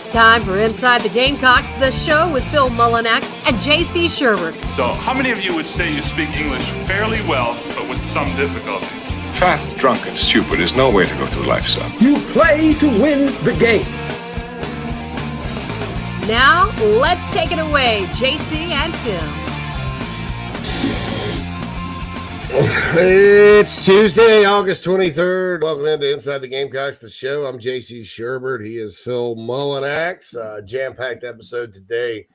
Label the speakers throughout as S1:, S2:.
S1: It's time for Inside the Gamecocks, the show with Phil Mullinax and J.C. Sherbert.
S2: So, how many of you would say you speak English fairly well, but with some difficulty?
S3: Fat, drunk, and stupid is no way to go through life, son.
S4: You play to win the game.
S1: Now, let's take it away, J.C. and Phil.
S5: It's Tuesday, August 23rd. Welcome into Inside the Gamecocks, the show. I'm J.C. Sherbert. He is Phil Mullinax. Jam-packed episode today.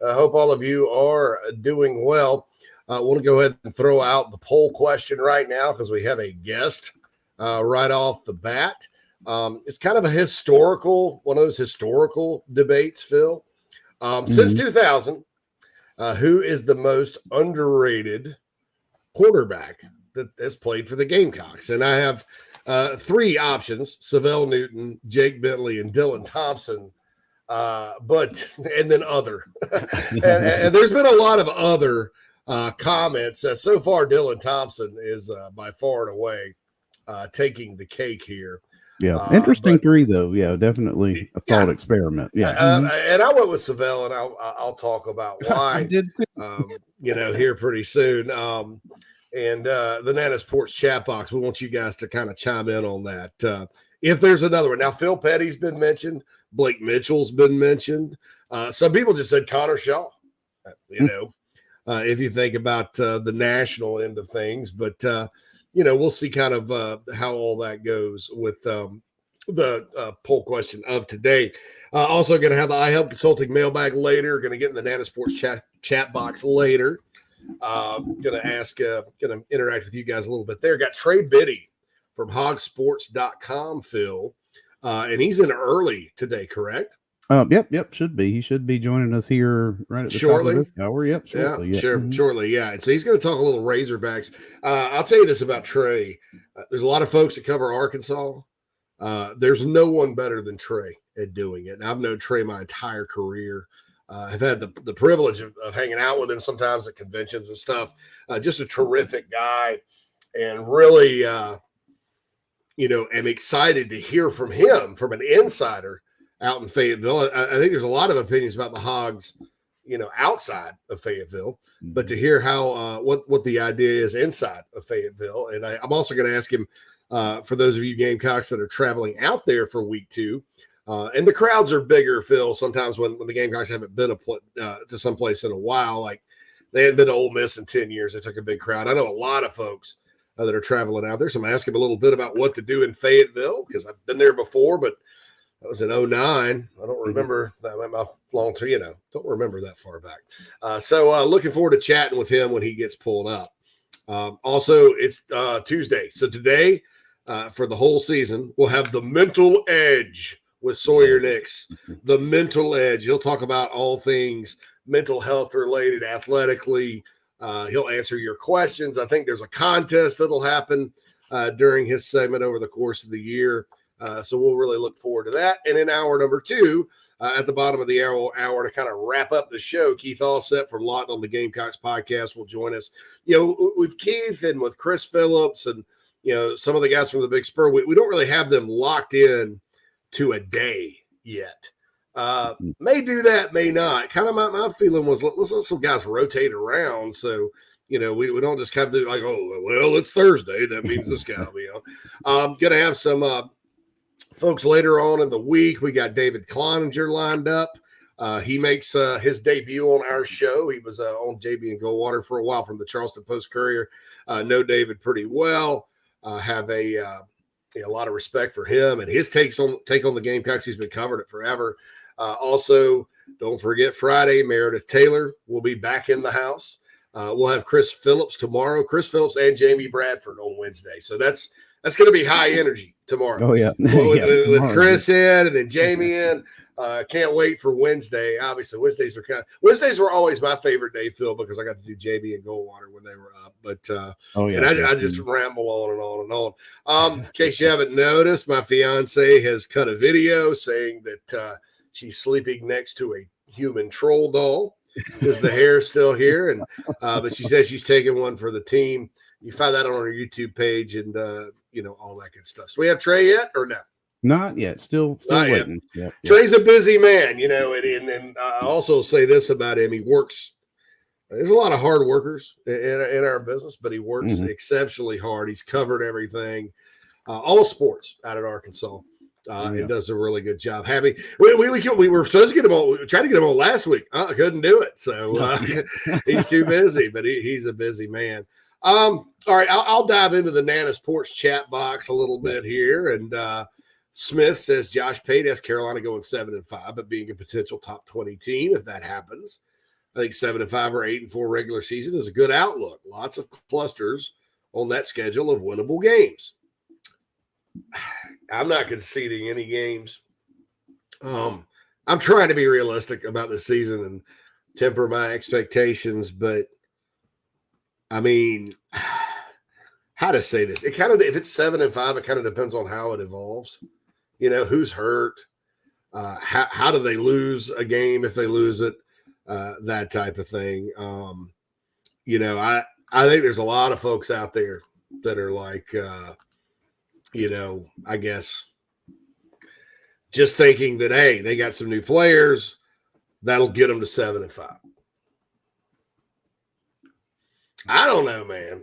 S5: I hope all of you are doing well. I want to go ahead and throw out the poll question right now because we have a guest right off the bat. It's kind of a one of those historical debates, Phil. Since 2000, who is the most underrated quarterback that has played for the Gamecocks? And I have three options: Savell Newton, Jake Bentley, and Dylan Thompson. And then other. and there's been a lot of other comments. So far, Dylan Thompson is by far and away taking the cake here.
S6: Yeah, interesting three though. Yeah, definitely a thought experiment. Yeah,
S5: and I went with Savell, and I'll talk about why.
S6: I did too.
S5: Here pretty soon. And the Nana Sports chat box, we want you guys to kind of chime in on that. If there's another one. Now, Phil Petty's been mentioned. Blake Mitchell's been mentioned. Some people just said Connor Shaw, if you think about the national end of things. But, we'll see kind of how all that goes with the poll question of today. Also going to have the iHelp Consulting mailbag later. Going to get in the Nana Sports chat box later. Going to interact with you guys a little bit there. Got Trey Biddy from hogsports.com, Phil. And he's in early today, correct?
S6: Yep, should be. He should be joining us here right at the
S5: shortly.
S6: Top of this hour. Yep, shortly.
S5: Yeah, sure, shortly, yeah. And so he's going to talk a little Razorbacks. I'll tell you this about Trey. There's a lot of folks that cover Arkansas. There's no one better than Trey at doing it. And I've known Trey my entire career. I've had the privilege of hanging out with him sometimes at conventions and stuff. Just a terrific guy, and really, am excited to hear from him, from an insider out in Fayetteville. I think there's a lot of opinions about the Hogs, outside of Fayetteville, but to hear how what the idea is inside of Fayetteville. And I'm also going to ask him, for those of you Gamecocks that are traveling out there for week 2. And the crowds are bigger, Phil, sometimes when the Gamecocks haven't been to someplace in a while. Like they hadn't been to Ole Miss in 10 years. They took a big crowd. I know a lot of folks that are traveling out there. So I'm asking him a little bit about what to do in Fayetteville because I've been there before, but that was in 2009. I don't remember that went my long term, don't remember that far back. So looking forward to chatting with him when he gets pulled up. Also, it's Tuesday. So today, for the whole season, we'll have the mental edge with Sawyer Nix, the mental edge. He'll talk about all things mental health related athletically. He'll answer your questions. I think there's a contest that'll happen during his segment over the course of the year. So we'll really look forward to that. And in hour number 2, at the bottom of the hour to kind of wrap up the show, Keith Allsep from Lawton on the Gamecocks podcast will join us. With Keith and with Chris Phillips and, some of the guys from the Big Spur, we don't really have them locked in to a day yet. May do that, may not. Kind of my feeling was let's let some guys rotate around. So, we don't just have to like, it's Thursday. That means this guy will be on. Going to have some folks later on in the week. We got David Cloninger lined up. He makes his debut on our show. He was on JB and Goldwater for a while from the Charleston Post-Courier. Know David pretty well. Have a lot of respect for him and his take on the Gamecocks. He's been covering it forever. Also, don't forget Friday, Meredith Taylor will be back in the house. We'll have Chris Phillips tomorrow. Chris Phillips and Jamie Bradford on Wednesday. So that's going to be high energy tomorrow.
S6: Oh, yeah.
S5: With Chris in and then Jamie in. Can't wait for Wednesday. Obviously, Wednesdays were always my favorite day, Phil, because I got to do JB and Goldwater when they were up. But I just ramble on and on and on. In case you haven't noticed, my fiance has cut a video saying that she's sleeping next to a human troll doll because the hair is still here, and but she says she's taking one for the team. You find that on our YouTube page and all that good stuff. So we have Trey yet or no?
S6: Not yet. Still
S5: Not yet.
S6: waiting. Yep.
S5: Trey's a busy man, and I also say this about him. He works. There's a lot of hard workers in our business, but he works exceptionally hard. He's covered everything, all sports out at Arkansas. And does a really good job. Happy. We were supposed to get him on. We tried to get him on last week. I couldn't do it. So he's too busy, but he's a busy man. All right. I'll dive into the Nana's Porch chat box a little bit here. And Smith says Josh Pate has Carolina going 7-5, but being a potential top 20 team if that happens. I think 7-5 or 8-4 regular season is a good outlook. Lots of clusters on that schedule of winnable games. I'm not conceding any games. I'm trying to be realistic about the season and temper my expectations, but I mean, how to say this? It kind of, if it's 7-5, it kind of depends on how it evolves. Who's hurt, how do they lose a game if they lose it, that type of thing. I think there's a lot of folks out there that are like, I guess just thinking that, hey, they got some new players, that'll get them to 7-5. I don't know, man.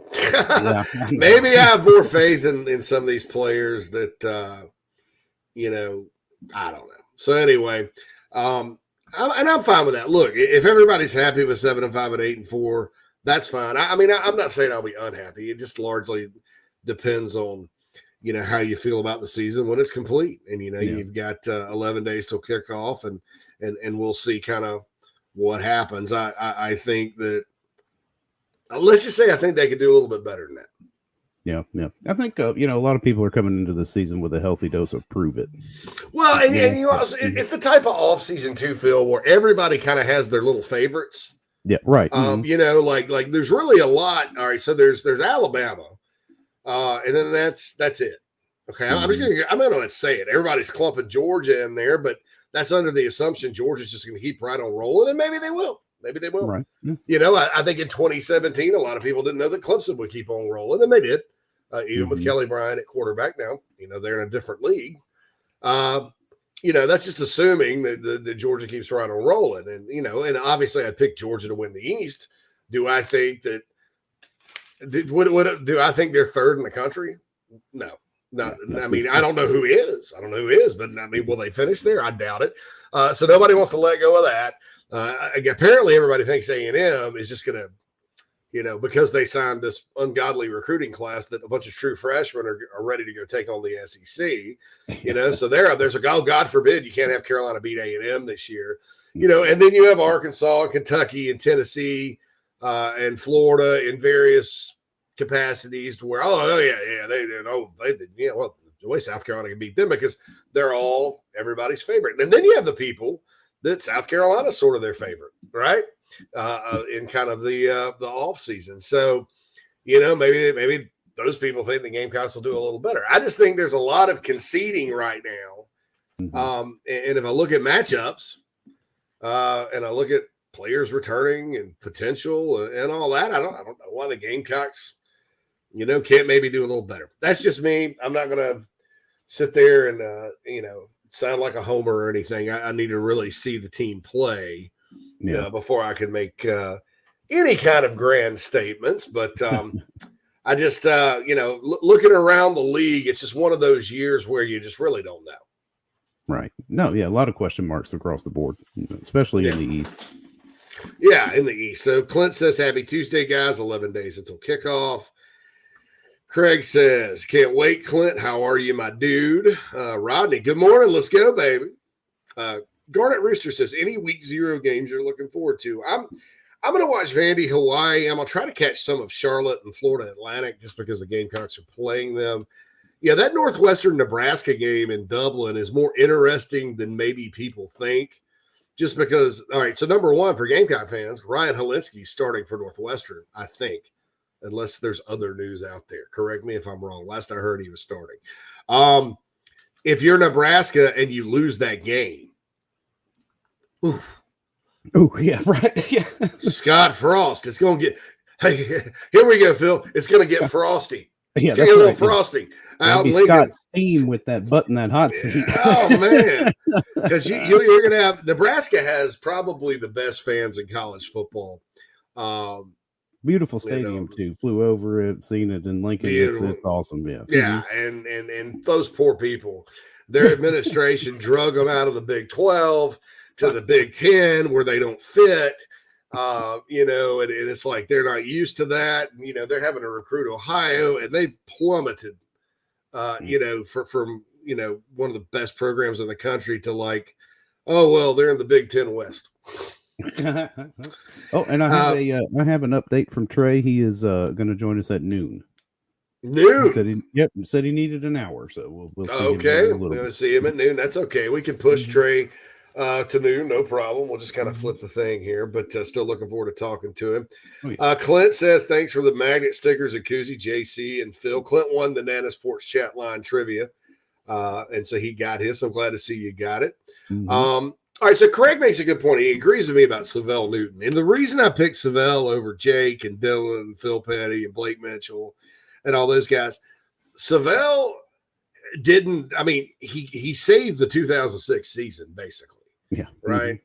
S5: Maybe I have more faith in some of these players that, I don't know. So anyway, I'm fine with that. Look, if everybody's happy with 7-5 and 8-4, that's fine. I'm not saying I'll be unhappy. It just largely depends on, how you feel about the season when it's complete. And, you've got 11 days till kickoff and we'll see kind of what happens. I think that, let's just say I think they could do a little bit better than that.
S6: Yeah. I think, a lot of people are coming into the season with a healthy dose of prove it.
S5: Well, and it's the type of offseason too, Phil, where everybody kind of has their little favorites.
S6: Yeah, right.
S5: Like there's really a lot. All right, so there's Alabama. And then that's it. Okay, I'm gonna say it. Everybody's clumping Georgia in there, but that's under the assumption Georgia's just gonna keep right on rolling, and maybe they will.
S6: Right. Yeah.
S5: I think in 2017, a lot of people didn't know that Clemson would keep on rolling, and they did. Even with Kelly Bryant at quarterback now, they're in a different league. That's just assuming that Georgia keeps right on rolling, and obviously I'd pick Georgia to win the East. Do I think that? Do I think they're third in the country? No, not. I mean, I don't know who is. But I mean, will they finish there? I doubt it. So nobody wants to let go of that. Apparently, everybody thinks A&M is just going to, because they signed this ungodly recruiting class that a bunch of true freshmen are ready to go take on the SEC. So there's a God forbid you can't have Carolina beat A&M this year. And then you have Arkansas, and Kentucky, and Tennessee. And Florida in various capacities to where, the way South Carolina can beat them because they're all everybody's favorite. And then you have the people that South Carolina is sort of their favorite, right? In kind of the off season. So, maybe those people think the Gamecocks will do a little better. I just think there's a lot of conceding right now. And if I look at matchups and I look at players returning and potential and all that, I don't know why the Gamecocks, can't maybe do a little better. That's just me. I'm not going to sit there and, sound like a homer or anything. I need to really see the team play before I can make any kind of grand statements. But I just, looking around the league, it's just one of those years where you just really don't know.
S6: Right. No, yeah, a lot of question marks across the board, especially in the East.
S5: Yeah, in the East. So Clint says, happy Tuesday, guys. 11 days until kickoff. Craig says, can't wait, Clint. How are you, my dude? Rodney, good morning. Let's go, baby. Garnet Rooster says, any week 0 games you're looking forward to? I'm going to watch Vandy, Hawaii. I'm going to try to catch some of Charlotte and Florida Atlantic just because the Gamecocks are playing them. Yeah, that Northwestern Nebraska game in Dublin is more interesting than maybe people think. Just because, all right, so number one for Gamecock fans, Ryan Helinski's starting for Northwestern, I think, unless there's other news out there. Correct me if I'm wrong. Last I heard he was starting. If you're Nebraska and you lose that game,
S6: yeah, right. Yeah.
S5: Scott Frost, it's going to get – hey, here we go, Phil. It's going to get frosty.
S6: Yeah,
S5: Get
S6: that's
S5: a little
S6: right. Yeah.
S5: frosty
S6: That'd
S5: out
S6: be
S5: in Lincoln.
S6: Scott Steam with that butt in that hot seat.
S5: Oh man, because you're going to have Nebraska has probably the best fans in college football.
S6: Beautiful stadium too. Flew over it, seen it in Lincoln. It's awesome. Yeah,
S5: yeah, and those poor people, their administration drug them out of the Big 12 to the Big 10 where they don't fit. And it's like they're not used to that. And, they're having to recruit Ohio, and they've plummeted. From one of the best programs in the country to like, oh well, they're in the Big 10 West.
S6: Oh, and I have an update from Trey. He is going to join us at noon.
S5: Noon.
S6: He said he needed an hour, so we'll see.
S5: Okay, we're going to see him at noon. That's okay. We can push Trey to noon, no problem. We'll just kind of flip the thing here, but still looking forward to talking to him.
S6: Oh, yeah.
S5: Clint says thanks for the magnet stickers and koozie, JC and Phil. Clint won the Nana Sports chat line trivia, and so he got his. I'm glad to see you got it. All right, so Craig makes a good point. He agrees with me about Savell Newton. And the reason I picked Savell over Jake and Dylan and Phil Petty and Blake Mitchell and all those guys, Savell didn't – I mean, he saved the 2006 season basically.
S6: Yeah.
S5: Right?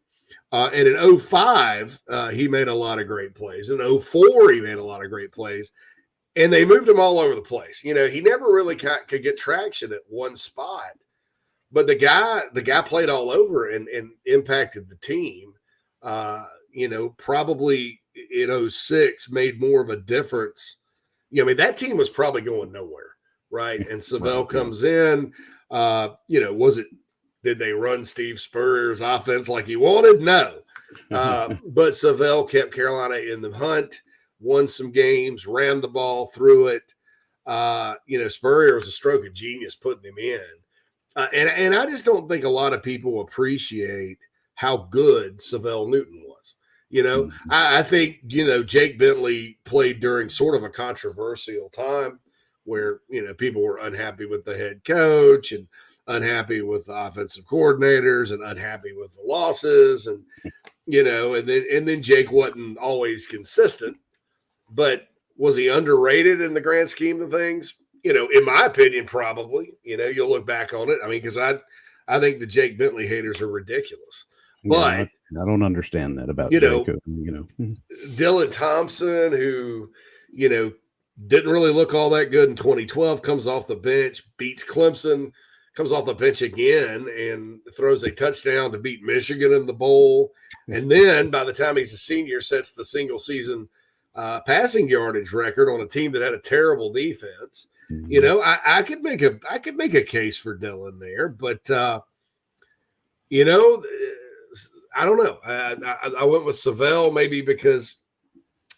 S5: And in 2005, he made a lot of great plays. In 2004, he made a lot of great plays. And they moved him all over the place. He never really could get traction at one spot. But the guy played all over and impacted the team. Probably in 2006 made more of a difference. That team was probably going nowhere, right? And Savell comes in. Did they run Steve Spurrier's offense like he wanted? No. But Savell kept Carolina in the hunt, won some games, ran the ball through it. Spurrier was a stroke of genius putting him in. And I just don't think a lot of people appreciate how good Savell Newton was. I think, Jake Bentley played during sort of a controversial time where, people were unhappy with the head coach and unhappy with the offensive coordinators and unhappy with the losses. And, and then Jake wasn't always consistent, but was he underrated in the grand scheme of things? In my opinion, probably. You'll look back on it. I mean, because I think the Jake Bentley haters are ridiculous. But
S6: I don't understand that about Jake.
S5: Dylan Thompson, who didn't really look all that good in 2012, comes off the bench, beats Clemson, comes off the bench again, and throws a touchdown to beat Michigan in the bowl. And then by the time he's a senior, sets the single season passing yardage record on a team that had a terrible defense. I could make a case for Dylan there, but I don't know. I went with Savell maybe because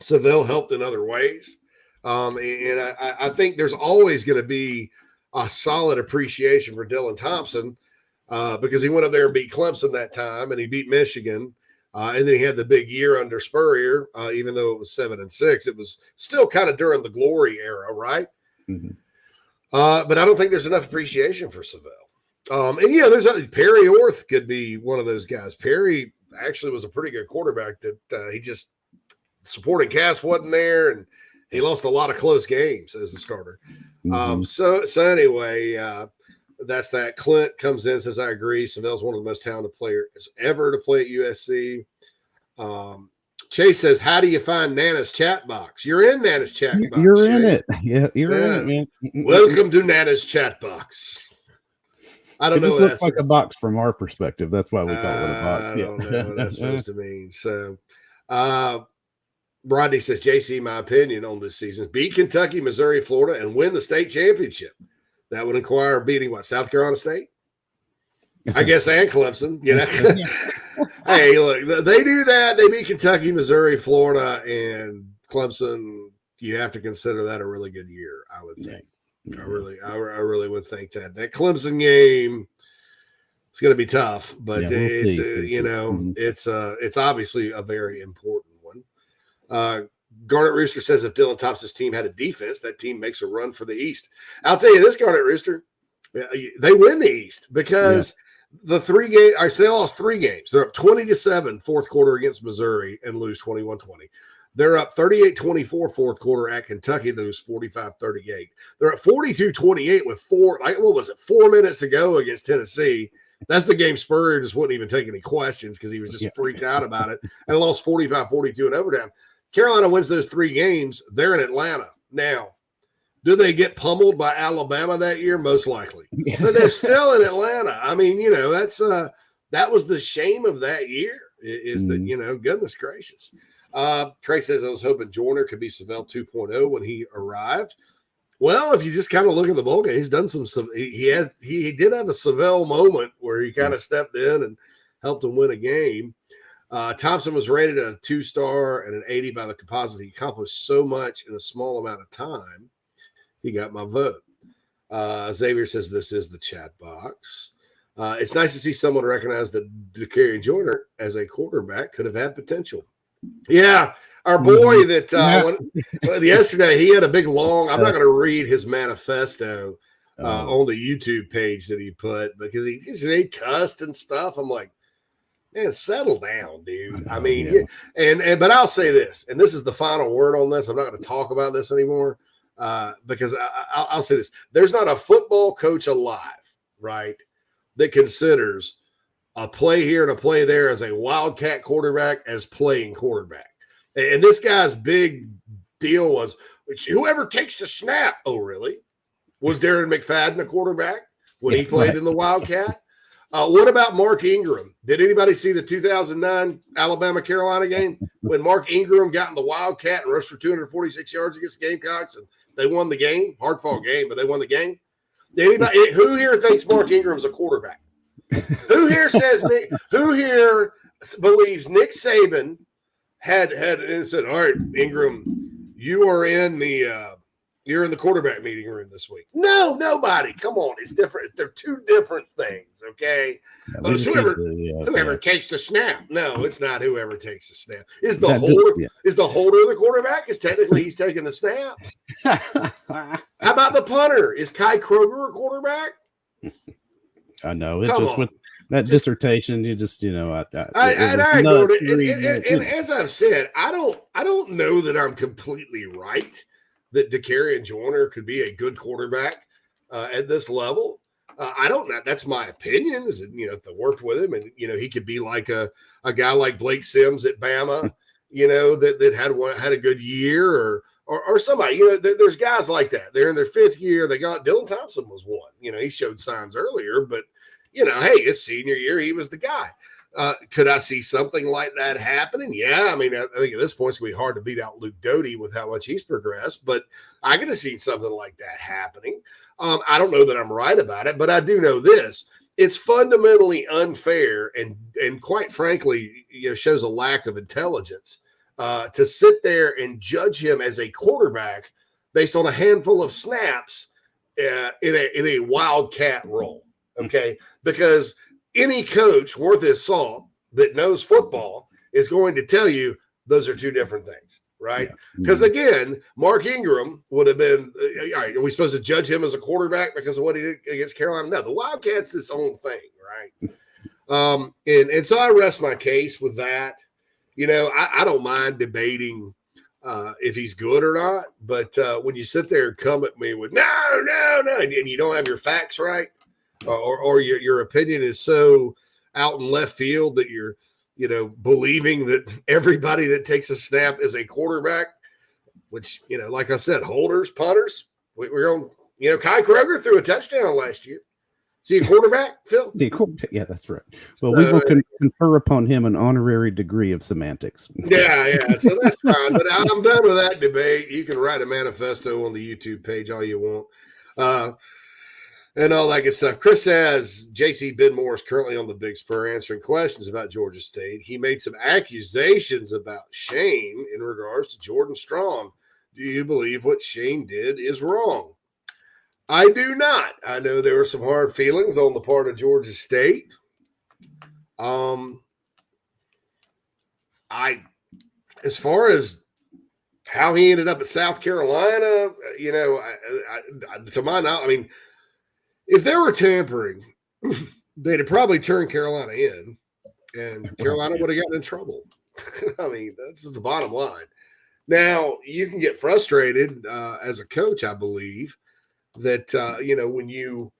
S5: Savell helped in other ways, and I think there's always going to be a solid appreciation for Dylan Thompson because he went up there and beat Clemson that time, and he beat Michigan. And then he had the big year under Spurrier, even though it was 7-6. It was still kind of during the glory era, right? But I don't think there's enough appreciation for Savell. There's Perry Orth could be one of those guys. Perry actually was a pretty good quarterback that he just supporting cast wasn't there, and he lost a lot of close games as the starter. So anyway, that's that. Clint comes in and says, I agree. Savell's one of the most talented players ever to play at USC. Chase says, how do you find Nana's chat box? You're in Nana's chat box.
S6: You're
S5: Chase.
S6: in it. Yeah, you're in it, man.
S5: Welcome to Nana's chat box. I don't know.
S6: It just looks like a box from our perspective. That's why we call it a box.
S5: I don't know what that's supposed to mean. So, Rodney says, JC, my opinion on this season, beat Kentucky, Missouri, Florida, and win the state championship. That would require beating South Carolina State? I guess, and Clemson, Hey, look, they do that. They beat Kentucky, Missouri, Florida, and Clemson. You have to consider that a really good year, I would think. I really would think that Clemson game is going to be tough, but it's obviously a very important one. Garnet Rooster says if Dylan Thompson's team had a defense, that team makes a run for the East. I'll tell you this, Garnet Rooster, they win the East because the 3 games, they lost 3 games. They're up 20-7 fourth quarter against Missouri and lose 21-20. They're up 38-24 fourth quarter at Kentucky. Those 45-38. They're at 42-28 with 4 minutes to go against Tennessee. That's the game Spurrier just wouldn't even take any questions because he was just freaked out about it and lost 45-42 in overtime. Carolina wins those 3 games. They're in Atlanta. Now, do they get pummeled by Alabama that year? Most likely. But they're still in Atlanta. I mean, that's that was the shame of that year is that, goodness gracious. Craig says, I was hoping Joyner could be Savell 2.0 when he arrived. Well, if you just kind of look at the bowl game, he's done some he did have a Savell moment where he kind of stepped in and helped him win a game. Thompson was rated a 2-star and an 80 by the composite. He accomplished so much in a small amount of time. He got my vote. Xavier says this is the chat box. It's nice to see someone recognize that DeCarry Joyner as a quarterback could have had potential. Yeah, our boy that yesterday, he had a big long – I'm not going to read his manifesto on the YouTube page that he put because he cussed and stuff. I'm like, man, settle down, dude. I mean, but I'll say this, and this is the final word on this. I'm not going to talk about this anymore because I'll say this. There's not a football coach alive, right, that considers a play here and a play there as a wildcat quarterback as playing quarterback. And this guy's big deal was whoever takes the snap. Oh, really? Was Darren McFadden a quarterback when he played in the Wildcat? What about Mark Ingram? Did anybody see the 2009 Alabama-Carolina game when Mark Ingram got in the Wildcat and rushed for 246 yards against the Gamecocks and they won the game? Hard-fought game, but they won the game. Who here thinks Mark Ingram's a quarterback? Who here believes Nick Saban had and said, all right, Ingram, you're in the quarterback meeting room this week. No, nobody. Come on. It's different. They're 2 different things. Okay. Whoever takes the snap. No, it's not whoever takes the snap. Is the holder the quarterback? Is technically he's taking the snap. How about the punter? Is Kai Kroger a quarterback?
S6: I know. It's just with that dissertation, you just, I
S5: agree. And as I've said, I don't know that I'm completely right that DeCarry Joyner could be a good quarterback at this level. I don't know. That's my opinion. Is that, if they worked with him and, he could be like a guy like Blake Sims at Bama, that had a good year or somebody, there's guys like that. They're in their 5th year. They got Dylan Thompson was one, he showed signs earlier, but hey, his senior year, he was the guy. Could I see something like that happening? Yeah. I mean, I think at this point, it's going to be hard to beat out Luke Doty with how much he's progressed, but I could have seen something like that happening. I don't know that I'm right about it, but I do know this. It's fundamentally unfair and quite frankly, shows a lack of intelligence to sit there and judge him as a quarterback based on a handful of snaps in a wildcat role. Okay, because any coach worth his salt that knows football is going to tell you those are 2 different things, right? Because again, Mark Ingram would have been, all right, are we supposed to judge him as a quarterback because of what he did against Carolina? No, the Wildcat's its own thing, right? And so I rest my case with that. I don't mind debating if he's good or not, but when you sit there and come at me with no, and you don't have your facts right, or your opinion is so out in left field that you're, believing that everybody that takes a snap is a quarterback, which, like I said, holders, punters, we're going, Kai Kroger threw a touchdown last year. Is he a quarterback, Phil?
S6: Yeah, that's right. Well, we will confer upon him an honorary degree of semantics.
S5: Yeah. So that's fine. But I'm done with that debate. You can write a manifesto on the YouTube page all you want. And all that good stuff. Chris says J.C. Benmore is currently on the Big Spur answering questions about Georgia State. He made some accusations about Shane in regards to Jordan Strong. Do you believe what Shane did is wrong? I do not. I know there were some hard feelings on the part of Georgia State. As far as how he ended up at South Carolina, to my knowledge, I mean, if there were tampering, they'd have probably turned Carolina in, and Carolina would have gotten in trouble. I mean, that's the bottom line. Now, you can get frustrated as a coach, I believe, that, when you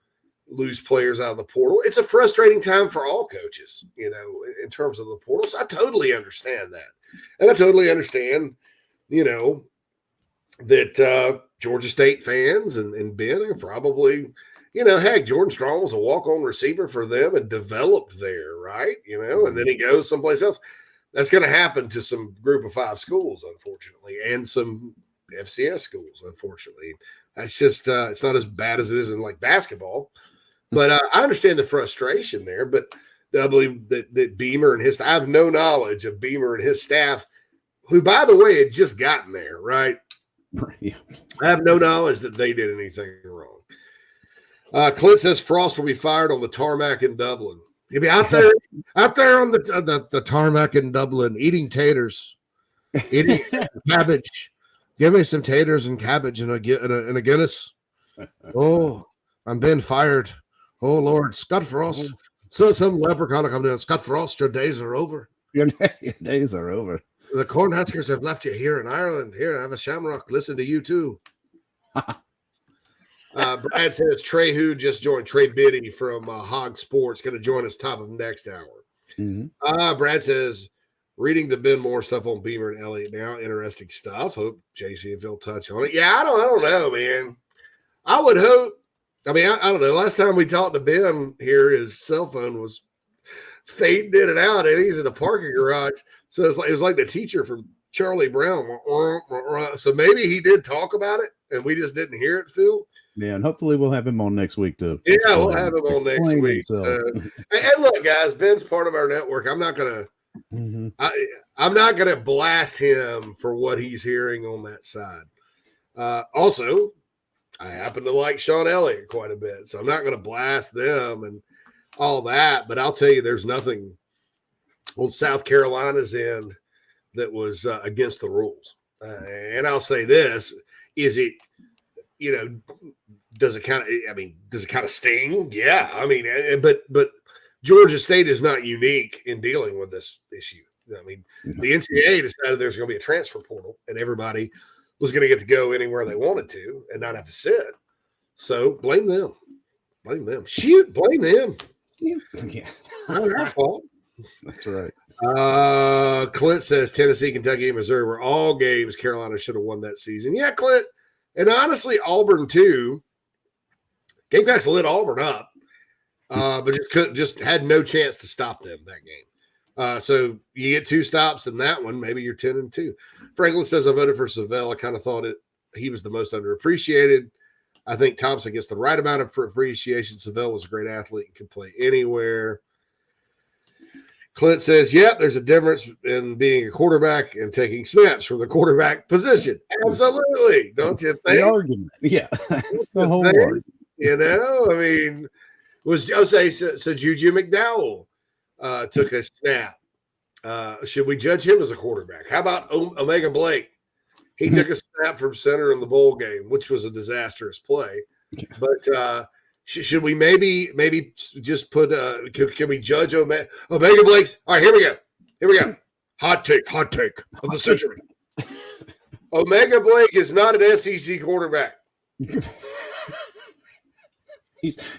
S5: lose players out of the portal, it's a frustrating time for all coaches, in terms of the portal. So I totally understand that. And I totally understand, that Georgia State fans and Ben are probably, heck, Jordan Strong was a walk-on receiver for them and developed there, right? And then he goes someplace else. That's going to happen to some group of 5 schools, unfortunately, and some FCS schools, unfortunately. That's just it's not as bad as it is in like basketball. But I understand the frustration there. But I believe that Beamer and I have no knowledge of Beamer and his staff, who, by the way, had just gotten there, right?
S6: Yeah.
S5: I have no knowledge that they did anything wrong. Clint says Frost will be fired on the tarmac in Dublin. He'll be out there on the tarmac in Dublin eating taters, eating cabbage. Give me some taters and cabbage and a Guinness. Oh, I'm being fired. Oh, Lord, Scott Frost. So some leprechaun will come down. Scott Frost, your days are over.
S6: Your days are over.
S5: The Cornhuskers have left you here in Ireland. Here, have a shamrock. Listen to you, too. Brad says Trey who just joined. Trey Biddy from Hog Sports going to join us top of next hour.
S6: Mm-hmm.
S5: Brad says reading the Ben Moore stuff on Beamer and Elliott now. Interesting stuff. Hope JC and Phil touch on it. Yeah, I don't know, man. I would hope. I mean, I don't know. Last time we talked to Ben here, his cell phone was fading in and out, and he's in a parking garage. So it was like the teacher from Charlie Brown. So maybe he did talk about it, and we just didn't hear it, Phil.
S6: Yeah, and hopefully we'll have him on next week to.
S5: Yeah, we'll have him on next week. And look, guys, Ben's part of our network. I'm not gonna, I'm not gonna blast him for what he's hearing on that side. Also, I happen to like Sean Elliott quite a bit, so I'm not gonna blast them and all that. But I'll tell you, there's nothing on South Carolina's end that was against the rules. And I'll say this: is it? Does it kind of sting? Yeah. I mean, but Georgia State is not unique in dealing with this issue. I mean, the NCAA decided there's going to be a transfer portal and everybody was going to get to go anywhere they wanted to and not have to sit. So blame them. Shoot, blame them.
S6: Yeah.
S5: Not our fault.
S6: That's right.
S5: Clint says Tennessee, Kentucky, and Missouri were all games Carolina should have won that season. Yeah, Clint. And honestly, Auburn too. Gamecocks lit Auburn up, but just had no chance to stop them that game. So you get 2 stops in that one, maybe you're 10-2. Franklin says I voted for Savell. I kind of thought he was the most underappreciated. I think Thompson gets the right amount of appreciation. Savell was a great athlete and can play anywhere. Clint says, yep, there's a difference in being a quarterback and taking snaps from the quarterback position. Absolutely. Don't you think?
S6: The argument. Yeah. That's the whole argument.
S5: I mean, so Juju McDowell took a snap. Should we judge him as a quarterback? How about Omega Blake? He took a snap from center in the bowl game, which was a disastrous play. But should we maybe just put can we judge Omega Blake's? All right, here we go. Hot take of the century. Omega Blake is not an SEC quarterback.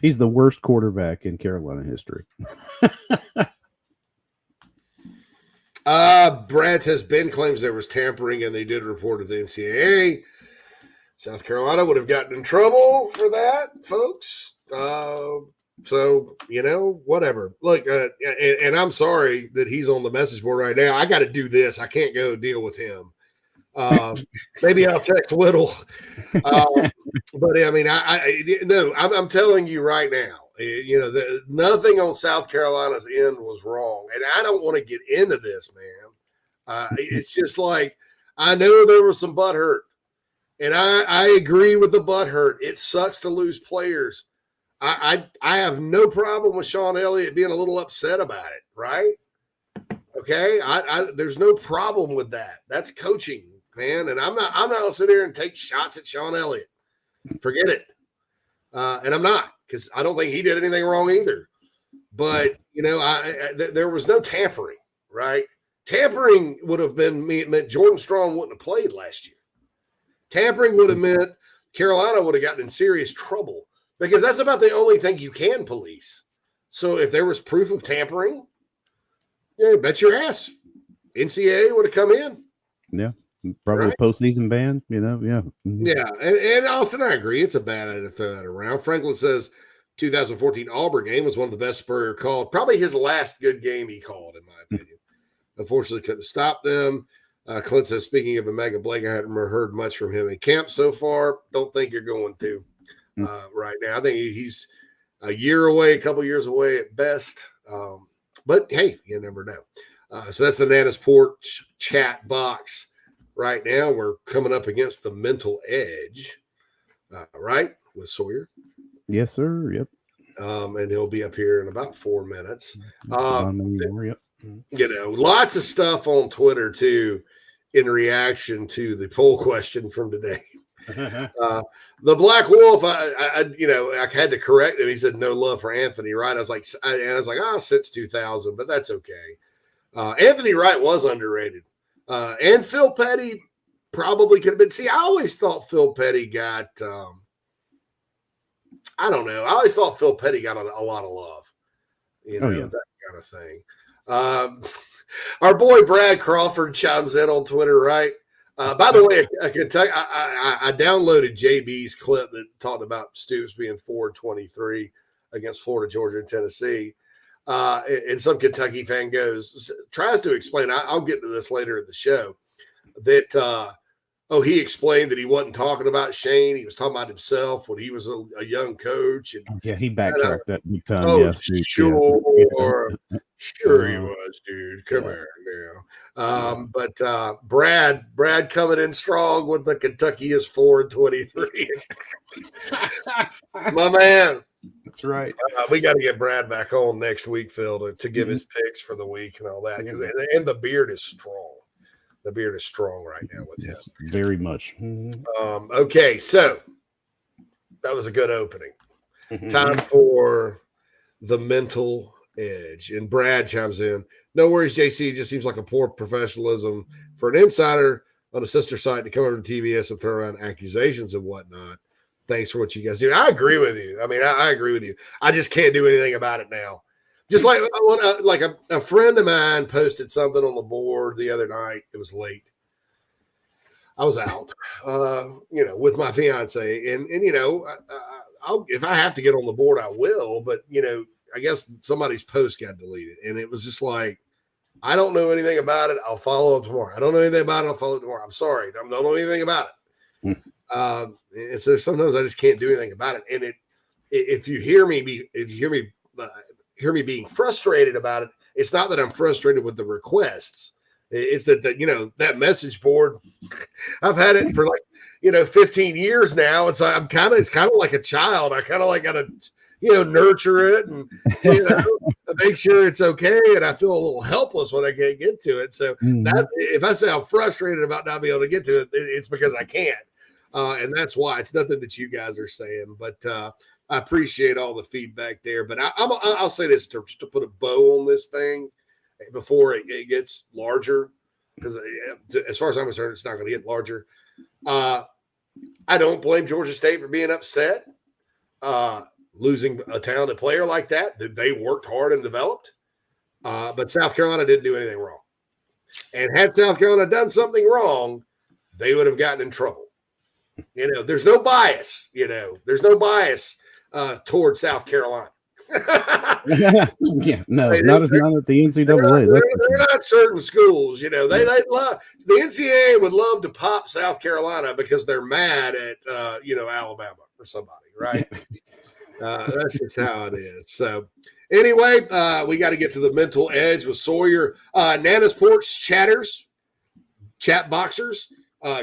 S6: He's the worst quarterback in Carolina history.
S5: Brad says Ben claims there was tampering and they did report to the NCAA. South Carolina would have gotten in trouble for that, folks. So, whatever. Look, and I'm sorry that he's on the message board right now. I got to do this. I can't go deal with him. Maybe I'll text Whittle. But I mean, I'm telling you right now, nothing on South Carolina's end was wrong. And I don't want to get into this, man. It's just like, I know there was some butt hurt. And I agree with the butt hurt. It sucks to lose players. I have no problem with Sean Elliott being a little upset about it, right? Okay, there's no problem with that. That's coaching, man. And I'm not gonna sit here and take shots at Sean Elliott. Forget it. And I'm not, because I don't think he did anything wrong either. But there was no tampering, right? Tampering would have meant Jordan Strong wouldn't have played last year. Tampering would have meant Carolina would have gotten in serious trouble because that's about the only thing you can police. So if there was proof of tampering, bet your ass NCAA would have come in.
S6: Yeah. Probably a postseason ban, yeah. Mm-hmm.
S5: Yeah. And Austin, I agree. It's a bad idea to throw that around. Franklin says 2014 Auburn game was one of the best Spurrier called. Probably his last good game he called, in my opinion. Unfortunately, couldn't stop them. Clint says, speaking of Omega Blake, I haven't heard much from him in camp so far. Don't think you're going to right now. I think he's a year away, a couple years away at best. But, hey, you never know. So that's the Nana's Porch chat box. Right now, we're coming up against the mental edge, right, with Sawyer.
S6: Yes, sir. Yep.
S5: And he'll be up here in about 4 minutes.
S6: Yep.
S5: Lots of stuff on Twitter, too, in reaction to the poll question from today. The Black Wolf, I had to correct him. He said no love for Anthony Wright. I was like, since 2000, but that's okay. Anthony Wright was underrated. And Phil Petty probably could have been. See, I always thought Phil Petty got, I don't know. I always thought Phil Petty got a lot of love. That kind of thing. Our boy Brad Crawford chimes in on Twitter, right? By the way, I downloaded JB's clip that talked about Stoops being 4-23 against Florida, Georgia, and Tennessee. And some Kentucky fan tries to explain, I'll get to this later in the show, that, he explained that he wasn't talking about Shane. He was talking about himself when he was a young coach. And,
S6: he backtracked that big time.
S5: Oh,
S6: yes,
S5: sure. Sure he was, dude. Come here now. But Brad coming in strong with the Kentucky is 4-23. My man.
S6: That's right.
S5: We got to get Brad back on next week, Phil, to give his picks for the week and all that. And the beard is strong. The beard is strong right now with him.
S6: Very much.
S5: Okay, so that was a good opening. Time for the mental edge. And Brad chimes in. No worries, JC. It just seems like a poor professionalism for an insider on a sister site to come over to TBS and throw around accusations and whatnot. Thanks for what you guys do. I agree with you. I mean, I agree with you. I just can't do anything about it now. Just like a friend of mine posted something on the board the other night. It was late. I was out, with my fiance, and I'll, if I have to get on the board, I will. But I guess somebody's post got deleted, and it was just like, I don't know anything about it. I'll follow up tomorrow. I don't know anything about it. I'll follow up tomorrow. I'm sorry. I don't know anything about it. And so sometimes I just can't do anything about it. And if you hear me being frustrated about it, it's not that I'm frustrated with the requests. It's that that message board, I've had it for 15 years now. It's kind of like a child. I kind of got to, nurture it and make sure it's okay. And I feel a little helpless when I can't get to it. So that if I say I'm frustrated about not being able to get to it, it's because I can't. And that's why. It's nothing that you guys are saying, but I appreciate all the feedback there. But I'll say this just to put a bow on this thing before it gets larger, because as far as I'm concerned, it's not going to get larger. I don't blame Georgia State for being upset, losing a talented player like that they worked hard and developed. But South Carolina didn't do anything wrong. And had South Carolina done something wrong, they would have gotten in trouble. There's no bias. There's no bias toward South Carolina.
S6: Not at the NCAA.
S5: They're not certain schools. They love the NCAA would love to pop South Carolina because they're mad at Alabama or somebody, right? That's just how it is. So anyway, we got to get to the mental edge with Sawyer. Nana's Porch chat boxers.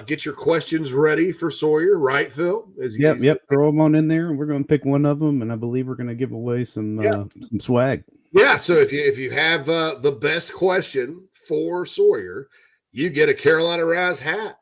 S5: Get your questions ready for Sawyer, right, Phil?
S6: Yep. Throw them on in there, and we're going to pick one of them, and I believe we're going to give away some swag. Yeah.
S5: So if you have the best question for Sawyer, you get a Carolina Rise hat.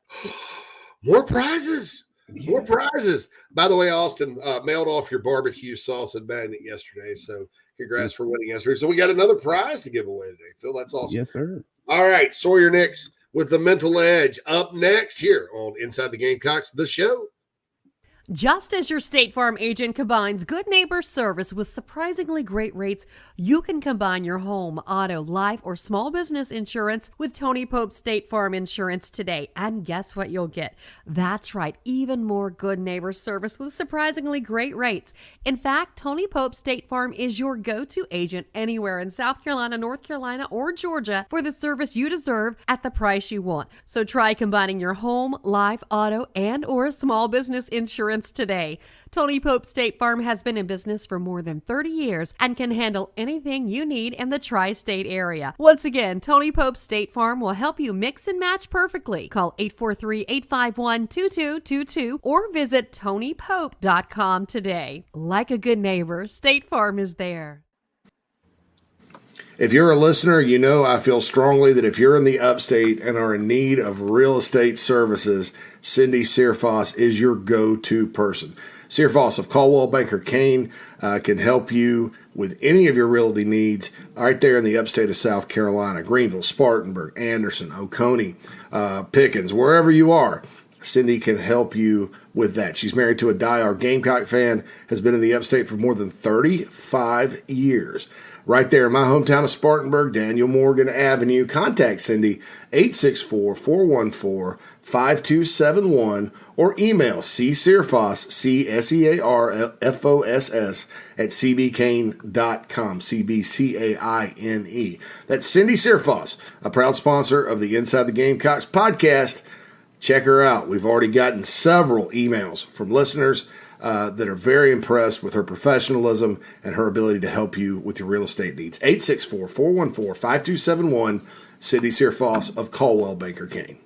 S5: More prizes. More prizes. By the way, Austin mailed off your barbecue sauce and magnet yesterday, so congrats for winning yesterday. So we got another prize to give away today, Phil. That's awesome.
S6: Yes, sir.
S5: All right, Sawyer Nix with the mental edge up next here on Inside the Gamecocks, the show.
S1: Just as your State Farm agent combines good neighbor service with surprisingly great rates, you can combine your home, auto, life, or small business insurance with Tony Pope State Farm Insurance today. And guess what you'll get? That's right, even more good neighbor service with surprisingly great rates. In fact, Tony Pope State Farm is your go-to agent anywhere in South Carolina, North Carolina, or Georgia for the service you deserve at the price you want. So try combining your home, life, auto, and or small business insurance today. Tony Pope State Farm has been in business for more than 30 years and can handle anything you need in the tri-state area. Once again, Tony Pope State Farm will help you mix and match perfectly. Call 843-851-2222 or visit tonypope.com today. Like a good neighbor, State Farm is there.
S5: If you're a listener, you know I feel strongly that if you're in the upstate and are in need of real estate services, Cindy Searfoss is your go-to person. Searfoss of Caldwell Banker Kane can help you with any of your realty needs right there in the upstate of South Carolina, Greenville, Spartanburg, Anderson, Oconee, Pickens, wherever you are. Cindy can help you with that. She's married to a diehard Gamecock fan, has been in the upstate for more than 35 years. Right there in my hometown of Spartanburg, Daniel Morgan Avenue. Contact Cindy, 864-414-5271, or email csearfoss, CSEARFOSS, at cbcaine.com, CBCAINE. That's Cindy Searfoss, a proud sponsor of the Inside the Gamecocks podcast. Check her out. We've already gotten several emails from listeners that are very impressed with her professionalism and her ability to help you with your real estate needs. 864-414-5271, Cindy Searfoss of Caldwell Banker Kane.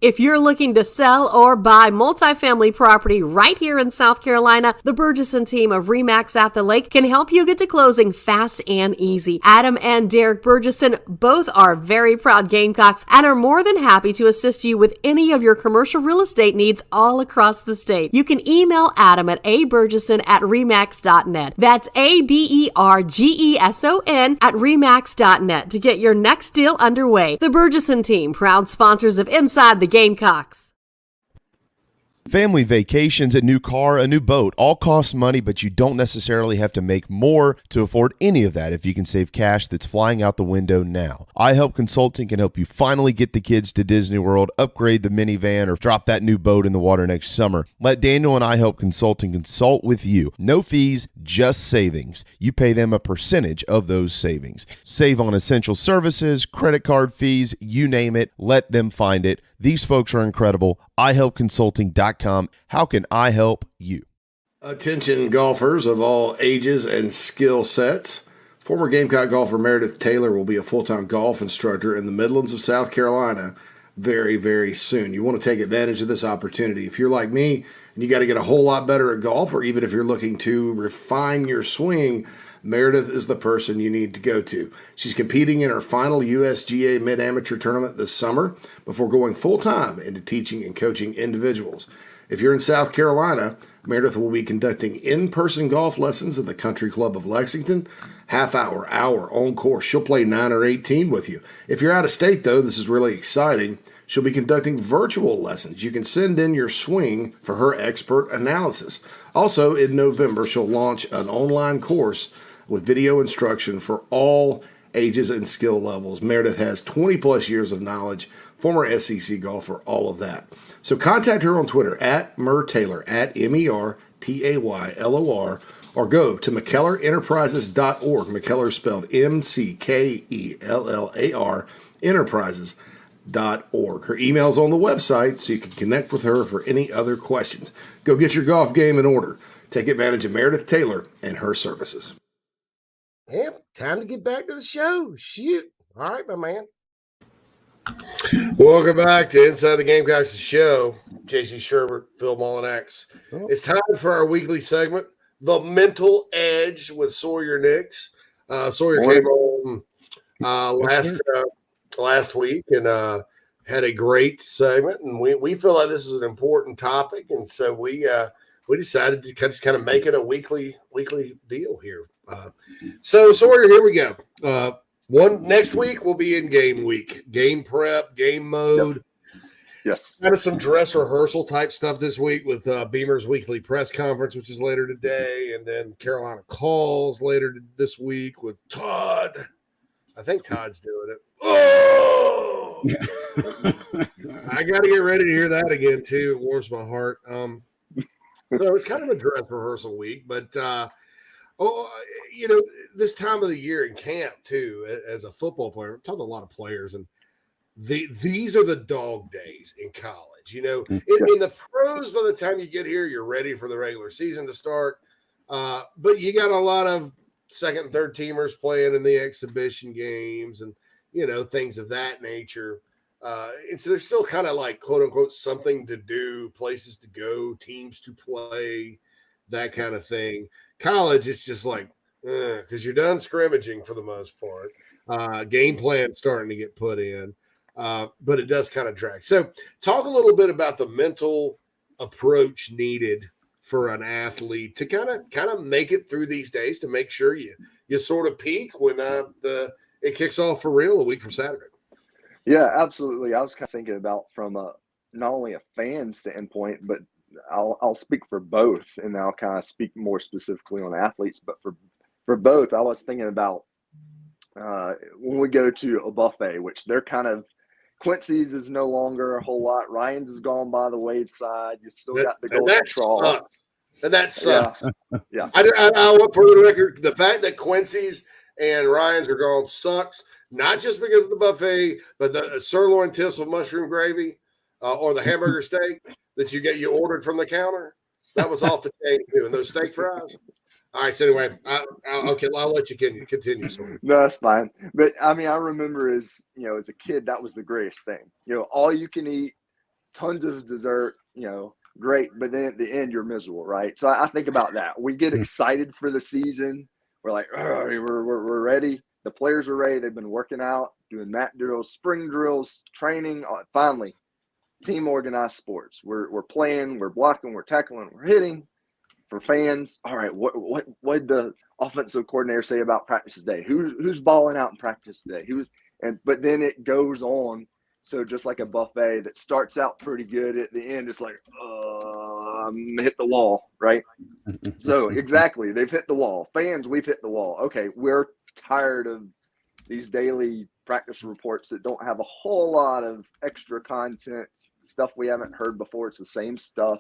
S1: If you're looking to sell or buy multifamily property right here in South Carolina, the Burgesson team of RE/MAX at the Lake can help you get to closing fast and easy. Adam and Derek Burgesson both are very proud Gamecocks and are more than happy to assist you with any of your commercial real estate needs all across the state. You can email Adam at aburgesson@remax.net. That's ABERGESON at remax.net to get your next deal underway. The Burgesson team, proud sponsors of Inside the Gamecocks.
S7: Family vacations, a new car, a new boat, all cost money, but you don't necessarily have to make more to afford any of that if you can save cash that's flying out the window now. iHelp Consulting can help you finally get the kids to Disney World, upgrade the minivan, or drop that new boat in the water next summer. Let Daniel and iHelp Consulting consult with you. No fees, just savings. You pay them a percentage of those savings. Save on essential services, credit card fees, you name it. Let them find it. These folks are incredible. iHelpConsulting.com. How can I help you?
S5: Attention golfers of all ages and skill sets. Former Gamecock golfer Meredith Taylor will be a full-time golf instructor in the Midlands of South Carolina very, very soon. You want to take advantage of this opportunity. If you're like me and you got to get a whole lot better at golf, or even if you're looking to refine your swing, Meredith is the person you need to go to. She's competing in her final USGA Mid-Amateur Tournament this summer before going full-time into teaching and coaching individuals. If you're in South Carolina, Meredith will be conducting in-person golf lessons at the Country Club of Lexington, half-hour, hour, on course. She'll play 9 or 18 with you. If you're out of state, though, this is really exciting. She'll be conducting virtual lessons. You can send in your swing for her expert analysis. Also, in November, she'll launch an online course with video instruction for all ages and skill levels. Meredith has 20-plus years of knowledge, former SEC golfer, all of that. So contact her on Twitter at MERTaylor, at MERTAYLOR, or go to McKellarEnterprises.org. McKellar spelled MCKELLAR, Enterprises.org. Her email's on the website, so you can connect with her for any other questions. Go get your golf game in order. Take advantage of Meredith Taylor and her services. Yep, time to get back to the show. Shoot. All right, my man. Welcome back to Inside the Gamecocks show. JC Sherbert, Phil Mullinax. It's time for our weekly segment, The Mental Edge with Sawyer Nix. Sawyer came on last week and had a great segment, and we feel like this is an important topic, and so we decided to just kind of make it a weekly deal here. So Sawyer, here we go. Next week will be in game week, game prep, game mode.
S8: Yep. Yes.
S5: Kind of some dress rehearsal type stuff this week with Beamer's weekly press conference, which is later today, and then Carolina calls later this week with Todd. I think Todd's doing it. Oh, I got to get ready to hear that again too. It warms my heart. So it's kind of a dress rehearsal week, but this time of the year in camp too, as a football player, I've talked to a lot of players, and these are the dog days in college. In the pros, by the time you get here, you're ready for the regular season to start. But you got a lot of second and third teamers playing in the exhibition games and, things of that nature. And so there's still kind of like, quote unquote, something to do, places to go, teams to play, that kind of thing. College, it's just like, because you're done scrimmaging for the most part. Game plan starting to get put in. But it does kind of drag. So talk a little bit about the mental approach needed for an athlete to kind of make it through these days, to make sure you sort of peak when it kicks off for real a week from Saturday.
S8: Yeah, absolutely. I was kind of thinking about from not only a fan standpoint, but I'll speak for both, and I'll kind of speak more specifically on athletes. But for both, I was thinking about when we go to a buffet, which they're kind of Quincy's is no longer a whole lot. Ryan's is gone by the wayside. You still got the golden straw.
S5: And that sucks.
S8: Yeah.
S5: I want for the record, the fact that Quincy's and Ryan's are gone sucks. Not just because of the buffet, but the sirloin tips with mushroom gravy or the hamburger steak that you ordered from the counter. That was off the chain too. And those steak fries. All right. So anyway, I'll let you continue.
S8: No, that's fine. But I mean, I remember as a kid, that was the greatest thing. All you can eat, tons of dessert. Great. But then at the end, you're miserable, right? So I think about that. We get excited for the season. We're like, we're ready. The players are ready. They've been working out, doing mat drills, spring drills, training. Finally, team organized sports. We're playing, we're blocking, we're tackling, we're hitting. For fans, all right, what did the offensive coordinator say about practice today? Who's balling out in practice today? But then it goes on. So just like a buffet that starts out pretty good, at the end it's like, hit the wall, right? So exactly, they've hit the wall. Fans, we've hit the wall. Okay, we're tired of these daily practice reports that don't have a whole lot of extra content, stuff we haven't heard before. It's the same stuff.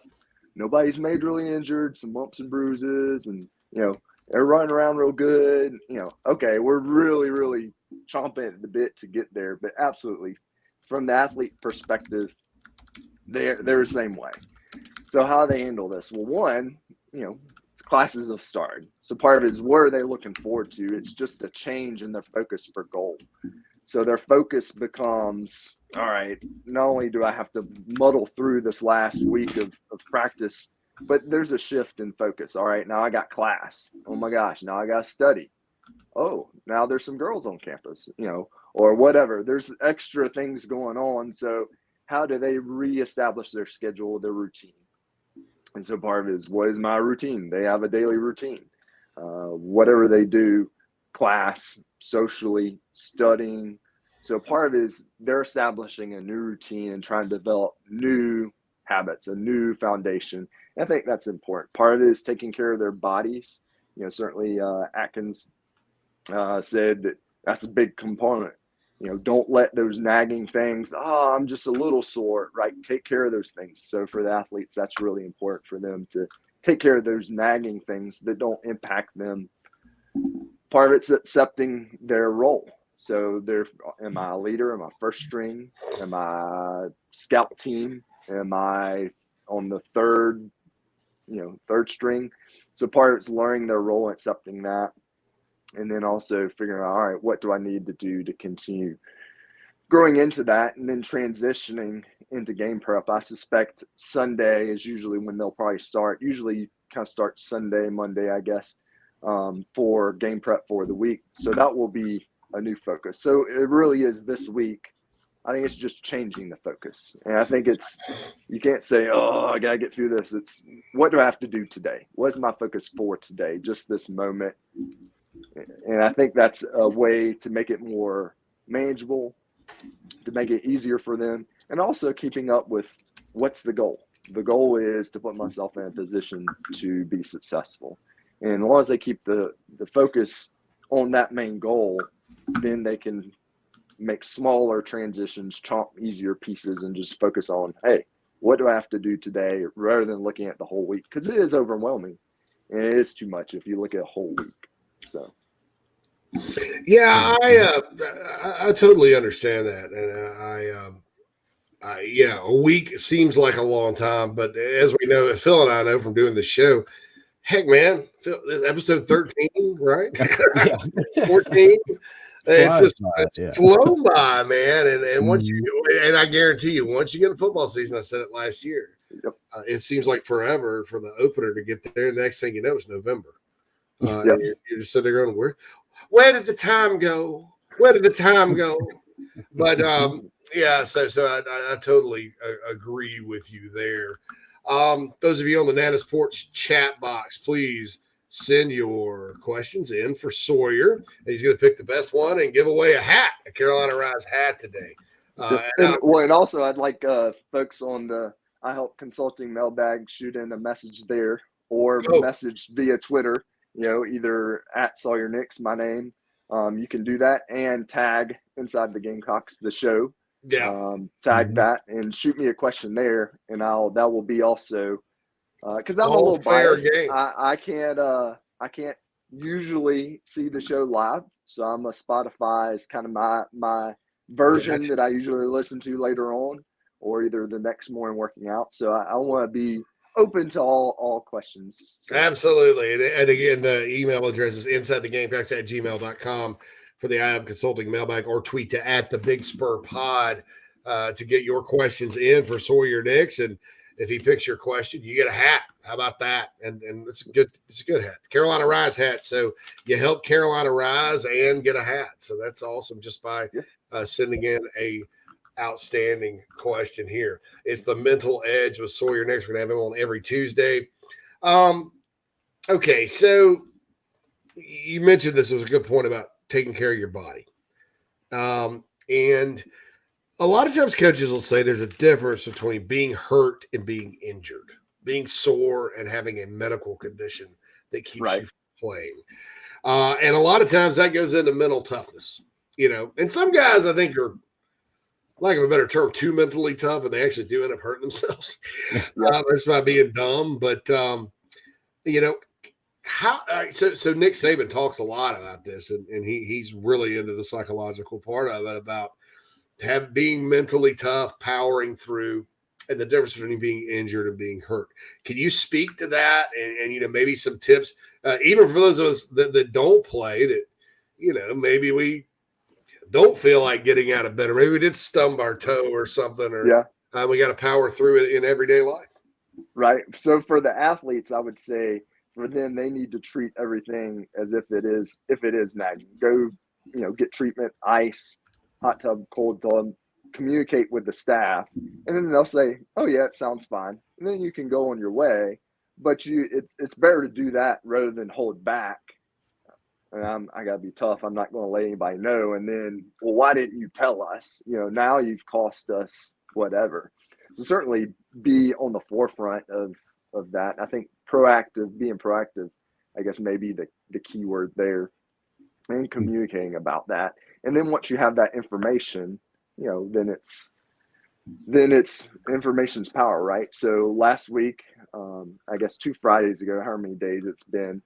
S8: Nobody's majorly injured, some bumps and bruises, and, they're running around real good. Okay, we're really, really chomping at the bit to get there. But absolutely, from the athlete perspective, they're the same way. So how they handle this? Well, one, classes have started. So part of it is what are they looking forward to? It's just a change in their focus for goal. So their focus becomes, all right, not only do I have to muddle through this last week of practice, but there's a shift in focus. All right, now I got class. Oh my gosh, now I got to study. Oh, now there's some girls on campus, or whatever. There's extra things going on. So how do they reestablish their schedule, their routine? And so part of it is, what is my routine? They have a daily routine. Whatever they do, class, socially, studying. So part of it is they're establishing a new routine and trying to develop new habits, a new foundation. And I think that's important. Part of it is taking care of their bodies. Certainly Atkins said that that's a big component. Don't let those nagging things, I'm just a little sore, right? Take care of those things. So for the athletes, that's really important for them to take care of those nagging things that don't impact them. Part of it's accepting their role. So am I a leader? Am I first string? Am I scout team? Am I on the third string? So part of it's learning their role and accepting that. And then also figuring out, all right, what do I need to do to continue growing into that, and then transitioning into game prep. I suspect Sunday is usually when they'll probably start. Usually kind of start Sunday, Monday, I guess, for game prep for the week. So that will be a new focus. So it really is this week. I think it's just changing the focus. And I think you can't say, I got to get through this. It's what do I have to do today? What's my focus for today? Just this moment. And I think that's a way to make it more manageable, to make it easier for them, and also keeping up with what's the goal. The goal is to put myself in a position to be successful. And as long as they keep the focus on that main goal, then they can make smaller transitions, chomp easier pieces, and just focus on, hey, what do I have to do today, rather than looking at the whole week, because it is overwhelming and it is too much if you look at a whole week. So
S5: yeah, I totally understand that, and a week seems like a long time, but as we know, Phil and I know from doing the show, heck, man, Phil, this is episode 13, right?
S6: Yeah.
S5: 14. It's
S6: Yeah.
S5: flown by, man. And once
S6: Mhm.
S5: and I guarantee you, once you get in football season, I said it last year,
S8: Yep.
S5: it seems like forever for the opener to get there. The next thing you know, it's November.
S8: Yep.
S5: You're just sitting there going, where did the time go? Where did the time go? But yeah, so I totally agree with you there. Those of you on the Nana Sports chat box, please send your questions in for Sawyer. He's going to pick the best one and give away a hat, a Carolina Rise hat today.
S8: And also I'd like folks on the I Help Consulting mailbag shoot in a message there, or message via Twitter, either at Sawyer Nix, my name. You can do that and tag Inside the Gamecocks, the show.
S5: Yeah.
S8: Tag that and shoot me a question there, and that will be also because I'm a little biased. I can't usually see the show live, so I'm a Spotify is kind of my version that I usually listen to later on, or either the next morning working out. So I want to be open to all questions. So.
S5: Absolutely. And again, the email address is insidethegamecocks@gmail.com for the IM Consulting mailbag, or tweet to @the_Big_Spur_Pod to get your questions in for Sawyer Nix. And if he picks your question, you get a hat. How about that? And it's a good hat, Carolina Rise hat. So you help Carolina Rise and get a hat. So that's awesome just by sending in a outstanding question here. It's the Mental Edge with Sawyer Nix. We're gonna have him on every Tuesday. Okay, so you mentioned this was a good point about taking care of your body. And a lot of times coaches will say there's a difference between being hurt and being injured, being sore and having a medical condition that keeps you from playing. And a lot of times that goes into mental toughness, and some guys I think are, lack of a better term, too mentally tough, and they actually do end up hurting themselves. That's by being dumb. But, how so Nick Saban talks a lot about this, and he's really into the psychological part of it, about being mentally tough, powering through, and the difference between being injured and being hurt. Can you speak to that? And maybe some tips, even for those of us that don't play, that, maybe we don't feel like getting out of bed, or maybe we did stump our toe or something, or we got to power through it in everyday life.
S8: Right. So for the athletes, I would say for them, they need to treat everything as if it is nagging. Go, get treatment, ice, hot tub, cold tub, communicate with the staff, and then they'll say, oh yeah, it sounds fine. And then you can go on your way, but it's better to do that rather than hold back. And I got to be tough. I'm not going to let anybody know. And then, well, why didn't you tell us? Now you've cost us whatever. So certainly be on the forefront of that. I think being proactive, I guess maybe the key word there, and communicating about that. And then once you have that information, then it's information's power, right? So last week, I guess 2 Fridays ago, however many days it's been,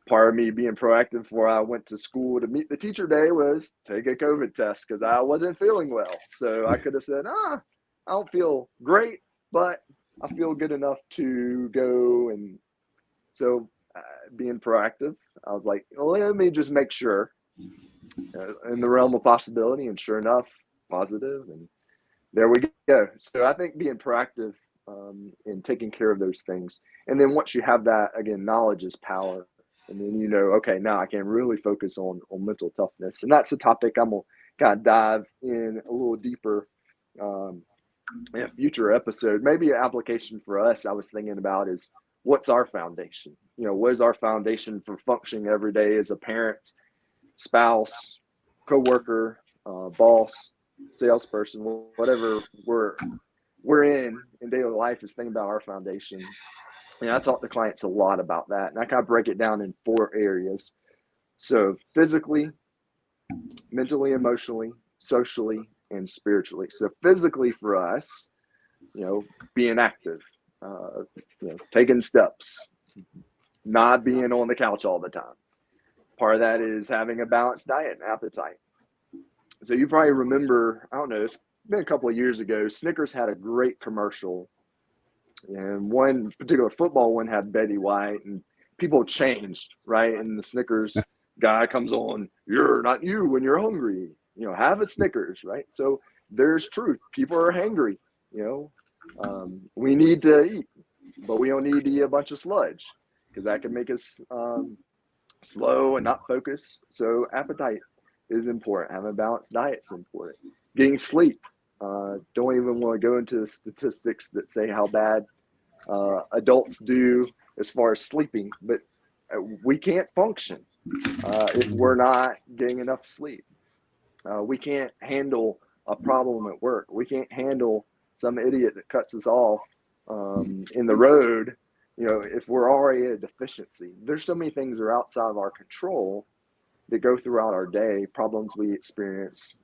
S8: part of me being proactive before I went to school to meet the teacher day was take a COVID test because I wasn't feeling well. So I could have said, I don't feel great, but I feel good enough to go. And so being proactive, I was like, let me just make sure in the realm of possibility. And sure enough, positive. And there we go. So I think being proactive in taking care of those things. And then once you have that, again, knowledge is power. And then okay, now I can really focus on mental toughness. And that's a topic I'm going to kind of dive in a little deeper in a future episode. Maybe an application for us I was thinking about is, what's our foundation? What is our foundation for functioning every day as a parent, spouse, coworker, boss, salesperson, whatever we're in daily life is thinking about our foundation. And I talk to clients a lot about that. And I kind of break it down in 4 areas. So physically, mentally, emotionally, socially, and spiritually. So physically for us, being active, taking steps, not being on the couch all the time. Part of that is having a balanced diet and appetite. So you probably remember, I don't know, it's been a couple of years ago, Snickers had a great commercial. And one particular football one had Betty White, and people changed, right? And the Snickers guy comes on, "You're not you when you're hungry, have a Snickers," right? So there's truth. People are hangry, we need to eat, but we don't need to eat a bunch of sludge because that can make us slow and not focus. So appetite is important. Having a balanced diet is important. Getting sleep. Don't even want to go into the statistics that say how bad adults do as far as sleeping, but we can't function if we're not getting enough sleep. We can't handle a problem at work. We can't handle some idiot that cuts us off in the road, if we're already at a deficiency. There's so many things that are outside of our control that go throughout our day, problems we experience,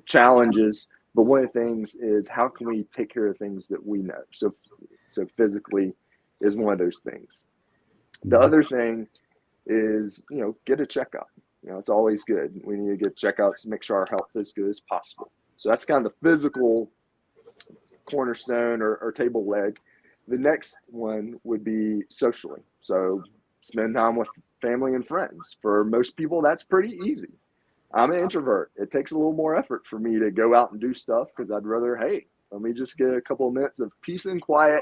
S8: challenges. But one of the things is, how can we take care of things that we know? So physically is one of those things. The other thing is, get a checkup. It's always good. We need to get checkups to make sure our health is as good as possible. So that's kind of the physical cornerstone or table leg. The next one would be socially. So spend time with family and friends. For most people, that's pretty easy. I'm an introvert. It takes a little more effort for me to go out and do stuff because I'd rather, let me just get a couple of minutes of peace and quiet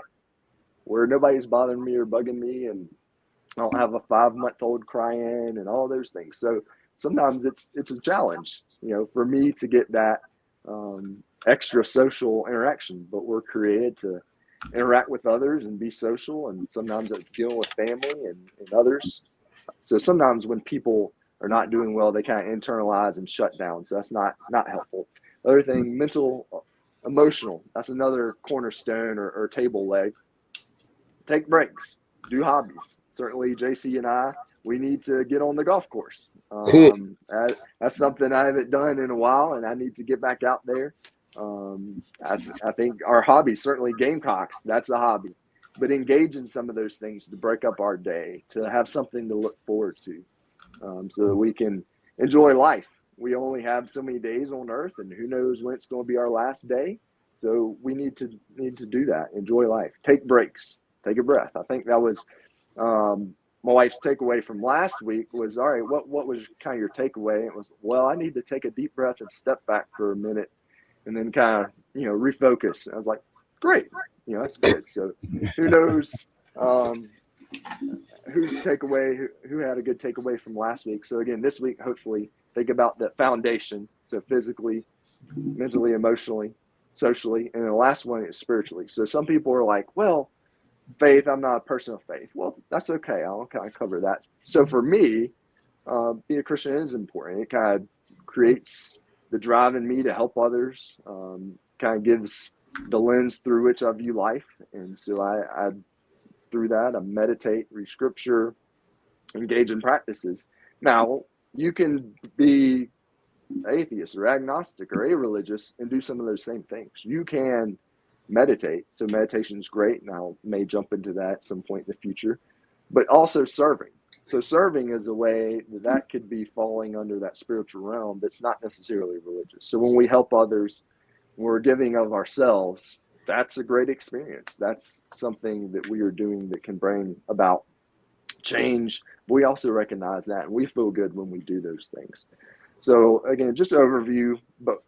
S8: where nobody's bothering me or bugging me, and I don't have a 5-month-old crying and all those things. So sometimes it's a challenge, for me to get that extra social interaction, but we're created to interact with others and be social. And sometimes it's dealing with family and others. So sometimes when people are not doing well, they kind of internalize and shut down. So that's not helpful. Other thing, mental, emotional. That's another cornerstone or table leg. Take breaks, do hobbies. Certainly JC and I, we need to get on the golf course. That's something I haven't done in a while, and I need to get back out there. I think our hobby, certainly Gamecocks, that's a hobby. But engage in some of those things to break up our day, to have something to look forward to, so that we can enjoy life. We only have so many days on earth, and who knows when it's going to be our last day. So we need to do that. Enjoy life. Take breaks. Take a breath. I think that was my wife's takeaway from last week was, all right, what was kind of your takeaway? It was, well, I need to take a deep breath and step back for a minute and then kind of, refocus. And I was like, great. That's good. So who knows whose takeaway, who had a good takeaway from last week. So again, this week, hopefully think about the foundation. So physically, mentally, emotionally, socially. And the last one is spiritually. So some people are like, well, faith, I'm not a person of faith. Well, that's okay. I'll kind of cover that. So for me, being a Christian is important. It kind of creates the drive in me to help others, kind of gives the lens through which I view life. And so I through that, I meditate, read scripture, engage in practices. Now, you can be atheist or agnostic or a-religious and do some of those same things. You can meditate. So meditation is great, and I may jump into that at some point in the future, but also serving. So serving is a way that could be falling under that spiritual realm that's not necessarily religious. So when we help others, when we're giving of ourselves, that's a great experience. That's something that we are doing that can bring about change. We also recognize that, and we feel good when we do those things. So again, just an overview, but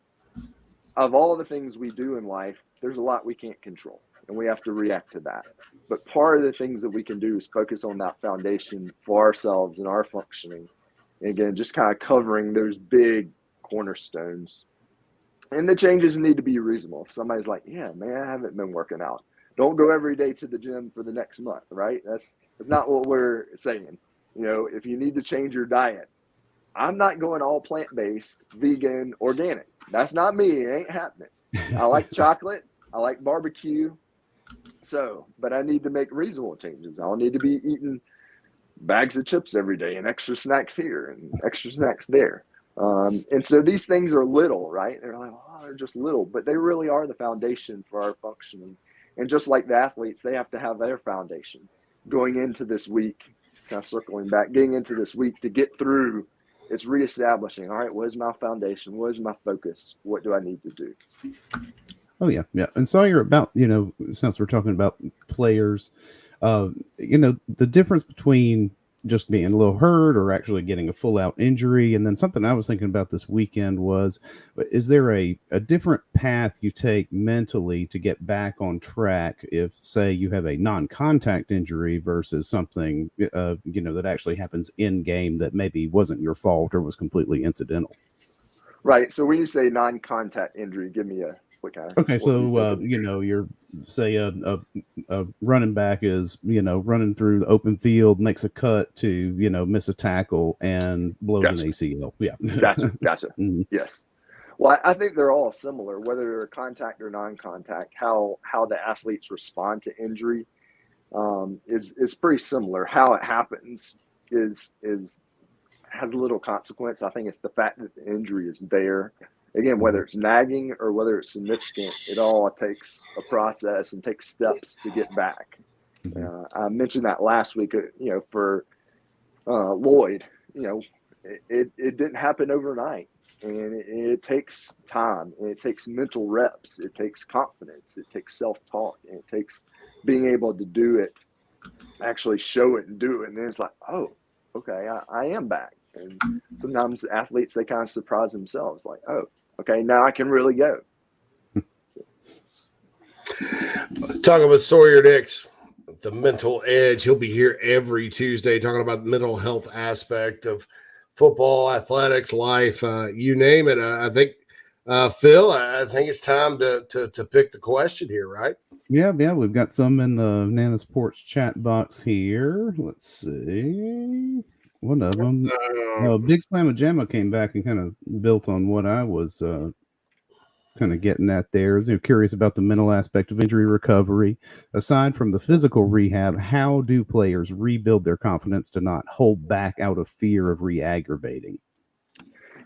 S8: of all the things we do in life, there's a lot we can't control, and we have to react to that. But part of the things that we can do is focus on that foundation for ourselves and our functioning. And again, just kind of covering those big cornerstones. And the changes need to be reasonable. If somebody's like, yeah, man, I haven't been working out. Don't go every day to the gym for the next month, right? That's not what we're saying. If you need to change your diet, I'm not going all plant-based, vegan, organic. That's not me. It ain't happening. I like chocolate. I like barbecue. So, but I need to make reasonable changes. I don't need to be eating bags of chips every day and extra snacks here and extra snacks there. And so these things are little, right? They're like, oh, they're just little, but they really are the foundation for our functioning. And just like the athletes, they have to have their foundation going into this week, kind of circling back, getting into this week to get through. It's reestablishing. All right, what is my foundation? What is my focus? What do I need to do?
S6: Oh yeah, yeah. And Sawyer, about since we're talking about players, the difference between just being a little hurt or actually getting a full out injury, and then something I was thinking about this weekend was, is there a different path you take mentally to get back on track if, say, you have a non-contact injury versus something that actually happens in game that maybe wasn't your fault or was completely incidental?
S8: Right. So when you say non-contact injury, give me a quick kind of.
S6: Okay, so you're say a running back is running through the open field, makes a cut to miss a tackle and blows an ACL. Yeah,
S8: gotcha.
S6: Mm-hmm.
S8: Yes. Well, I think they're all similar, whether they're contact or non-contact. How the athletes respond to injury is pretty similar. How it happens has little consequence. I think it's the fact that the injury is there. Again, whether it's nagging or whether it's significant, it all takes a process and takes steps to get back. I mentioned that last week, for Lloyd, it didn't happen overnight, and it takes time, and it takes mental reps. It takes confidence. It takes self-talk, and it takes being able to do it, actually show it and do it. And then it's like, oh, okay, I am back. And sometimes athletes, they kind of surprise themselves like, oh, okay, now I can really go.
S5: Talking with Sawyer Nix, the mental edge. He'll be here every Tuesday talking about the mental health aspect of football, athletics, life, you name it. I think, Phil, I think it's time to pick the question here, right?
S6: Yeah, we've got some in the Nana's Porch chat box here. Let's see. One of them, Big Slamma Jamma came back and kind of built on what I was kind of getting at there. I was curious about the mental aspect of injury recovery. Aside from the physical rehab, how do players rebuild their confidence to not hold back out of fear of re-aggravating?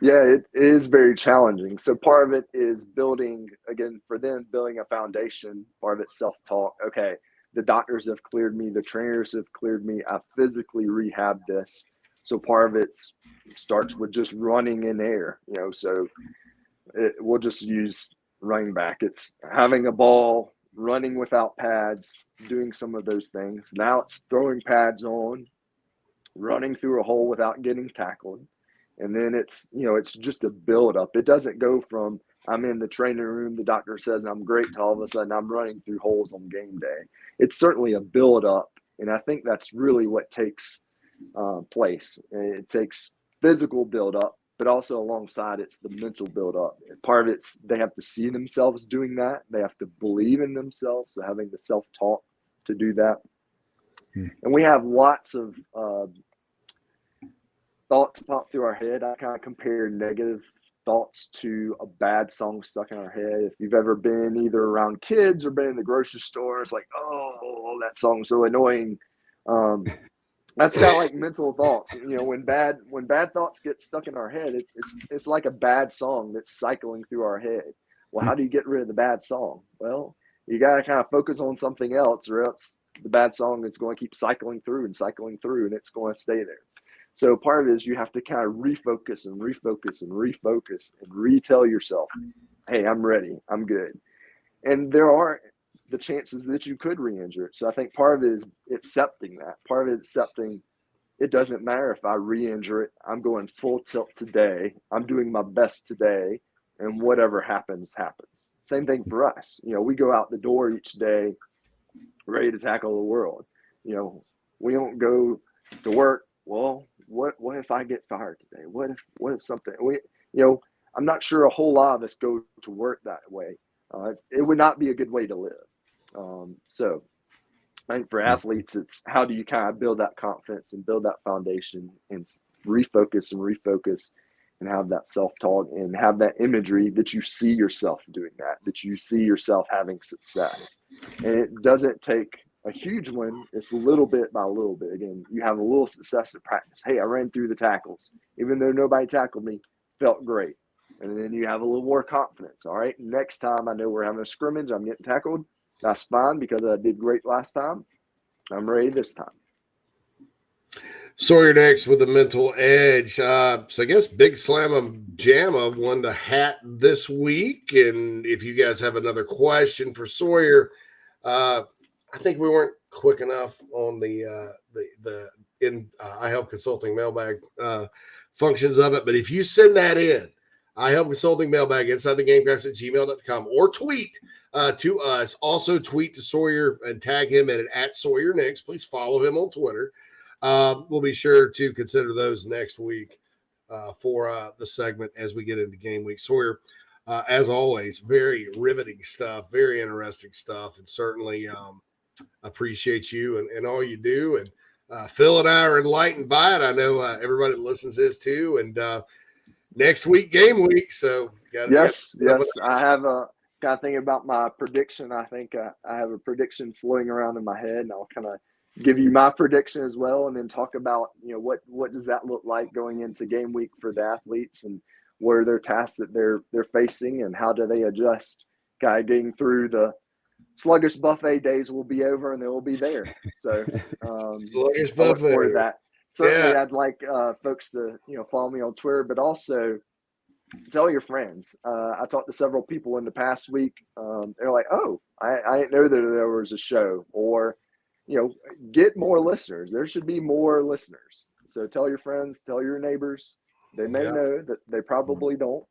S8: Yeah, it is very challenging. So part of it is building a foundation. Part of it's self-talk. Okay, the doctors have cleared me. The trainers have cleared me. I physically rehabbed this. So part of it starts with just running in air, so we'll just use running back. It's having a ball, running without pads, doing some of those things. Now it's throwing pads on, running through a hole without getting tackled. And then it's just a build up. It doesn't go from I'm in the training room, the doctor says I'm great, to all of a sudden I'm running through holes on game day. It's certainly a build up. And I think that's really what takes place. It takes physical build up, but also alongside it's the mental build up. And part of it's they have to see themselves doing that. They have to believe in themselves. So having the self-talk to do that. And we have lots of thoughts pop through our head. I kind of compare negative thoughts to a bad song stuck in our head. If you've ever been either around kids or been in the grocery store, it's like, oh, that song's so annoying. That's kind of like mental thoughts. When bad thoughts get stuck in our head, it's like a bad song that's cycling through our head. Well, how do you get rid of the bad song? Well, you got to kind of focus on something else, or else the bad song is going to keep cycling through, and it's going to stay there. So part of it is you have to kind of refocus and retell yourself, hey, I'm ready, I'm good. And there are the chances that you could re-injure it. So I think part of it is accepting that. Part of it is accepting it doesn't matter if I re-injure it. I'm going full tilt today. I'm doing my best today. And whatever happens, happens. Same thing for us. We go out the door each day ready to tackle the world. We don't go to work. Well, what if I get fired today? What if something, I'm not sure a whole lot of us go to work that way. It would not be a good way to live. So I think for athletes, it's how do you kind of build that confidence and build that foundation and refocus and have that self-talk and have that imagery that you see yourself doing that you see yourself having success. And it doesn't take a huge one. It's little bit by little bit. Again, you have a little success in practice. Hey, I ran through the tackles. Even though nobody tackled me, felt great. And then you have a little more confidence. All right, next time I know we're having a scrimmage, I'm getting tackled. That's fine because I did great last time. I'm ready this time.
S5: Sawyer Nix with the mental edge. So I guess Big Slamma Jamma won the hat this week. And if you guys have another question for Sawyer, I think we weren't quick enough on the I Help Consulting mailbag functions of it. But if you send that in, I Help Consulting mailbag inside the Gamecocks at gmail.com or tweet to us. Also tweet to Sawyer and tag him at Sawyer Nix. Please follow him on Twitter. We'll be sure to consider those next week for the segment as we get into game week. Sawyer, as always, very riveting stuff, very interesting stuff, and certainly appreciate you and all you do. And Phil and I are enlightened by it. I know everybody that listens is too. And next week, game week. So
S8: yes. I have a kind of thinking about my prediction. I think I have a prediction floating around in my head, and I'll kind of give you my prediction as well, and then talk about, what does that look like going into game week for the athletes, and what are their tasks that they're facing, and how do they adjust. Kind of getting through the sluggish buffet days will be over, and they will be there. So
S5: sluggish
S8: I look
S5: buffet.
S8: forward to that. Certainly,
S5: Yeah.
S8: I'd like folks to follow me on Twitter, but also tell your friends. I talked to several people in the past week. They're like, "Oh, I didn't know that there was a show," or get more listeners. There should be more listeners. So tell your friends, tell your neighbors. They may know that they probably don't.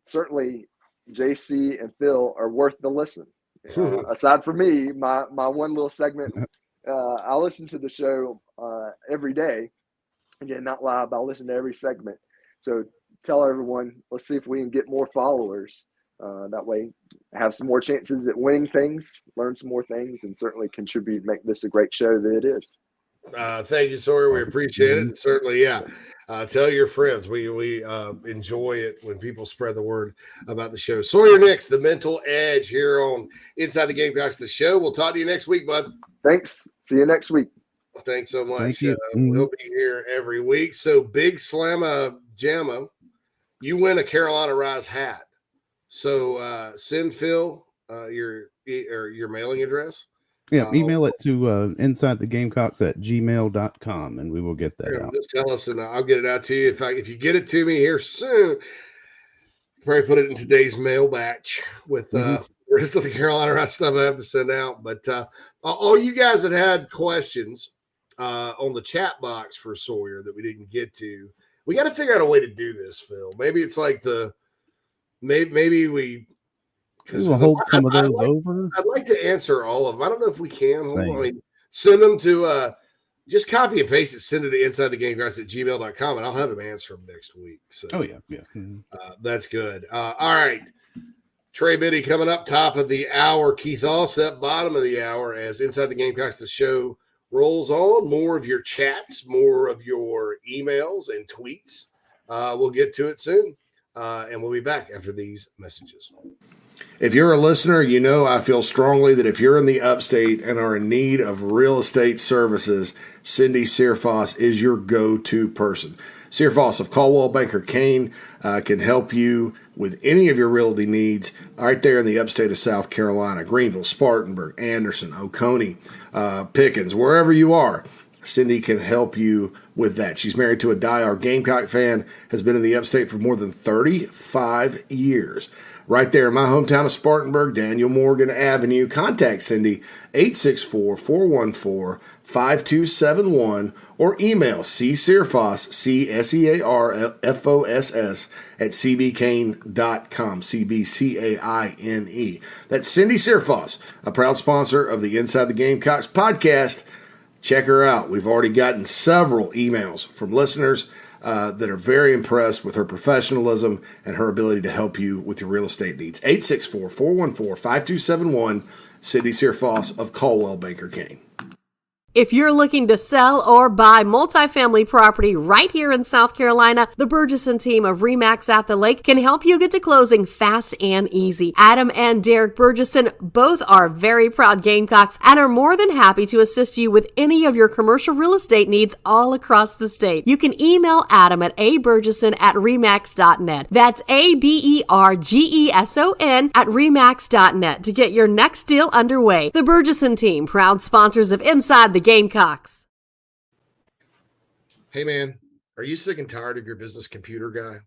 S8: Certainly, JC and Phil are worth the listen. Aside from me, my one little segment, I listen to the show every day. Again, not live, but I listen to every segment. So tell everyone, let's see if we can get more followers. That way, have some more chances at winning things, learn some more things, and certainly contribute, make this a great show that it is.
S5: Thank you, Sawyer. We appreciate it. And certainly, tell your friends. We enjoy it when people spread the word about the show. Sawyer Nix, the mental edge here on Inside the Gamecocks, the show. We'll talk to you next week, bud.
S8: Thanks. See you next week.
S5: Thanks so much.
S6: Thank you.
S5: We'll be here every week. So Big Slamma Jamma, you win a Carolina Rise hat. So send Phil your mailing address.
S6: Yeah, email it to inside the Gamecocks at gmail.com, and we will get that out.
S5: Just tell us, and I'll get it out to you. If you get it to me here soon, probably put it in today's mail batch with the rest of the Carolina Rise stuff I have to send out. But all you guys that had questions on the chat box for Sawyer that we didn't get to, we got to figure out a way to do this, Phil. Maybe it's like maybe we
S6: we'll hold some of those over.
S5: I'd like to answer all of them. I don't know if we can. Send them to just copy and paste it, send it to inside the Gamecocks at gmail.com, and I'll have them answer them next week. So that's good. All right. Trey Biddy coming up top of the hour. Keith Allsep bottom of the hour as Inside the Gamecocks, the show rolls on. More of your chats, more of your emails and tweets. We'll get to it soon. And we'll be back after these messages. If you're a listener, I feel strongly that if you're in the upstate and are in need of real estate services, Cindy Searfoss is your go-to person. Searfoss of Caldwell Banker Kane can help you with any of your realty needs right there in the upstate of South Carolina, Greenville, Spartanburg, Anderson, Oconee, Pickens, wherever you are. Cindy can help you with that. She's married to a diehard Gamecock fan, has been in the upstate for more than 35 years. Right there in my hometown of Spartanburg, Daniel Morgan Avenue. Contact Cindy, 864-414-5271, or email csearfoss, CSEARFOSS, at cbcaine.com, CBCAINE. That's Cindy Searfoss, a proud sponsor of the Inside the Gamecocks podcast. Check her out. We've already gotten several emails from listeners that are very impressed with her professionalism and her ability to help you with your real estate needs. 864-414-5271, Cindy Searfoss of Caldwell Banker Kane.
S1: If you're looking to sell or buy multifamily property right here in South Carolina, the Burgesson team of RE/MAX at the Lake can help you get to closing fast and easy. Adam and Derek Burgesson both are very proud Gamecocks and are more than happy to assist you with any of your commercial real estate needs all across the state. You can email Adam at aburgesson@remax.net. That's ABERGESON at remax.net to get your next deal underway. The Burgesson team, proud sponsors of Inside the Gamecocks.
S5: Hey, man, are you sick and tired of your business computer guy?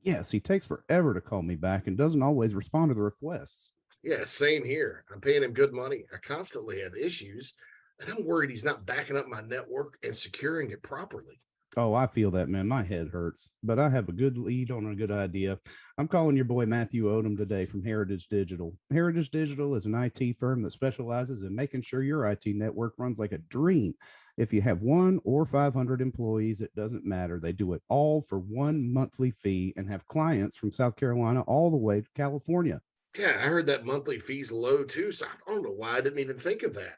S6: Yes, he takes forever to call me back and doesn't always respond to the requests.
S5: Yeah, same here. I'm paying him good money. I constantly have issues, and I'm worried he's not backing up my network and securing it properly.
S6: Oh, I feel that, man. My head hurts, but I have a good lead on a good idea. I'm calling your boy Matthew Odom today from Heritage Digital. Heritage Digital is an IT firm that specializes in making sure your IT network runs like a dream. If you have 1 or 500 employees, it doesn't matter. They do it all for one monthly fee and have clients from South Carolina all the way to California.
S5: Yeah, I heard that monthly fee's low too, so I don't know why I didn't even think of that.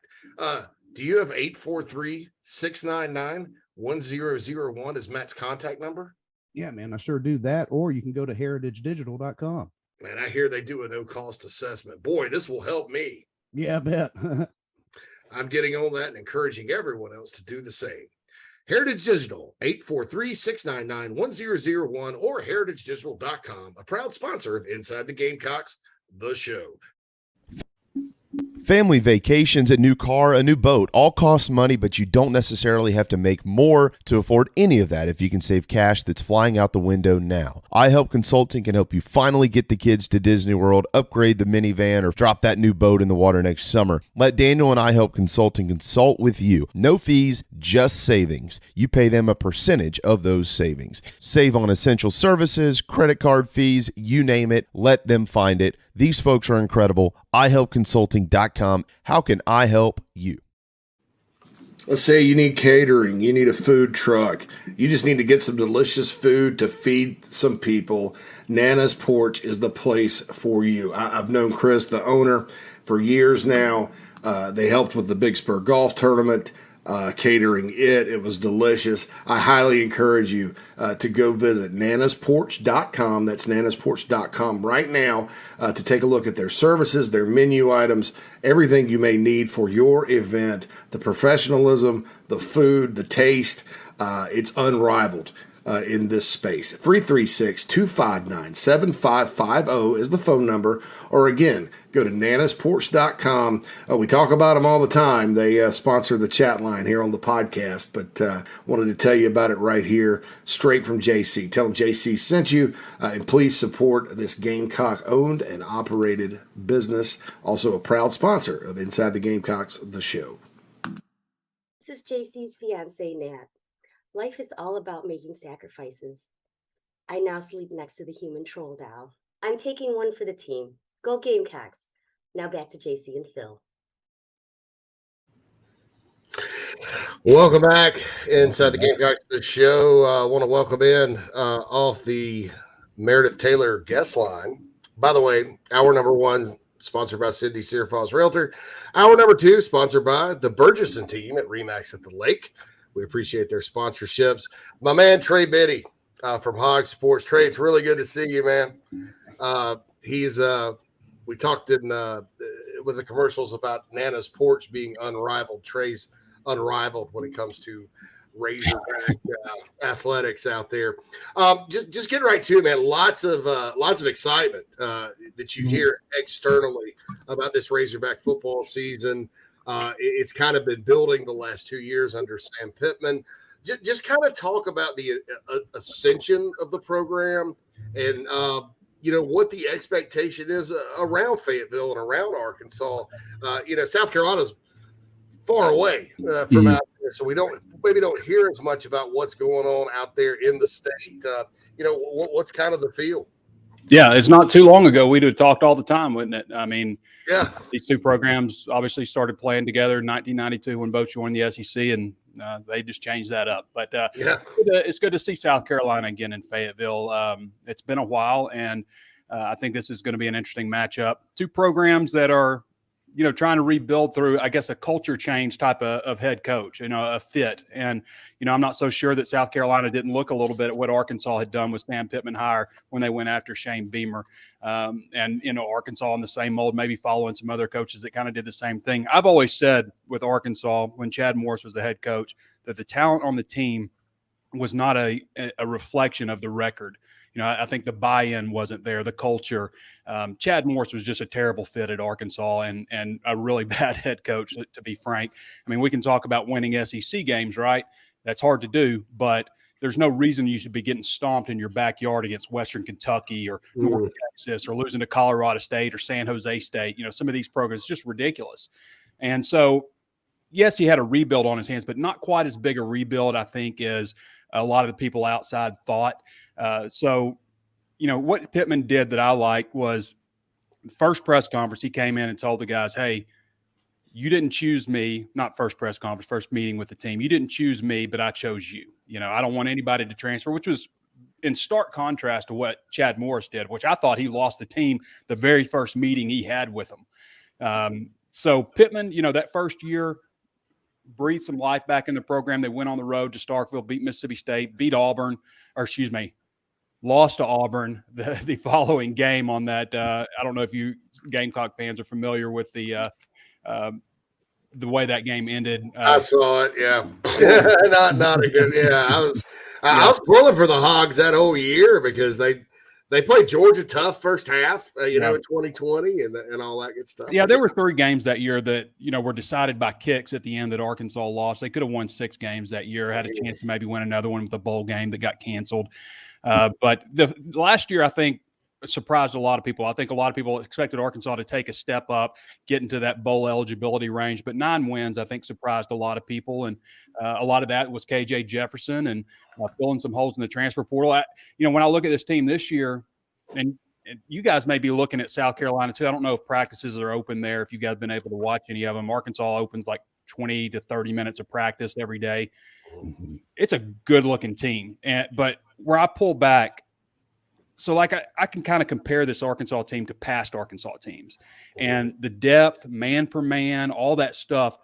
S5: Do you have 843-699-1001 as Matt's contact number?
S6: Yeah, man, I sure do that. Or you can go to heritagedigital.com.
S5: Man, I hear they do a no-cost assessment. Boy, this will help me.
S6: Yeah, I bet.
S5: I'm getting on that and encouraging everyone else to do the same. Heritage Digital, 843-699-1001 or heritagedigital.com, a proud sponsor of Inside the Gamecocks, the show.
S7: Family vacations, a new car, a new boat, all cost money, but you don't necessarily have to make more to afford any of that if you can save cash that's flying out the window now. iHelp Consulting can help you finally get the kids to Disney World, upgrade the minivan, or drop that new boat in the water next summer. Let Daniel and iHelp Consulting consult with you. No fees, just savings. You pay them a percentage of those savings. Save on essential services, credit card fees, you name it. Let them find it. These folks are incredible. iHelpConsulting.com. How can I help you?
S5: Let's say you need catering, you need a food truck, you just need to get some delicious food to feed some people. Nana's Porch is the place for you. I've known Chris, the owner, for years now. They helped with the Big Spur Golf Tournament, catering it. It was delicious. I highly encourage you to go visit nanasporch.com. That's nanasporch.com right now to take a look at their services, their menu items, everything you may need for your event, the professionalism, the food, the taste. It's unrivaled in this space. 336-259-7550 is the phone number. Or again, go to nanasporch.com. We talk about them all the time. They sponsor the chat line here on the podcast, but wanted to tell you about it right here, straight from JC. Tell them JC sent you, and please support this Gamecock-owned and operated business. Also a proud sponsor of Inside the Gamecocks, the show.
S9: This is JC's fiance, Nat. Life is all about making sacrifices. I now sleep next to the human troll doll. I'm taking one for the team. Go Gamecocks. Now back to JC and Phil.
S5: Welcome back inside the Gamecocks, the show. I want to welcome in off the Meredith Taylor guest line. By the way, hour number 1, sponsored by Cindy Searfoss Realtor. Hour number 2, sponsored by the Burgesson team at RE/MAX at the Lake. We appreciate their sponsorships. My man, Trey Biddy from Hog Sports. Trey, it's really good to see you, man. We talked with the commercials about Nana's Porch being unrivaled. Trey's unrivaled when it comes to Razorback athletics out there. Just get right to it, man. Lots of excitement that you hear externally about this Razorback football season. It's kind of been building the last 2 years under Sam Pittman. Just kind of talk about the ascension of the program and, what the expectation is around Fayetteville and around Arkansas. South Carolina's far away from out there, so we maybe don't hear as much about what's going on out there in the state. What's kind of the feel?
S10: Yeah, it's not too long ago we'd have talked all the time, wouldn't it? I mean,
S5: yeah,
S10: these two programs obviously started playing together in 1992 when both joined the SEC, and they just changed that up. But it's good to see South Carolina again in Fayetteville. It's been a while, and I think this is going to be an interesting matchup. Two programs that are, trying to rebuild through, I guess, a culture change type of head coach, a fit. And, I'm not so sure that South Carolina didn't look a little bit at what Arkansas had done with Sam Pittman hire when they went after Shane Beamer. And, Arkansas in the same mold, maybe following some other coaches that kind of did the same thing. I've always said with Arkansas, when Chad Morris was the head coach, that the talent on the team was not a reflection of the record. I think the buy-in wasn't there, the culture. Chad Morris was just a terrible fit at Arkansas and a really bad head coach, to be frank. I mean, we can talk about winning SEC games, right? That's hard to do, but there's no reason you should be getting stomped in your backyard against Western Kentucky or North Texas, or losing to Colorado State or San Jose State. Some of these programs, it's just ridiculous. And so, yes, he had a rebuild on his hands, but not quite as big a rebuild, I think, as a lot of the people outside thought. So, what Pittman did that I like was first press conference, he came in and told the guys, hey, you didn't choose me, not first press conference, first meeting with the team. You didn't choose me, but I chose you. I don't want anybody to transfer, which was in stark contrast to what Chad Morris did, which I thought he lost the team the very first meeting he had with them. So Pittman, that first year, breathed some life back in the program. They went on the road to Starkville, beat Mississippi State, lost to Auburn the following game on that. I don't know if you Gamecock fans are familiar with the way that game ended.
S5: I saw it. Yeah. not a good. Yeah. I was pulling for the Hogs that whole year because they played Georgia tough first half, in 2020 and all that good stuff.
S10: Yeah, there were 3 games that year that, were decided by kicks at the end that Arkansas lost. They could have won 6 games that year, had a chance to maybe win another one with a bowl game that got canceled. But the last year, I think, surprised a lot of people. I think a lot of people expected Arkansas to take a step up, get into that bowl eligibility range, but 9 wins, I think, surprised a lot of people. And a lot of that was KJ Jefferson and filling some holes in the transfer portal. When I look at this team this year, and you guys may be looking at South Carolina too. I don't know if practices are open there, if you guys have been able to watch any of them. Arkansas opens like 20 to 30 minutes of practice every day. It's a good looking team. But where I pull back, so like I can kind of compare this Arkansas team to past Arkansas teams, and the depth, man per man, all that stuff,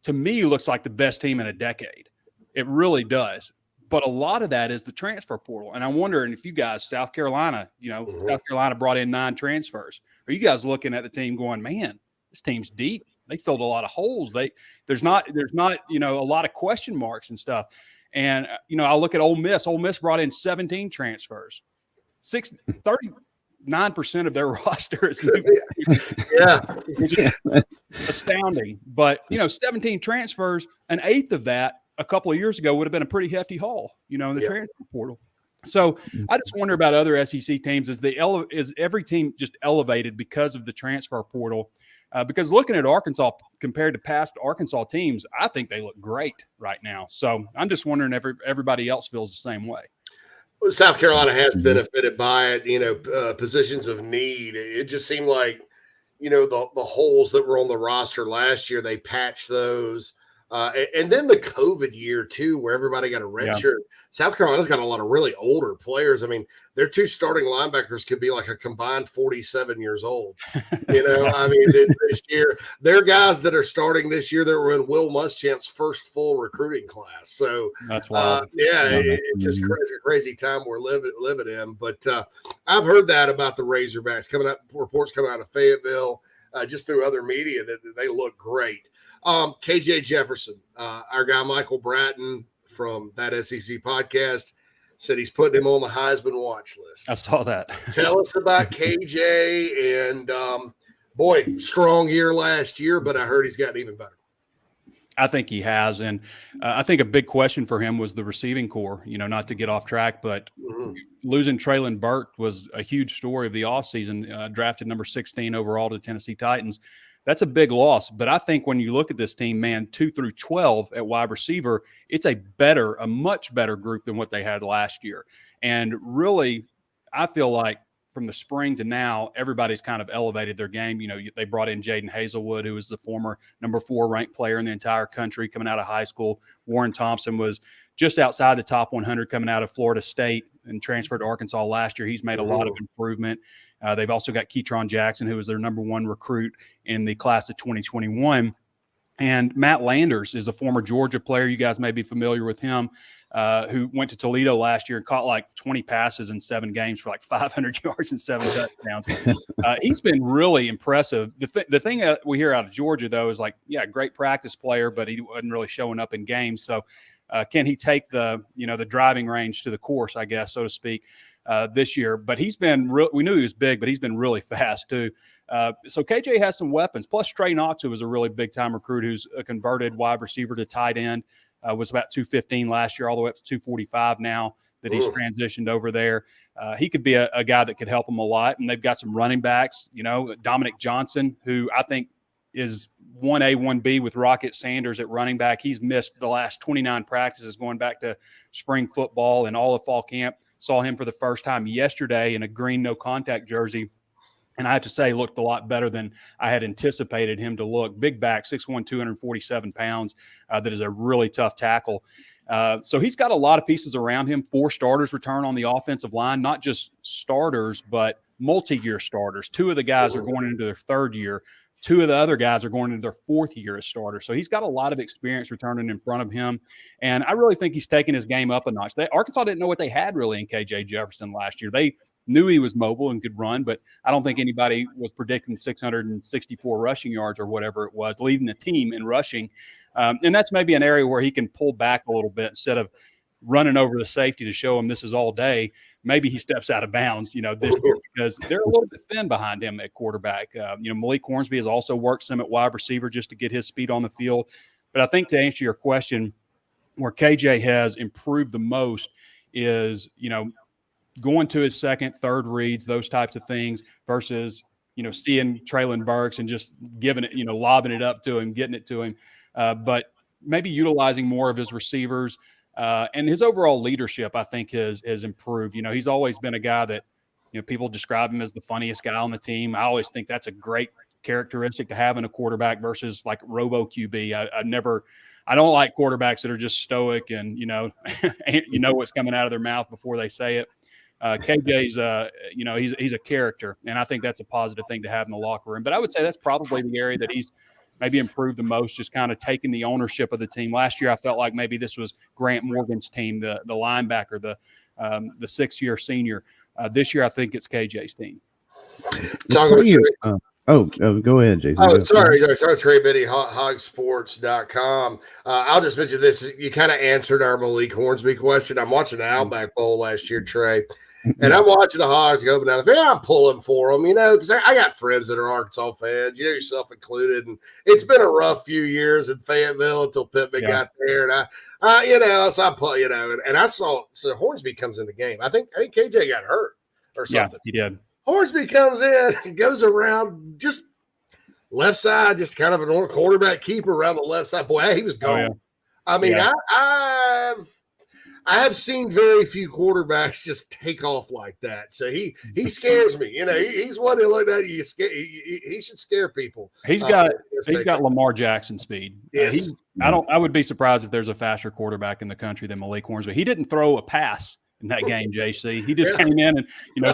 S10: to me looks like the best team in a decade. It really does. But a lot of that is the transfer portal. And I'm wondering if you guys, South Carolina, South Carolina brought in 9 transfers. Are you guys looking at the team going, man, this team's deep. They filled a lot of holes. There's not, a lot of question marks and stuff. And, I look at Ole Miss. Ole Miss brought in 17 transfers. 39% of their roster is new.
S5: Yeah.
S10: Which is astounding. But, 17 transfers, an eighth of that a couple of years ago would have been a pretty hefty haul, in the transfer portal. So I just wonder about other SEC teams. Is every team just elevated because of the transfer portal? Because looking at Arkansas compared to past Arkansas teams, I think they look great right now. So I'm just wondering if everybody else feels the same way.
S5: South Carolina has benefited by it, positions of need. It just seemed like, the holes that were on the roster last year, they patched those. And then the COVID year, too, where everybody got a red shirt. South Carolina's got a lot of really older players. I mean, their 2 starting linebackers could be like a combined 47 years old. This year, they're guys that are starting this year that were in Will Muschamp's first full recruiting class. So,
S10: that's wild.
S5: It's just crazy time we're living in. But I've heard that about the Razorbacks reports coming out of Fayetteville, just through other media that they look great. KJ Jefferson, our guy Michael Bratton from that SEC podcast said he's putting him on the Heisman watch list.
S10: I saw that.
S5: Tell us about KJ and strong year last year, but I heard he's gotten even better.
S10: I think he has. And I think a big question for him was the receiving core, not to get off track, but losing Traylon Burke was a huge story of the offseason, drafted number 16 overall to the Tennessee Titans. That's a big loss. But I think when you look at this team, man, 2 through 12 at wide receiver, it's a much better group than what they had last year. And really, I feel like from the spring to now, everybody's kind of elevated their game. They brought in Jaden Hazelwood, who was the former number 4 ranked player in the entire country coming out of high school. Warren Thompson was just outside the top 100 coming out of Florida State. and transferred to Arkansas last year. He's made a lot of improvement. They've also got Keytron Jackson, who was their number 1 recruit in the class of 2021. And Matt Landers is a former Georgia player. You guys may be familiar with him, who went to Toledo last year and caught like 20 passes in 7 games for like 500 yards and 7 touchdowns. He's been really impressive. The thing that we hear out of Georgia, though, is like, yeah, great practice player, but he wasn't really showing up in games. So can he take the driving range to the course, I guess, so to speak, this year? But he's been we knew he was big, but he's been really fast too. So KJ has some weapons. Plus Trey Knox, who was a really big time recruit, who's a converted wide receiver to tight end, was about 215 last year, all the way up to 245 now that he's transitioned over there. He could be a guy that could help them a lot. And they've got some running backs, Dominic Johnson, who I think is 1A, 1B with Rocket Sanders at running back. He's missed the last 29 practices going back to spring football and all of fall camp. Saw him for the first time yesterday in a green no contact jersey. And I have to say, looked a lot better than I had anticipated him to look. Big back, 6'1", 247 pounds. That is a really tough tackle. So he's got a lot of pieces around him. 4 starters return on the offensive line, not just starters, but multi-year starters. 2 of the guys are going into their 3rd year. 2 of the other guys are going into their 4th year as starters. So he's got a lot of experience returning in front of him. And I really think he's taking his game up a notch. Arkansas didn't know what they had really in KJ Jefferson last year. They knew he was mobile and could run, but I don't think anybody was predicting 664 rushing yards or whatever it was, leading the team in rushing. And that's maybe an area where he can pull back a little bit instead of running over the safety to show him this is all day. Maybe he steps out of bounds, this year, because they're a little bit thin behind him at quarterback. Malik Hornsby has also worked some at wide receiver just to get his speed on the field. But I think to answer your question, where KJ has improved the most is, going to his 2nd, 3rd reads, those types of things versus, seeing Traylon Burks and just giving it, lobbing it up to him, getting it to him. But maybe utilizing more of his receivers and his overall leadership, I think has improved. He's always been a guy that, people describe him as the funniest guy on the team. I always think that's a great characteristic to have in a quarterback versus like robo QB. I don't like quarterbacks that are just stoic and, what's coming out of their mouth before they say it. KJ's, he's a character, and I think that's a positive thing to have in the locker room. But I would say that's probably the area that he's maybe improved the most, just kind of taking the ownership of the team. Last year, I felt like maybe this was Grant Morgan's team, the linebacker, the 6-year senior. This year, I think it's KJ's team.
S6: Go ahead, Jason.
S5: Oh, sorry. Trey Biddy, hogsports.com. I'll just mention this. You kind of answered our Malik Hornsby question. I'm watching the Outback Bowl last year, Trey, and I'm watching the Hogs go up and down the field. I'm pulling for them, because I got friends that are Arkansas fans, yourself included. And it's been a rough few years in Fayetteville until Pittman got there. And so I pull, and I saw, so Hornsby comes in the game. I think KJ got hurt or something.
S10: Yeah, he did. Hornsby
S5: comes in and goes around just left side, just kind of a quarterback keeper around the left side. Boy, he was gone. Oh, yeah. I mean, yeah. I have seen very few quarterbacks just take off like that. So he scares me. He's one that like that. He should scare people.
S10: He's got Lamar Jackson speed.
S5: Yes.
S10: I would be surprised if there's a faster quarterback in the country than Malik Hornsby. He didn't throw a pass in that game, JC. He just came in and,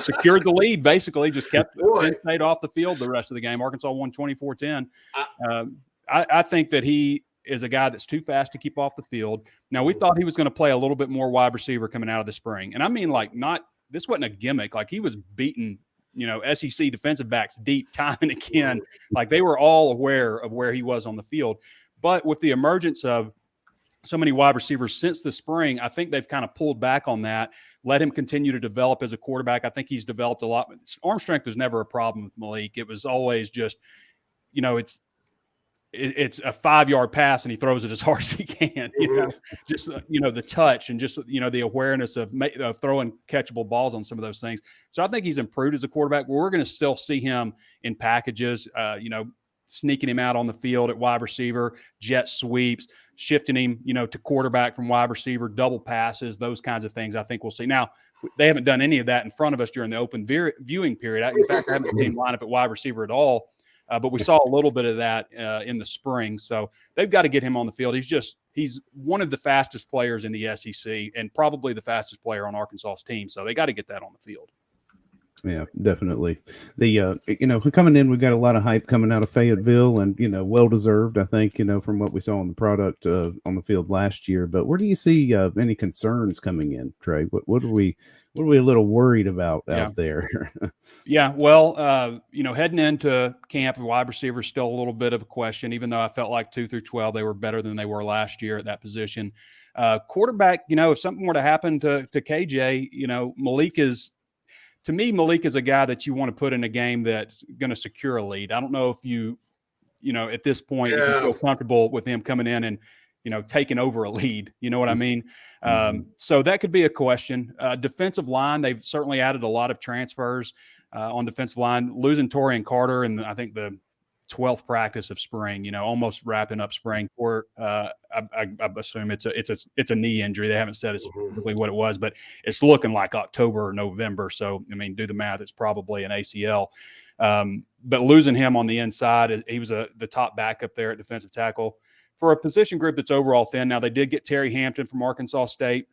S10: secured the lead, basically, just kept Penn State off the field the rest of the game. Arkansas won 24-10. I think that he is a guy that's too fast to keep off the field. Now, we thought he was going to play a little bit more wide receiver coming out of the spring. And I mean, this wasn't a gimmick. Like, he was beating, SEC defensive backs deep time and again. Like, they were all aware of where he was on the field. But with the emergence of so many wide receivers since the spring, I think they've kind of pulled back on that, let him continue to develop as a quarterback. I think he's developed a lot. Arm strength was never a problem with Malik. It was always just, it's a 5-yard pass and he throws it as hard as he can, just, the touch and just, the awareness of throwing catchable balls on some of those things. So I think he's improved as a quarterback. We're going to still see him in packages, sneaking him out on the field at wide receiver, jet sweeps, shifting him, to quarterback from wide receiver, double passes, those kinds of things I think we'll see. Now, they haven't done any of that in front of us during the open viewing period. In fact, I haven't seen line up at wide receiver at all, but we saw a little bit of that in the spring. So they've got to get him on the field. he's one of the fastest players in the SEC and probably the fastest player on Arkansas's team. So they got to get that on the field.
S6: Yeah, definitely. The coming in, we've got a lot of hype coming out of Fayetteville, and well deserved, I think, from what we saw on the product on the field last year. But where do you see any concerns coming in, Trey? What are we a little worried about out there?
S10: Yeah, well, heading into camp, wide receiver is still a little bit of a question, even though I felt like 2 through 12 they were better than they were last year at that position. Quarterback, if something were to happen to KJ, Malik is a guy that you want to put in a game that's going to secure a lead. I don't know if at this point, if you feel comfortable with him coming in and, taking over a lead. You know what I mean? So that could be a question. Defensive line, they've certainly added a lot of transfers on defensive line, losing Torian Carter in I think the 12th practice of spring, almost wrapping up spring. Or I assume it's a knee injury. They haven't said specifically what it was, but it's looking like October or November. So, do the math. It's probably an ACL. But losing him on the inside, he was the top backup there at defensive tackle for a position group that's overall thin. Now, they did get Terry Hampton from Arkansas State,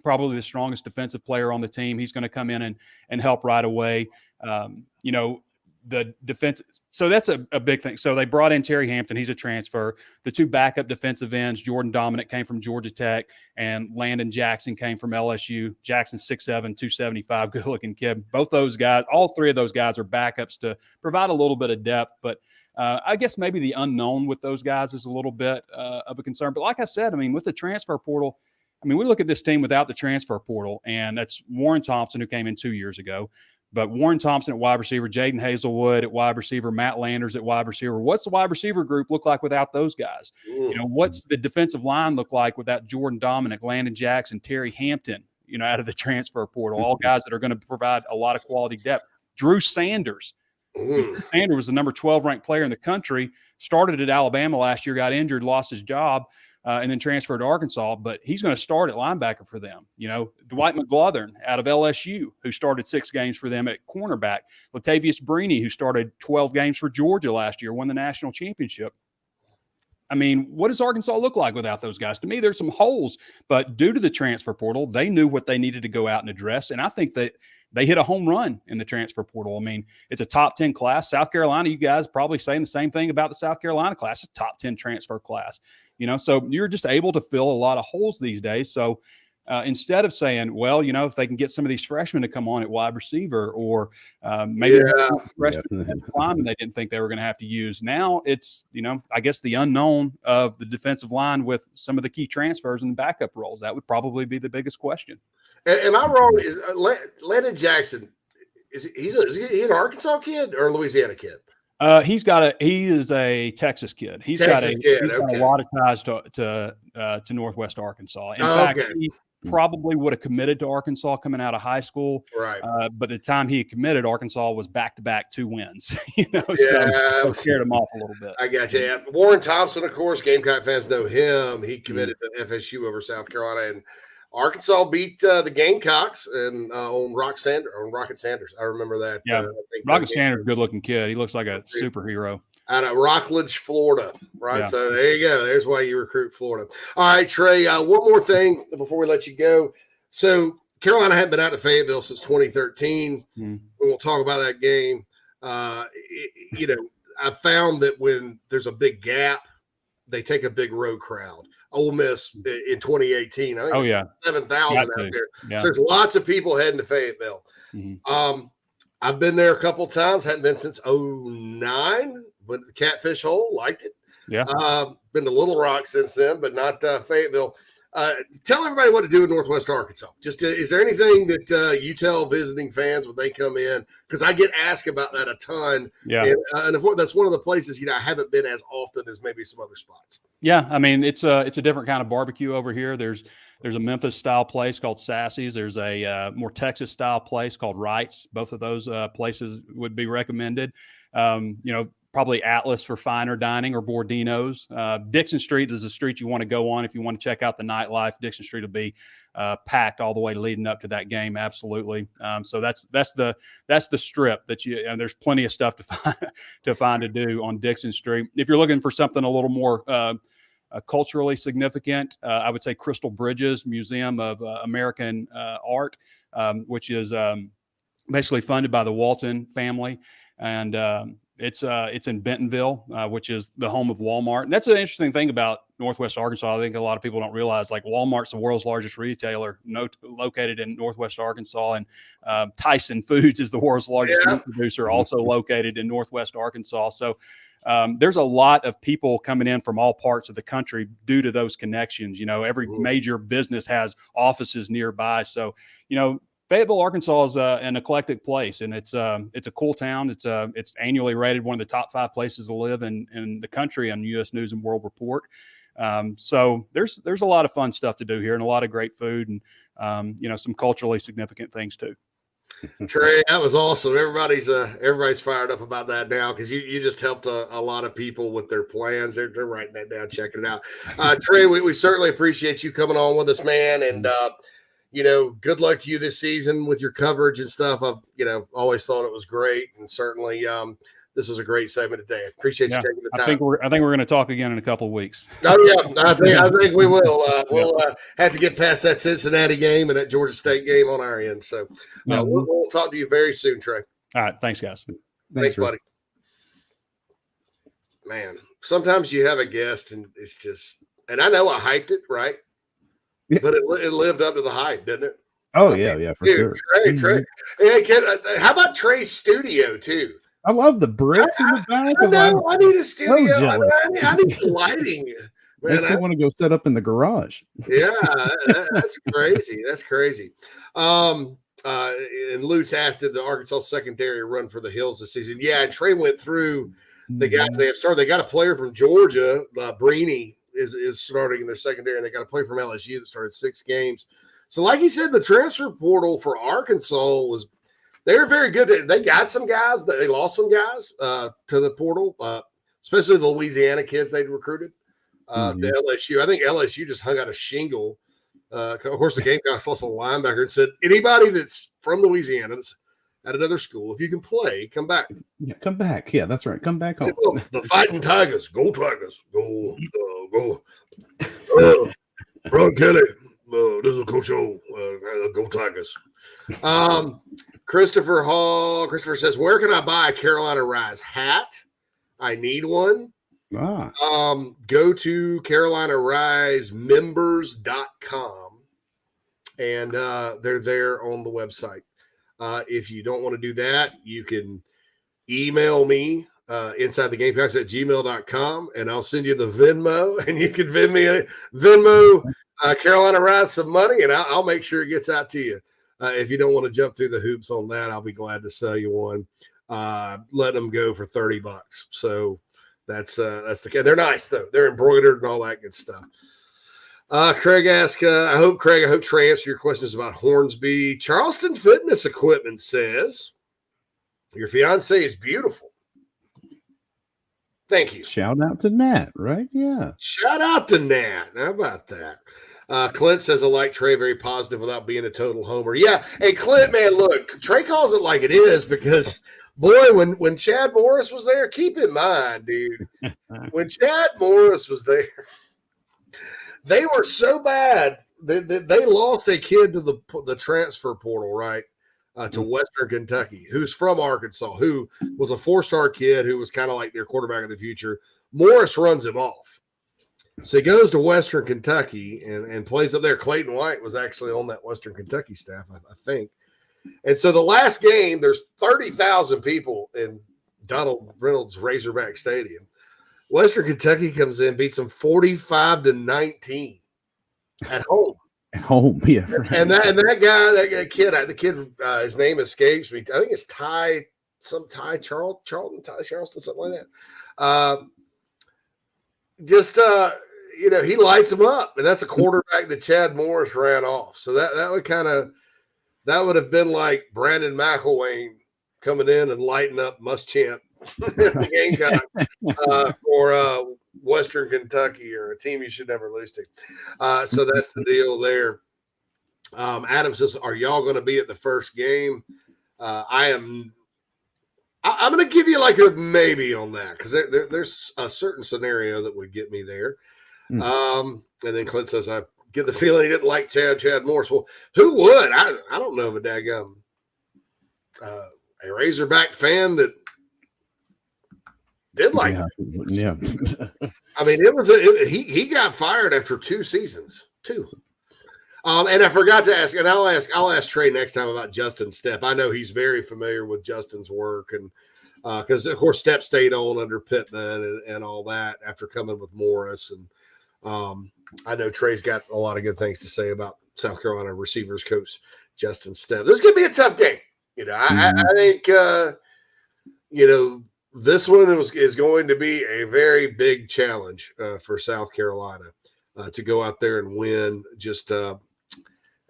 S10: probably the strongest defensive player on the team. He's going to come in and help right away. The defense. So that's a big thing. So they brought in Terry Hampton. He's a transfer. The two backup defensive ends, Jordan Dominic came from Georgia Tech, and Landon Jackson came from LSU. Jackson's 6'7", 275, good looking kid. Both those guys, all three of those guys are backups to provide a little bit of depth. But I guess maybe the unknown with those guys is a little bit of a concern. But like I said, with the transfer portal, we look at this team without the transfer portal, and that's Warren Thompson, who came in 2 years ago. But Warren Thompson at wide receiver, Jaden Hazelwood at wide receiver, Matt Landers at wide receiver. What's the wide receiver group look like without those guys? What's the defensive line look like without Jordan Dominic, Landon Jackson, Terry Hampton, out of the transfer portal? All guys that are going to provide a lot of quality depth. Drew Sanders. Drew Sanders was the number 12 ranked player in the country, started at Alabama last year, got injured, lost his job. And then transferred to Arkansas, but he's going to start at linebacker for them. Dwight McGlothern out of LSU, who started 6 games for them at cornerback. Latavius Brini, who started 12 games for Georgia last year, won the national championship. What does Arkansas look like without those guys? To me, there's some holes, but due to the transfer portal, they knew what they needed to go out and address. And I think that they hit a home run in the transfer portal. It's a top 10 class. South Carolina, you guys probably saying the same thing about the South Carolina class, a top 10 transfer class. So you're just able to fill a lot of holes these days. So instead of saying, well, if they can get some of these freshmen to come on at wide receiver, or maybe freshmen linemen they didn't think they were going to have to use. Now it's, I guess the unknown of the defensive line with some of the key transfers and backup roles. That would probably be the biggest question.
S5: Am I wrong? Is Landon Jackson, is he an Arkansas kid or a Louisiana kid?
S10: He is a Texas kid. He's got a lot of ties to Northwest Arkansas. In fact, he probably would have committed to Arkansas coming out of high school.
S5: Right.
S10: But the time he committed, Arkansas was back-to-back 2 wins. So scared him off a little bit.
S5: I guess, yeah. Warren Thompson, of course, Gamecock fans know him. He committed to FSU over South Carolina, and Arkansas beat the Gamecocks and on Rocket Sanders. I remember that.
S10: Yeah, Rocket Sanders, good-looking kid. He looks like a superhero.
S5: Out of Rockledge, Florida, right?
S10: Yeah.
S5: So there you go. There's why you recruit Florida. All right, Trey, one more thing before we let you go. So Carolina hadn't been out to Fayetteville since 2013. We won't talk about that game. I found that when there's a big gap, they take a big road crowd. Ole Miss in 2018. I think 7,000 out there. Yeah. So there's lots of people heading to Fayetteville. I've been there a couple of times. Hadn't been since 2009. Went to the Catfish Hole. Liked it.
S10: Yeah.
S5: Been to Little Rock since then, but not Fayetteville. Tell everybody what to do in Northwest Arkansas. Just is there anything that you tell visiting fans when they come in? Because I get asked about that a ton.
S10: Yeah.
S5: And that's one of the places I haven't been as often as maybe some other spots.
S10: Yeah, it's a different kind of barbecue over here. There's a Memphis style place called Sassy's. There's a more Texas style place called Wright's. Both of those places would be recommended. Probably Atlas for finer dining, or Bordino's. Dixon Street is the street you want to go on if you want to check out the nightlife. Dixon Street will be packed all the way leading up to that game. Absolutely. So that's the strip that and there's plenty of stuff to find to do on Dixon Street. If you're looking for something a little more culturally significant. I would say Crystal Bridges Museum of American Art, which is basically funded by the Walton family, and it's in Bentonville, which is the home of Walmart. And that's an interesting thing about Northwest Arkansas. I think a lot of people don't realize, like, Walmart's the world's largest retailer, located in Northwest Arkansas, and Tyson Foods is the world's largest meat producer, also located in Northwest Arkansas. So there's a lot of people coming in from all parts of the country due to those connections. You know, every major business has offices nearby. So, you know, Fayetteville, Arkansas is an eclectic place, and it's a cool town. It's annually rated one of the top 5 places to live in the country on U.S. News and World Report. So there's a lot of fun stuff to do here, and a lot of great food, and you know, some culturally significant things too.
S5: Trey, that was awesome. Everybody's fired up about that now, because you just helped a lot of people with their plans. They're writing that down, checking it out. Trey, we certainly appreciate you coming on with us, man, and you know, good luck to you this season with your coverage and stuff. I've, you know, always thought it was great, and certainly this was a great segment today. I appreciate you taking the time.
S10: I think we're going to talk again in a couple of weeks.
S5: Oh yeah, I think we will. We'll have to get past that Cincinnati game and that Georgia State game on our end. So we'll talk to you very soon, Trey.
S10: All right, thanks, guys.
S5: Thanks, buddy. Man, sometimes you have a guest and it's just, and I know I hyped it, right? Yeah. But it lived up to the hype, didn't it?
S6: Oh, yeah, for sure.
S5: Trey. Hey, how about Trey's studio, too?
S6: I love the bricks in the back.
S5: I know. I need a studio. I need lighting. Man,
S6: Makes me want to go set up in the garage.
S5: Yeah, that's crazy. That's crazy. And Lutz asked, did the Arkansas secondary run for the hills this season? Yeah, and Trey went through the guys they have started. They got a player from Georgia, Breeny, is starting in their secondary, and they got a player from LSU that started 6 games. So, like he said, the transfer portal for Arkansas they're very good. They got some guys, they lost some guys to the portal, especially the Louisiana kids they'd recruited to LSU. I think LSU just hung out a shingle. Of course, the Gamecocks lost a linebacker and said, anybody that's from Louisiana that's at another school, if you can play, come back.
S6: Yeah, come back. Yeah, that's right. Come back home.
S5: The Fighting Tigers. Go Tigers. Go. Ron Kelly. This is Coach O. Go Tigers. Christopher Hall. Christopher says, where can I buy a Carolina Rise hat? I need one. Go to CarolinaRiseMembers.com, and they're there on the website. If you don't want to do that, you can email me inside the Gamecocks at gmail.com, and I'll send you the Venmo, and you can Venmo Carolina Rise some money, and I'll make sure it gets out to you. If you don't want to jump through the hoops on that, I'll be glad to sell you one. Let them go for $30. So that's the case. They're nice though. They're embroidered and all that good stuff. Craig asked, I hope Trey answered your questions about Hornsby. Charleston Fitness Equipment says, your fiance is beautiful. Thank you.
S6: Shout out to Nat, right? Yeah.
S5: Shout out to Nat. How about that? Clint says, I like Trey, very positive without being a total homer. Yeah. Hey, Clint, man, look, Trey calls it like it is because, boy, when Chad Morris was there, keep in mind, dude, when Chad Morris was there, they were so bad that they lost a kid to the transfer portal, right, to Western Kentucky, who's from Arkansas, who was a 4-star kid who was kind of like their quarterback of the future. Morris runs him off. So he goes to Western Kentucky and plays up there. Clayton White was actually on that Western Kentucky staff, I think. And so the last game, there's 30,000 people in Donald Reynolds Razorback Stadium. Western Kentucky comes in, beats them 45-19 at home.
S6: At home, yeah. Right.
S5: And that kid, his name escapes me. I think it's Charlton, Charleston, something like that. He lights them up, and that's a quarterback that Chad Morris ran off. So that would have been like Brandon McElwain coming in and lighting up Muschamp the Gamecock for Western Kentucky, or a team you should never lose to. So that's the deal there. Adam says, are y'all going to be at the first game? I'm going to give you like a maybe on that, because there's a certain scenario that would get me there. And then Clint says, I get the feeling he didn't like Chad Morris. Well, who would? I don't know of a daggum a Razorback fan that did like him.
S6: Yeah.
S5: I mean, he got fired after 2 seasons. 2. And I forgot to ask, and I'll ask Trey next time about Justin Stepp. I know he's very familiar with Justin's work, and because of course Stepp stayed on under Pittman and all that after coming with Morris, and I know Trey's got a lot of good things to say about South Carolina receivers coach Justin Stepp. This is gonna be a tough game. I think this one is going to be a very big challenge for South Carolina to go out there and win. Just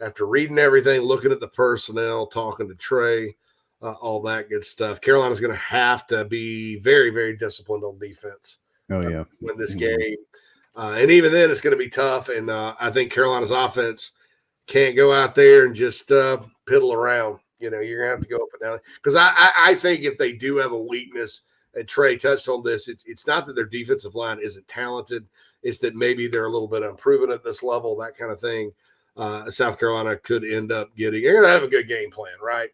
S5: after reading everything, looking at the personnel, talking to Trey, all that good stuff. Carolina's going to have to be very, very disciplined on defense.
S6: Oh, yeah.
S5: Win this game. And even then, it's going to be tough. And I think Carolina's offense can't go out there and just piddle around. You're going to have to go up and down. Because I think if they do have a weakness, and Trey touched on this, it's not that their defensive line isn't talented. It's that maybe they're a little bit unproven at this level, that kind of thing. South Carolina could end up getting – they're going to have a good game plan, right?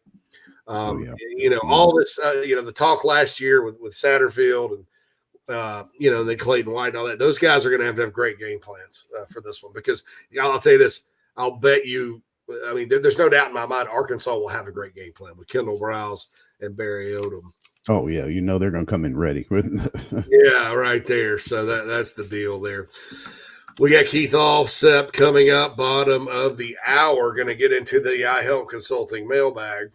S5: All this the talk last year with Satterfield and then Clayton White and all that, those guys are going to have great game plans for this one, because I'll tell you this, I'll bet you, I mean, there's no doubt in my mind Arkansas will have a great game plan with Kendall Browse and Barry Odom.
S6: Oh, yeah, they're going to come in ready.
S5: Yeah, right there. So that's the deal there. We got Keith Allsep coming up, bottom of the hour. Going to get into the iHelp Consulting mailbag.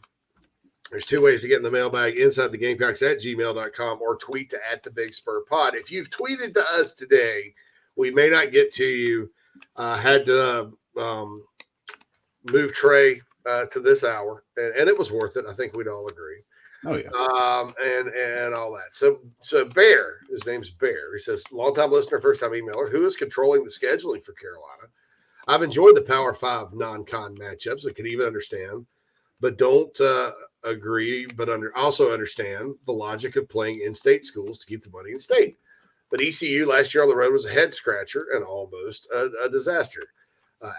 S5: There's 2 ways to get in the mailbag: inside the Gamecocks at gmail.com or tweet to @TheBigSpurPod. If you've tweeted to us today, we may not get to you. Had to move Trey to this hour, and it was worth it. I think we'd all agree.
S6: Oh, yeah.
S5: And all that. So Bear, his name's Bear. He says, longtime listener, first-time emailer, who is controlling the scheduling for Carolina? I've enjoyed the Power 5 non-con matchups. I can even understand, but don't agree, but also understand the logic of playing in-state schools to keep the money in state. But ECU last year on the road was a head-scratcher and almost a disaster.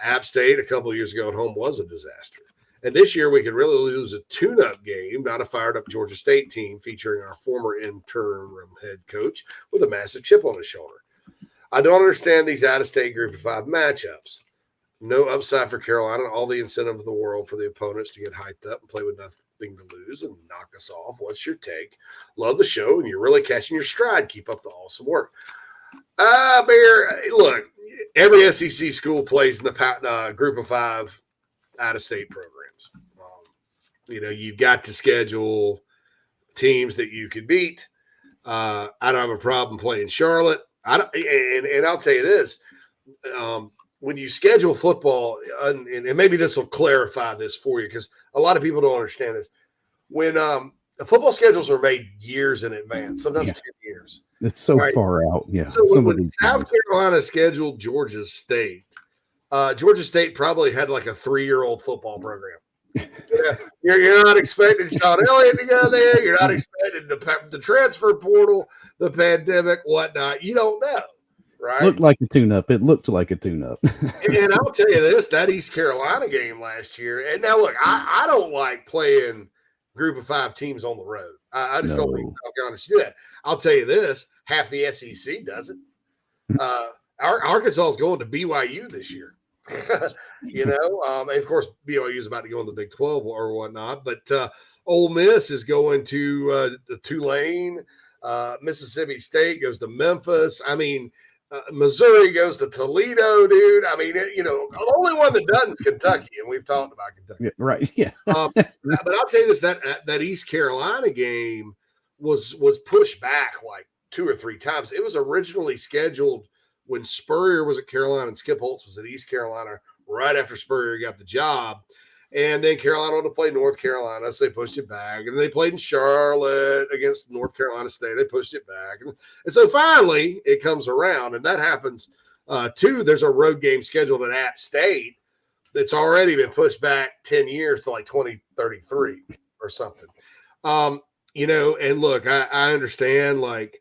S5: App State a couple of years ago at home was a disaster. And this year we could really lose a tune-up game, not a fired-up Georgia State team featuring our former interim head coach with a massive chip on his shoulder. I don't understand these out-of-state Group of 5 matchups. No upside for Carolina, all the incentive of the world for the opponents to get hyped up and play with nothing to lose and knock us off. What's your take? Love the show, and you're really catching your stride. Keep up the awesome work. Bear, look, every SEC school plays in the Group of 5 out-of-state programs. You've got to schedule teams that you could beat. I don't have a problem playing Charlotte. And I'll tell you this, when you schedule football, and maybe this will clarify this for you, because a lot of people don't understand this. When the football schedules are made years in advance, sometimes 10 years.
S6: It's so far out. Yeah.
S5: So when South Carolina scheduled Georgia State probably had like a 3-year-old football program. You're not expecting Sean Elliott to go there. You're not expecting the transfer portal, the pandemic, whatnot. You don't know, right?
S6: Looked like a tune-up. It looked like a tune-up.
S5: And I'll tell you this, that East Carolina game last year, and now look, I don't like playing Group of 5 teams on the road. I just don't think South Carolina should do that. I'll tell you this, half the SEC does it. Arkansas is going to BYU this year. And of course BYU is about to go in the Big 12 or whatnot, but Ole Miss is going to Tulane. Mississippi State goes to Memphis. I mean, Missouri goes to Toledo, dude. I mean, the only one that doesn't is Kentucky, and we've talked about Kentucky.
S6: Yeah, right? Yeah.
S5: But I'll tell you this: that East Carolina game was pushed back like 2 or 3 times. It was originally scheduled when Spurrier was at Carolina and Skip Holtz was at East Carolina right after Spurrier got the job. And then Carolina wanted to play North Carolina, so they pushed it back. And they played in Charlotte against North Carolina State. They pushed it back. And so finally it comes around, and that happens too. There's a road game scheduled at App State that's already been pushed back 10 years to like 2033 or something. And look, I understand, like,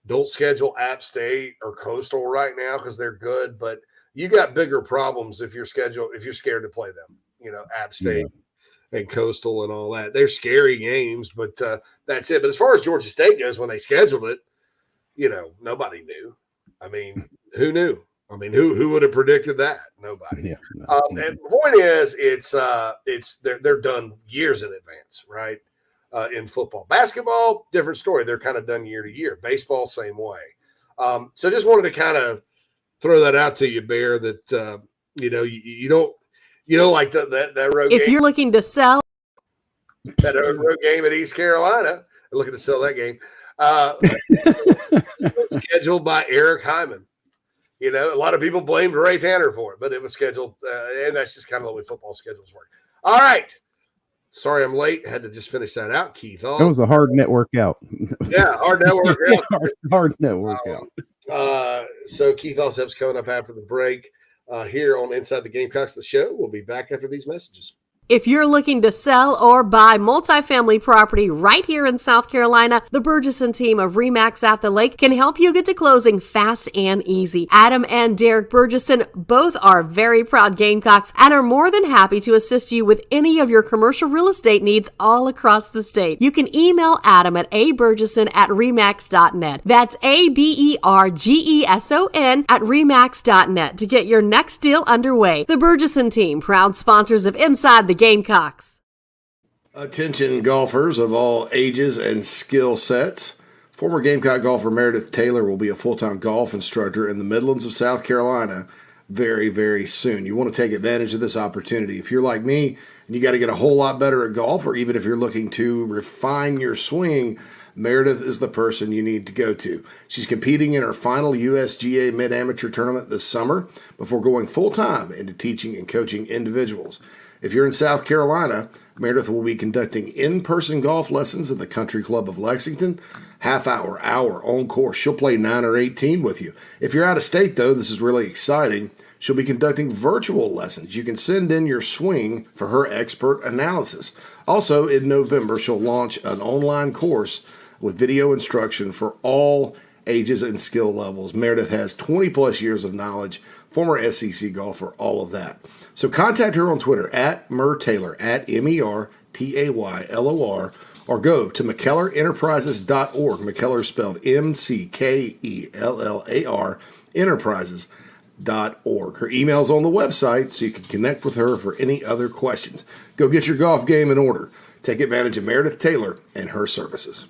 S5: Don't schedule App State or Coastal right now because they're good, but you got bigger problems if you're scared to play them. App State and Coastal and all that. They're scary games, but that's it. But as far as Georgia State goes, when they scheduled it, nobody knew. I mean, who knew? I mean, who would have predicted that? Nobody.
S6: Yeah,
S5: and the point is, they're done years in advance, right? In football, basketball, different story. They're kind of done year to year. Baseball, same way. So just wanted to kind of throw that out to you, Bear. That you don't like that road.
S1: If
S5: game,
S1: you're looking to sell
S5: that road game at East Carolina, looking to sell that game. Scheduled by Eric Hyman. A lot of people blamed Ray Tanner for it, but it was scheduled, and that's just kind of the way football schedules work. All right. Sorry I'm late. Had to just finish that out, Keith.
S6: That was a hard net workout.
S5: Yeah, hard net workout.
S6: hard net workout.
S5: So Keith Allsep's coming up after the break here on Inside the Gamecocks, the show. We'll be back after these messages.
S1: If you're looking to sell or buy multifamily property right here in South Carolina, the Burgesson team of RE/MAX at the Lake can help you get to closing fast and easy. Adam and Derek Burgesson both are very proud Gamecocks and are more than happy to assist you with any of your commercial real estate needs all across the state. You can email Adam at aburgesson@remax.net. That's ABERGESON at remax.net to get your next deal underway. The Burgesson team, proud sponsors of Inside the Gamecocks.
S5: Attention golfers of all ages and skill sets. Former Gamecock golfer Meredith Taylor will be a full-time golf instructor in the Midlands of South Carolina very, very soon. You want to take advantage of this opportunity. If you're like me and you got to get a whole lot better at golf, or even if you're looking to refine your swing, Meredith is the person you need to go to. She's competing in her final USGA Mid-Amateur Tournament this summer before going full-time into teaching and coaching individuals. If you're in South Carolina, Meredith will be conducting in-person golf lessons at the Country Club of Lexington, hour on course. She'll play 9 or 18 with you. If you're out of state, though, this is really exciting. She'll be conducting virtual lessons. You can send in your swing for her expert analysis. Also, in November, she'll launch an online course with video instruction for all ages and skill levels. Meredith has 20-plus years of knowledge, former SEC golfer, all of that. So contact her on Twitter at MerTaylor, at MERTAYLOR, or go to McKellarEnterprises.org. McKellar spelled MCKELLAR, Enterprises.org. Her email's on the website, so you can connect with her for any other questions. Go get your golf game in order. Take advantage of Meredith Taylor and her services.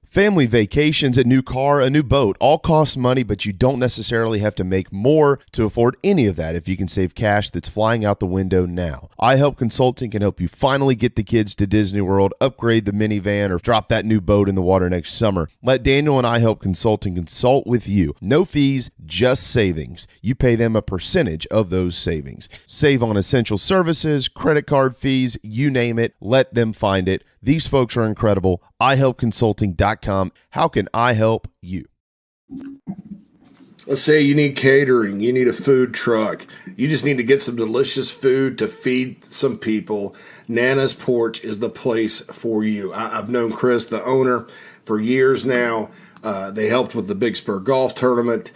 S7: Family vacations, a new car, a new boat, all cost money, but you don't necessarily have to make more to afford any of that if you can save cash that's flying out the window now. iHelp Consulting can help you finally get the kids to Disney World, upgrade the minivan, or drop that new boat in the water next summer. Let Daniel and iHelp Consulting consult with you. No fees, just savings. You pay them a percentage of those savings. Save on essential services, credit card fees, you name it. Let them find it. These folks are incredible. iHelpConsulting.com. How can I help you?
S5: Let's say you need catering, you need a food truck, you just need to get some delicious food to feed some people. Nana's Porch is the place for you. I've known Chris, the owner, for years now. They helped with the Big Spur Golf Tournament,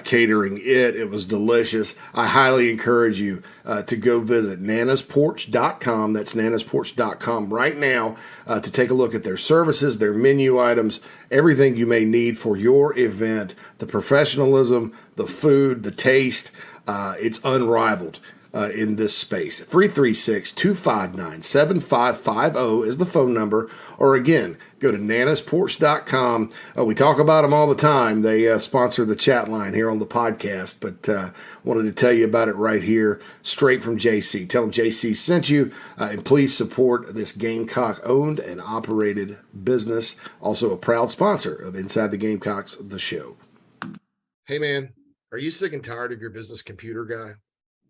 S5: catering it. It was delicious. I highly encourage you to go visit nanasporch.com. That's nanasporch.com right now to take a look at their services, their menu items, everything you may need for your event, the professionalism, the food, the taste. It's unrivaled in this space. 336-259-7550 is the phone number. Or again, go to nanasporch.com. We talk about them all the time. They sponsor the chat line here on the podcast, but wanted to tell you about it right here, straight from JC. Tell them JC sent you, and please support this Gamecock-owned and operated business. Also a proud sponsor of Inside the Gamecocks, the show. Hey, man, are you sick and tired of your business computer guy?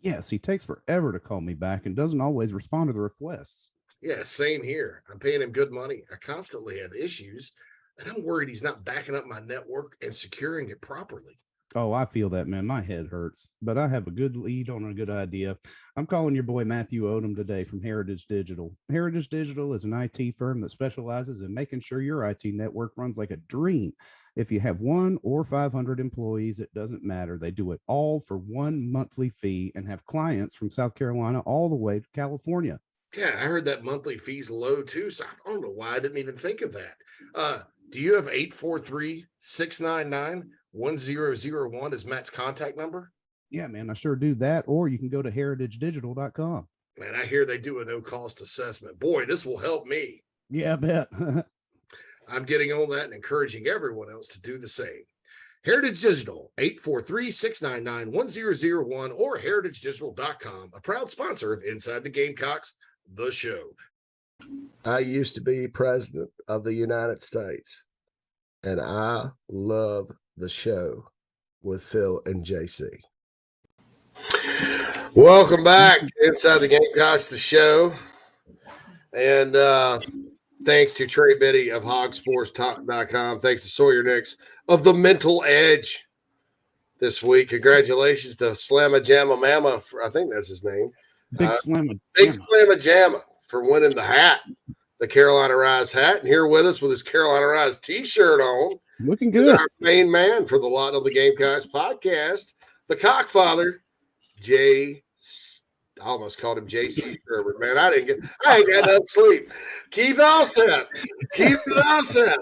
S6: Yes, he takes forever to call me back and doesn't always respond to the requests.
S5: Yeah, same here. I'm paying him good money. I constantly have issues, and I'm worried he's not backing up my network and securing it properly.
S6: Oh, I feel that, man. My head hurts, but I have a good lead on a good idea. I'm calling your boy Matthew Odom today from Heritage Digital. Heritage Digital is an IT firm that specializes in making sure your IT network runs like a dream. If you have 1 or 500 employees, it doesn't matter. They do it all for one monthly fee and have clients from South Carolina all the way to California.
S5: Yeah, I heard that monthly fee's low too. So I don't know why I didn't even think of that. Do you have 843-699-1001 as Matt's contact number?
S6: Yeah, man, I sure do that. Or you can go to heritagedigital.com.
S5: Man, I hear they do a no-cost assessment. Boy, this will help me.
S6: Yeah, I bet.
S5: I'm getting on that and encouraging everyone else to do the same. Heritage Digital, 843-699-1001 or heritagedigital.com, a proud sponsor of Inside the Gamecocks, the show. I used to be president of the United States, and I love the show with Phil and JC. Welcome back to Inside the Gamecocks, the show. And thanks to Trey Biddy of hogsportstalk.com. Thanks to Sawyer Nix of The Mental Edge this week. Congratulations to Slamma Jamma Mama, I think that's his name.
S6: Big Slamma
S5: Jamma for winning the hat, the Carolina Rise hat. And here with us with his Carolina Rise t-shirt on.
S6: Looking good.
S5: Our main man for the Lot of the Gamecocks podcast, the Cockfather, I almost called him JC Sherbert, man. I ain't got enough sleep. Keith Allsep.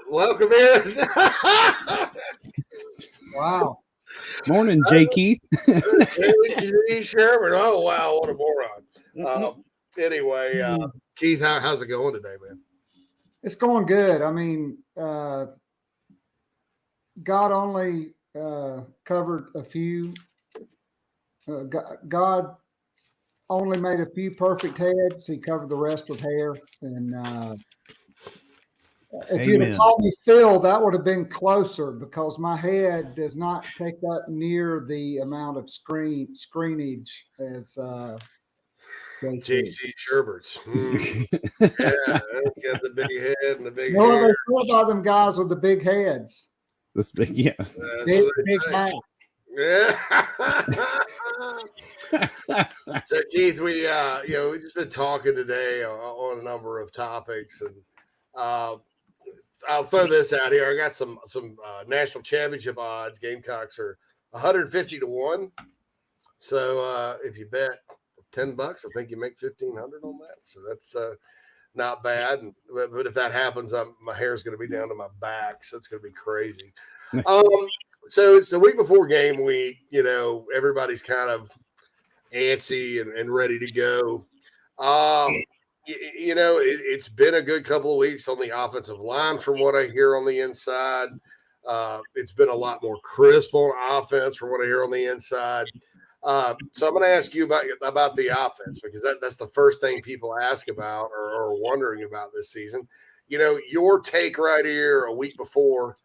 S5: Welcome in.
S11: Wow.
S6: Morning, J. Keith.
S5: JC Sherbert. Oh, wow. What a moron. Anyway, Keith, how's it going today, man?
S11: It's going good. I mean, God only covered a few. God only made a few perfect heads. He covered the rest with hair. And if you'd have called me Phil, that would have been closer because my head does not take up near the amount of screenage as
S5: JC Sherbert's. Yeah, that's got the big head and the big hair.
S11: They still got them guys with the big heads.
S6: This big, yes.
S11: Big hat.
S5: Yeah. So Keith, we we've just been talking today on a number of topics, and I'll throw this out here. I got some national championship odds. Gamecocks are 150-1. So if you bet $10, I think you make $1,500 on that. So that's not bad. But if that happens, my hair is going to be down to my back, so it's going to be crazy. So it's the week before game week. Everybody's kind of antsy and ready to go. It's been a good couple of weeks on the offensive line from what I hear on the inside. It's been a lot more crisp on offense from what I hear on the inside. So I'm going to ask you about the offense because that's the first thing people ask about or are wondering about this season. Your take right here a week before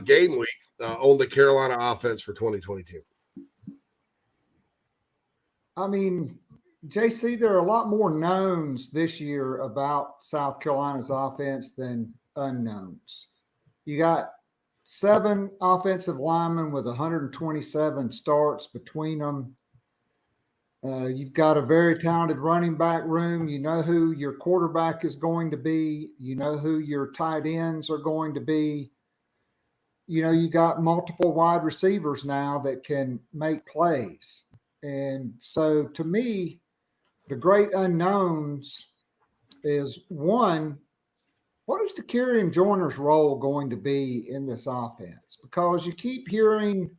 S5: game week on the Carolina offense for 2022.
S11: I mean, JC, there are a lot more knowns this year about South Carolina's offense than unknowns. You got 7 offensive linemen with 127 starts between them. You've got a very talented running back room. You know who your quarterback is going to be. You know who your tight ends are going to be. You got multiple wide receivers now that can make plays. And so to me, the great unknowns is one, what is Takarian Joyner's role going to be in this offense? Because you keep hearing,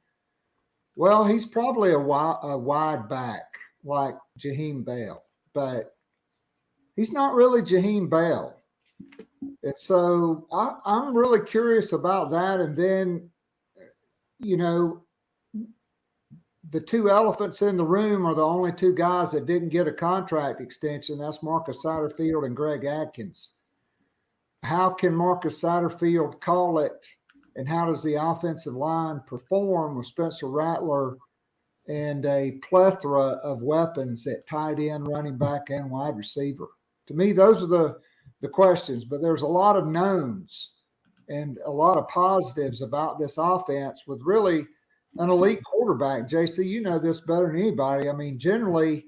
S11: well, he's probably a wide back like Jaheim Bell, but he's not really Jaheim Bell. And so I'm really curious about that. And then, the 2 elephants in the room are the only 2 guys that didn't get a contract extension. That's Marcus Satterfield and Greg Adkins. How can Marcus Satterfield call it, and how does the offensive line perform with Spencer Rattler and a plethora of weapons at tight end, running back, and wide receiver? To me, those are the questions, but there's a lot of knowns and a lot of positives about this offense with really an elite quarterback. JC, you know this better than anybody. I mean, generally,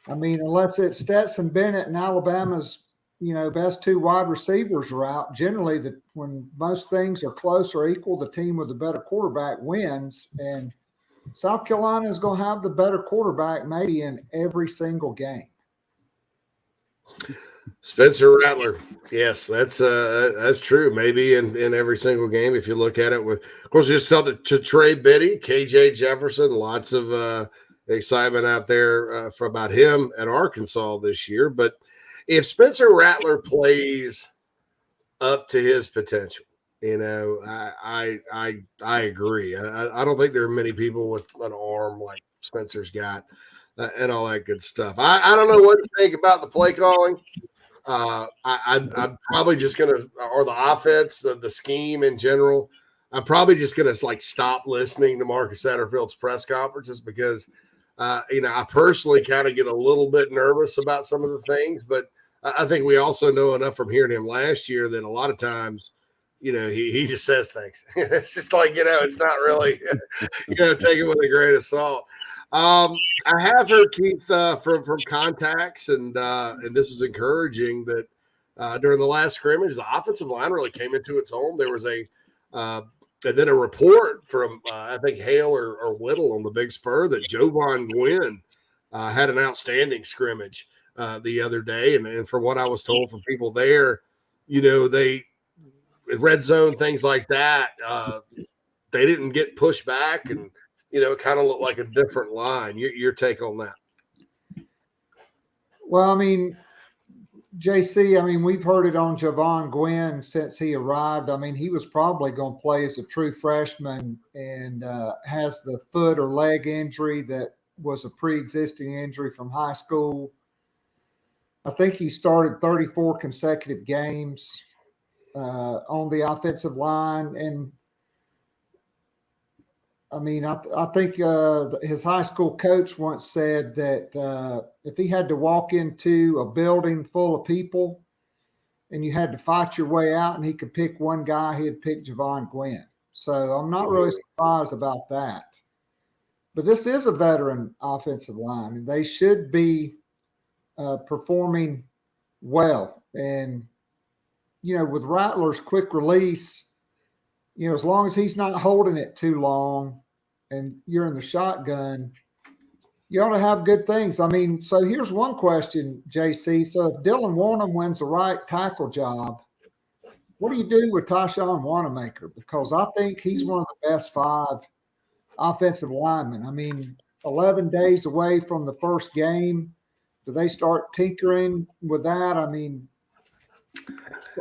S11: unless it's Stetson Bennett and Alabama's best two wide receivers are out. Generally, when most things are close or equal, the team with the better quarterback wins. And South Carolina is going to have the better quarterback maybe in every single game.
S5: Spencer Rattler. Yes, that's true. Maybe in every single game, if you look at it. Of course, just talked to Trey Biddy, KJ Jefferson. Lots of excitement out there about him at Arkansas this year. But if Spencer Rattler plays up to his potential, I agree. I don't think there are many people with an arm like Spencer's got and all that good stuff. I don't know what to think about the play calling. I'm probably just gonna, or the offense, the scheme in general. I'm probably just gonna stop listening to Marcus Satterfield's press conferences because, I personally kind of get a little bit nervous about some of the things, but I think we also know enough from hearing him last year that a lot of times, he just says things. It's just it's not really, take it with a grain of salt. I have heard, Keith, from contacts, and this is encouraging that during the last scrimmage, the offensive line really came into its own. There was and then a report from I think Hale or Whittle on the Big Spur that Jovan Gwynn had an outstanding scrimmage the other day, and from what I was told from people there, they red zone things like that, they didn't get pushed back and. It kind of looked like a different line. Your take on that?
S11: Well, JC, we've heard it on Jovan Gwynn since he arrived. He was probably going to play as a true freshman and has the foot or leg injury that was a pre-existing injury from high school. I think he started 34 consecutive games on the offensive line. And I think his high school coach once said that if he had to walk into a building full of people and you had to fight your way out and he could pick one guy, he'd pick Jovan Gwynn. So I'm not really surprised about that. But this is a veteran offensive line, and they should be performing well. And, with Rattler's quick release, as long as he's not holding it too long and you're in the shotgun, you ought to have good things. So here's one question, JC. So if Dylan Warnham wins the right tackle job, what do you do with Tyshawn Wanamaker? Because I think he's one of the best 5 offensive linemen. 11 days away from the first game. Do they start tinkering with that?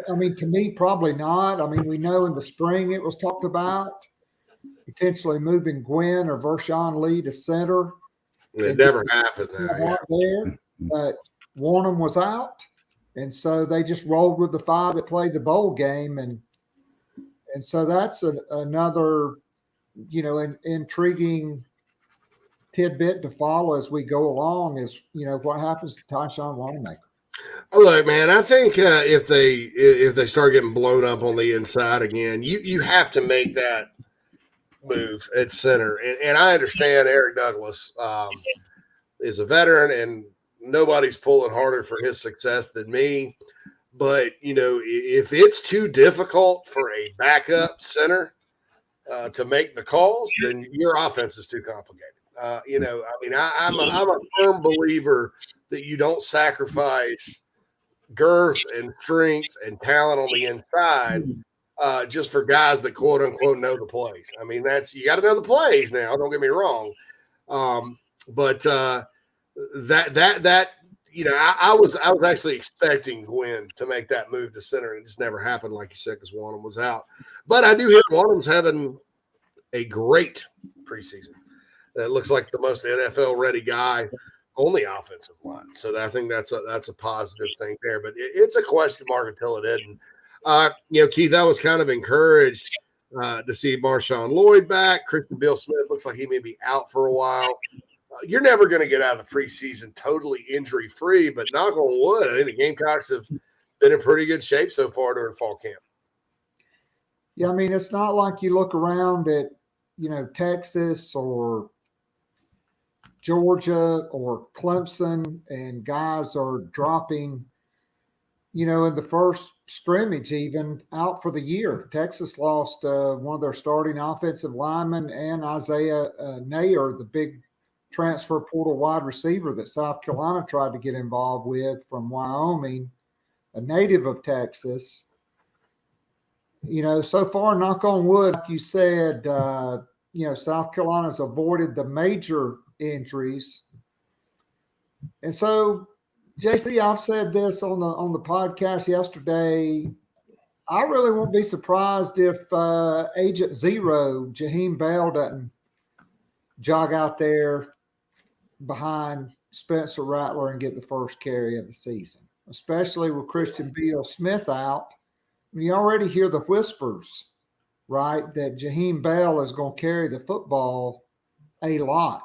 S11: To me, probably not. We know in the spring it was talked about potentially moving Gwynn or Vershawn Lee to center.
S5: It never happened
S11: there, but Warnham was out, and so they just rolled with the 5 that played the bowl game, and so that's another, an intriguing tidbit to follow as we go along. Is what happens to Tyshawn Wanamaker.
S5: Look, man, I think if they start getting blown up on the inside again, you have to make that move at center. And I understand Eric Douglas is a veteran, and nobody's pulling harder for his success than me. But, if it's too difficult for a backup center to make the calls, then your offense is too complicated. I'm a firm believer that you don't sacrifice girth and strength and talent on the inside just for guys that quote unquote know the plays. You got to know the plays now. Don't get me wrong, but I was actually expecting Gwynn to make that move to center, and it just never happened, like you said, because Wanham was out. But I do hear Wanham's having a great preseason. It looks like the most NFL ready guy on the offensive line. So I think that's a positive thing there. But it's a question mark until it isn't. Keith, I was kind of encouraged to see Marshawn Lloyd back. Christian Bill Smith looks like he may be out for a while. You're never going to get out of the preseason totally injury free, but knock on wood, I think the Gamecocks have been in pretty good shape so far during fall camp.
S11: Yeah, it's not like you look around at, Texas or Georgia or Clemson, and guys are dropping, in the first scrimmage, even out for the year. Texas lost one of their starting offensive linemen and Isaiah Nayer, the big transfer portal wide receiver that South Carolina tried to get involved with from Wyoming, a native of Texas. So far, knock on wood, like you said, South Carolina's avoided the major injuries. And so, JC, I've said this on the podcast yesterday. I really won't be surprised if Agent Zero, Jaheim Bell, doesn't jog out there behind Spencer Rattler and get the first carry of the season, especially with Christian Beal-Smith out. You already hear the whispers, right, that Jaheim Bell is going to carry the football a lot.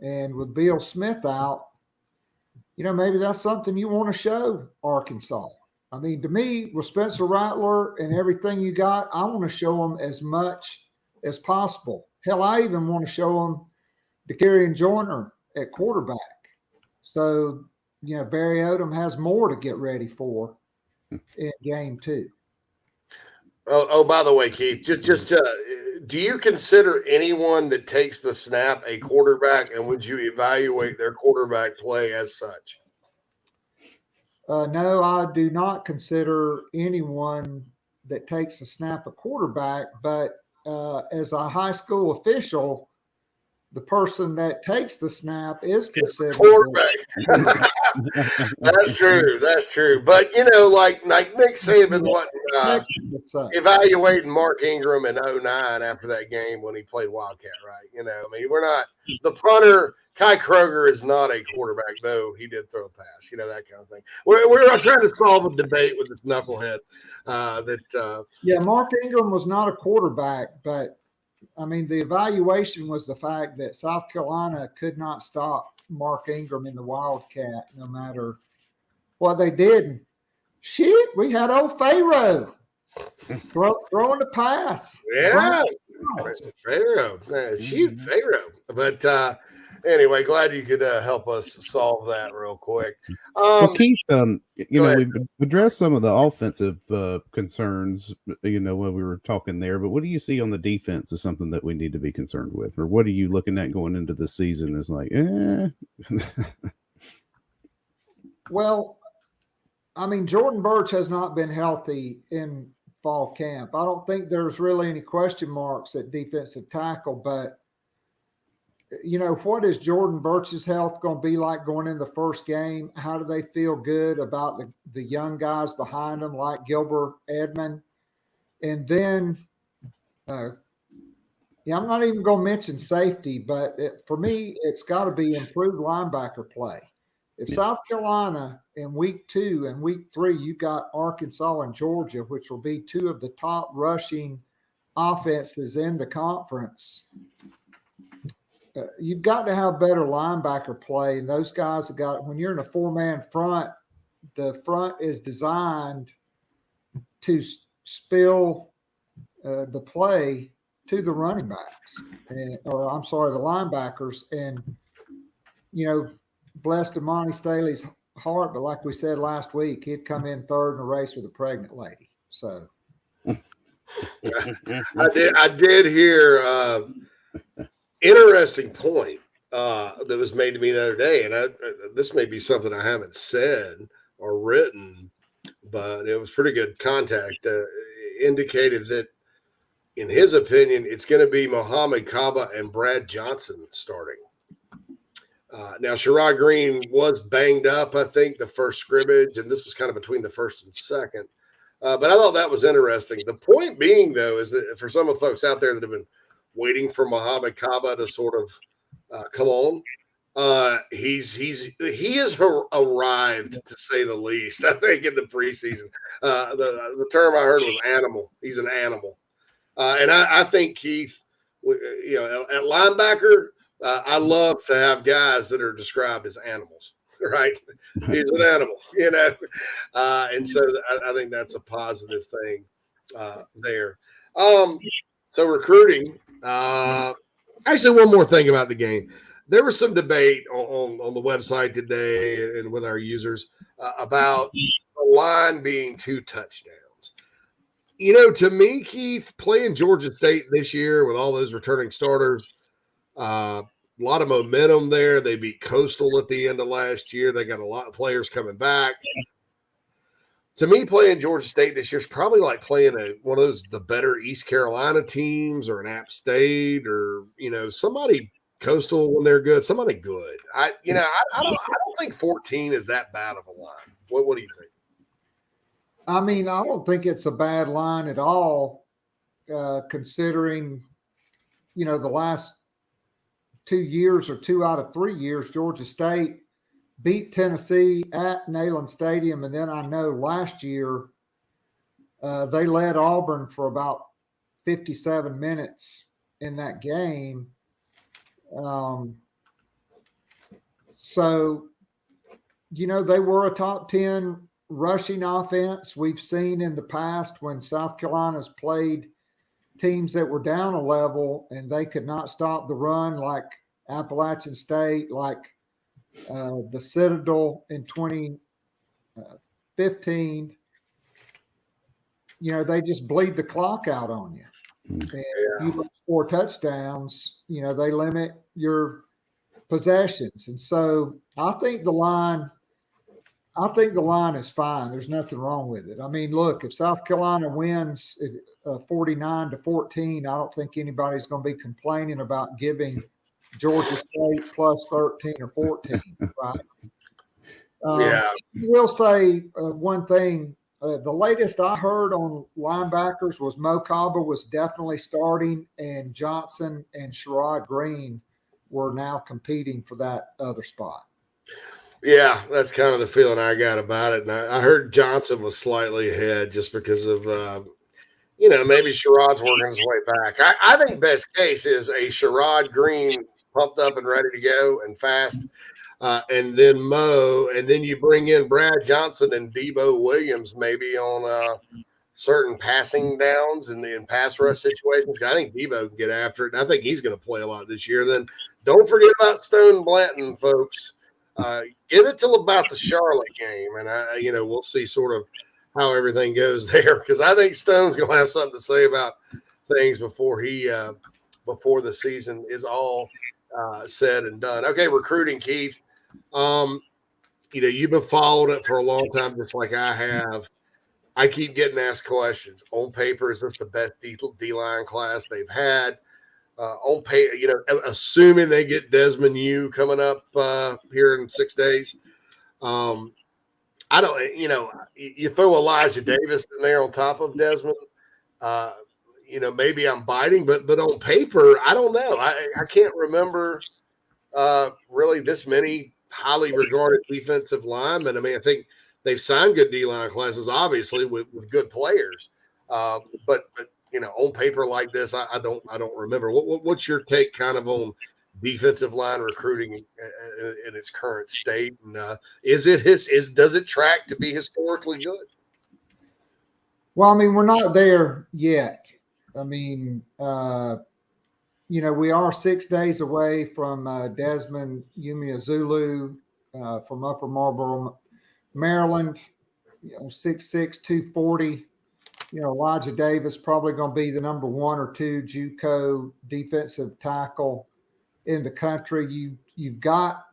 S11: And with Beal-Smith out, maybe that's something you want to show Arkansas. I mean, to me, with Spencer Rattler and everything you got, I want to show them as much as possible. Hell, I even want to show them DeCarrion Joyner at quarterback. So, Barry Odom has more to get ready for in game 2.
S5: Oh, by the way, Keith, just do you consider anyone that takes the snap a quarterback, and would you evaluate their quarterback play as such?
S11: No, I do not consider anyone that takes a snap a quarterback, but as a high school official, the person that takes the snap is considered
S5: quarterback. That's true. That's true. But like Nick Saban wasn't evaluating Mark Ingram in 2009 after that game when he played Wildcat, right? We're not the punter. Kai Kroger is not a quarterback, though he did throw a pass. That kind of thing. We're trying to solve a debate with this knucklehead.
S11: Mark Ingram was not a quarterback, but the evaluation was the fact that South Carolina could not stop Mark Ingram in the Wildcat no matter what they did. Shit, we had old Pharaoh throwing the pass.
S5: Yeah, Pharaoh. Shoot, Pharaoh. But anyway, glad you could help us solve that real quick.
S6: Well, Keith, we've addressed some of the offensive concerns, when we were talking there, but what do you see on the defense as something that we need to be concerned with? Or what are you looking at going into the season as like,
S11: Well, Jordan Birch has not been healthy in fall camp. I don't think there's really any question marks at defensive tackle, but what is Jordan Birch's health going to be like going in the first game? How do they feel good about the young guys behind them, like Gilbert Edmond? And then, I'm not even going to mention safety, but for me, it's got to be improved linebacker play. If South Carolina in week 2 and week 3, you've got Arkansas and Georgia, which will be 2 of the top rushing offenses in the conference, you've got to have better linebacker play. And those guys have got, when you're in a 4-man front, the front is designed to spill the play to the running backs, the linebackers. And, blessed Imani Staley's heart, but like we said last week, he'd come in third in a race with a pregnant lady. So
S5: I did hear interesting point that was made to me the other day, and this may be something I haven't said or written, but it was pretty good contact. Indicated that, in his opinion, it's going to be Mohamed Kaba and Brad Johnson starting. Now, Sherrod Green was banged up, I think, the first scrimmage, and this was kind of between the first and second. But I thought that was interesting. The point being, though, is that for some of the folks out there that have been waiting for Mohamed Kaba to sort of come on, he has arrived, to say the least. I think in the preseason, the term I heard was animal. He's an animal, and I think Keith, at linebacker. I love to have guys that are described as animals, right? He's an animal, and so I think that's a positive thing there. So recruiting. Actually, one more thing about the game. There was some debate on the website today and with our users about the line being 2 touchdowns. You know, to me, Keith, playing Georgia State this year with all those returning starters, a lot of momentum there. They beat Coastal at the end of last year. They got a lot of players coming back. To me, playing Georgia State this year is probably like playing one of the better East Carolina teams or an App State or, you know, somebody Coastal when they're good, somebody good. I don't think 14 is that bad of a line. What do you think?
S11: I mean, I don't think it's a bad line at all, considering, you know, the last 2 years or 2 out of 3 years, Georgia State beat Tennessee at Neyland Stadium. And then I know last year they led Auburn for about 57 minutes in that game. So, you know, they were a top 10 rushing offense. We've seen in the past when South Carolina's played teams that were down a level and they could not stop the run, like Appalachian State, like the Citadel in 2015. You know, they just bleed the clock out on you. And if you score touchdowns, you know, they limit your possessions. And so I think the line is fine. There's nothing wrong with it. I mean, look, if South Carolina wins 49-14, I don't think anybody's going to be complaining about giving Georgia State plus 13 or 14. Right? I will say one thing. The latest I heard on linebackers was Mo Kaba was definitely starting, and Johnson and Sherrod Green were now competing for that other spot.
S5: Yeah, that's kind of the feeling I got about it. And I heard Johnson was slightly ahead just because of, you know, maybe Sherrod's working his way back. I think best case is a Sherrod Green pumped up and ready to go and fast. And then Mo, and then you bring in Brad Johnson and Debo Williams maybe on certain passing downs and in pass rush situations. I think Debo can get after it, and I think he's going to play a lot this year. Then don't forget about Stone Blanton, folks. Give it till about the Charlotte game, and you know, we'll see sort of how everything goes there, because I think Stone's going to have something to say about things before the season is all said and done. Okay, recruiting, Keith. You know, you've been following it for a long time, just like I have. I keep getting asked questions. On paper, is this the best D-line class they've had? On paper, you know, assuming they get Desmond Yu coming up here in 6 days. I don't, you know, you throw Elijah Davis in there on top of Desmond. You know, maybe I'm biting, but on paper, I don't know. I can't remember really this many highly regarded defensive linemen. I mean, I think they've signed good D-line classes, obviously, with good players. But you know, on paper like this, I don't remember. What's your take kind of on defensive line recruiting in its current state? And does it track to be historically good?
S11: Well, I mean, we're not there yet. I mean, you know, we are 6 days away from Desmond Umeozulu from Upper Marlboro, Maryland, you know, 6'6", 240. You know, Elijah Davis probably going to be the number 1 or 2 JUCO defensive tackle in the country. You've got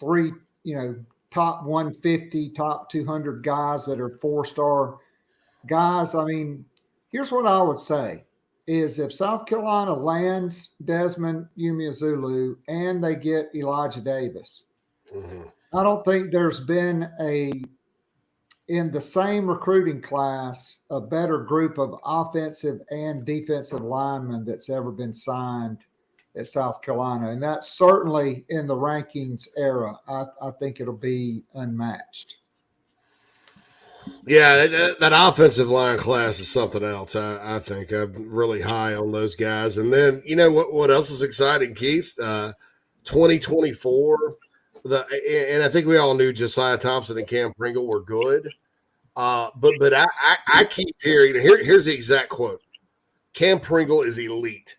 S11: 3, you know, top 150, top 200 guys that are 4-star guys. I mean, here's what I would say is if South Carolina lands Desmond Umeozulu and they get Elijah Davis, I don't think there's been in the same recruiting class, a better group of offensive and defensive linemen that's ever been signed at South Carolina. And that's certainly in the rankings era. I think it'll be unmatched.
S5: Yeah, that offensive line class is something else. I think I'm really high on those guys. And then, you know, what else is exciting, Keith? 2024. And I think we all knew Josiah Thompson and Cam Pringle were good. But I keep hearing, here's the exact quote. Cam Pringle is elite.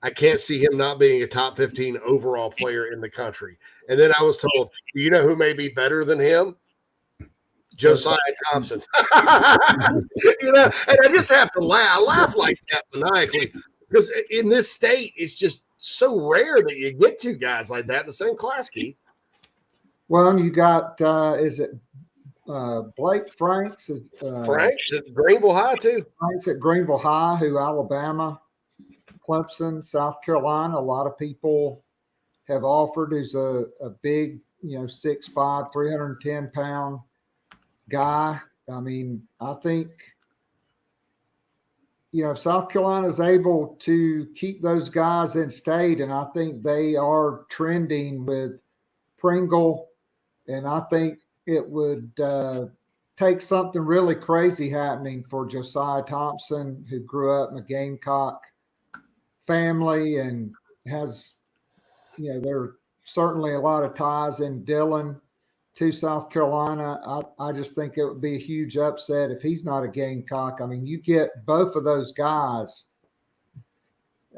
S5: I can't see him not being a top 15 overall player in the country. And then I was told, do you know who may be better than him? Josiah Thompson. You know, and I just have to laugh. I laugh like that maniacally because in this state, it's just so rare that you get two guys like that in the same class, Keith.
S11: Well, you got is it Blake Franks?
S5: Franks at Greenville High too.
S11: Franks at Greenville High, who Alabama, Clemson, South Carolina. A lot of people have offered. Who's a big, 6'5", 310-pound guy. I mean, I think, if South Carolina is able to keep those guys in state, and I think they are trending with Pringle, and I think it would take something really crazy happening for Josiah Thompson, who grew up in a Gamecock family and has, there are certainly a lot of ties in Dillon to South Carolina. I just think it would be a huge upset if he's not a Gamecock. I mean, you get both of those guys.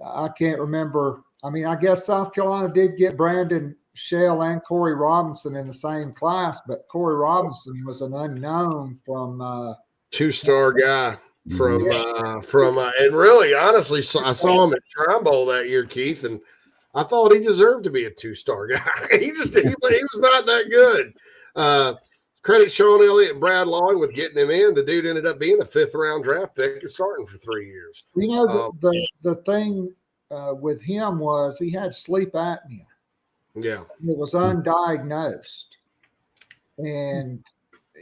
S11: I can't remember. I mean, I guess South Carolina did get Brandon Shell and Corey Robinson in the same class, but Corey Robinson was an unknown from
S5: two-star guy from and really honestly, I saw him at Shrine Bowl that year, Keith, and I thought he deserved to be a two-star guy. he was not that good. Credit Sean Elliott and Brad Long with getting him in. The dude ended up being a 5th-round draft pick and starting for 3 years.
S11: The thing with him was he had sleep apnea.
S5: Yeah.
S11: It was undiagnosed. And,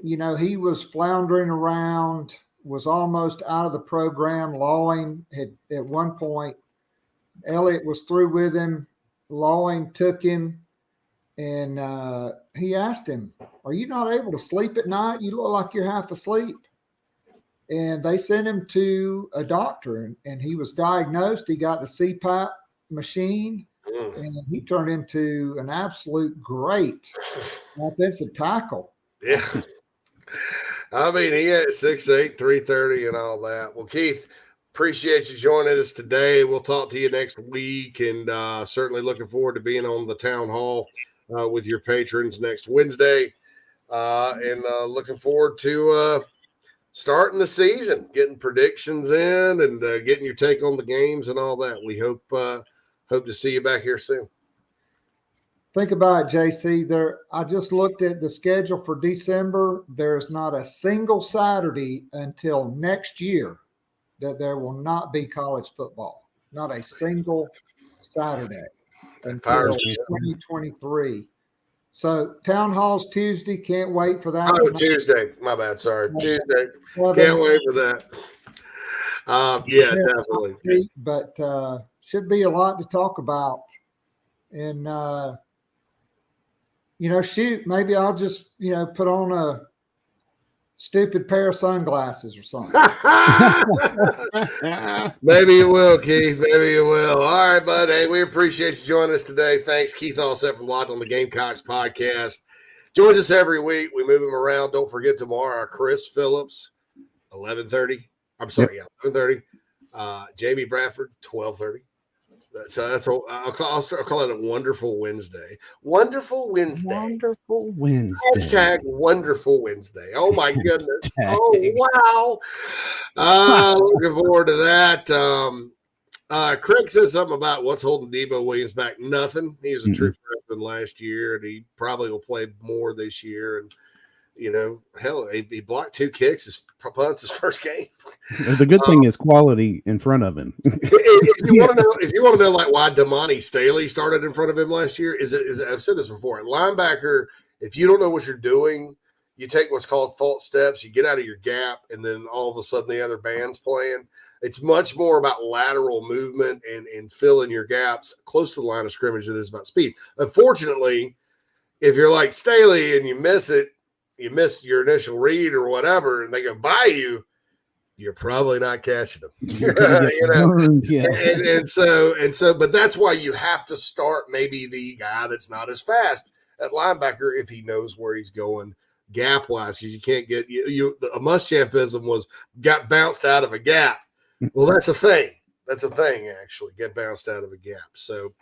S11: he was floundering around, was almost out of the program. Lawing had, at one point, Elliott was through with him. Lawing took him, and he asked him, "Are you not able to sleep at night? You look like you're half asleep." And they sent him to a doctor, and he was diagnosed. He got the CPAP machine, and he turned into an absolute great offensive tackle.
S5: Yeah. I mean, he had 6'8", 330 and all that. Well, Keith, appreciate you joining us today. We'll talk to you next week, and certainly looking forward to being on the town hall with your patrons next Wednesday. And looking forward to starting the season, getting predictions in, and getting your take on the games and all that. We hope to see you back here soon.
S11: Think about it, JC. I just looked at the schedule for December. There's not a single Saturday until next year that there will not be college football. Not a single Saturday until 2023. So town hall's Tuesday. Can't wait for that.
S5: Oh, Tuesday. My bad. Sorry. Tuesday. Can't wait for that. Yeah, definitely.
S11: But should be a lot to talk about. And, shoot, maybe I'll just, put on a stupid pair of sunglasses or something.
S5: Maybe you will, Keith. Maybe you will. All right, bud. Hey, we appreciate you joining us today. Thanks, Keith Allsep from Locked on the Gamecocks podcast. Joins us every week. We move him around. Don't forget tomorrow, Chris Phillips, 11:30. I'm sorry, 11:30. Jamie Bradford, 12:30. So that's I'll call it a wonderful Wednesday. Wonderful Wednesday.
S6: Wonderful Wednesday.
S5: Hashtag wonderful Wednesday. Oh my goodness. Oh wow. Looking forward to that. Craig says something about what's holding Debo Williams back. Nothing. He was a true freshman last year, and he probably will play more this year. And hell, he blocked 2 kicks. His punts his first game.
S6: The good thing is quality in front of him.
S5: if you want to know, like why Damani Staley started in front of him last year, is I've said this before. At linebacker, if you don't know what you're doing, you take what's called false steps. You get out of your gap, and then all of a sudden the other band's playing. It's much more about lateral movement and filling your gaps close to the line of scrimmage than it is about speed. Unfortunately, if you're like Staley and you miss it, you missed your initial read or whatever, and they go by you, you're probably not catching them. And so, but that's why you have to start maybe the guy that's not as fast at linebacker if he knows where he's going gap wise, because you can't get a Muschampism got bounced out of a gap. Well, that's a thing. That's a thing, actually, get bounced out of a gap. So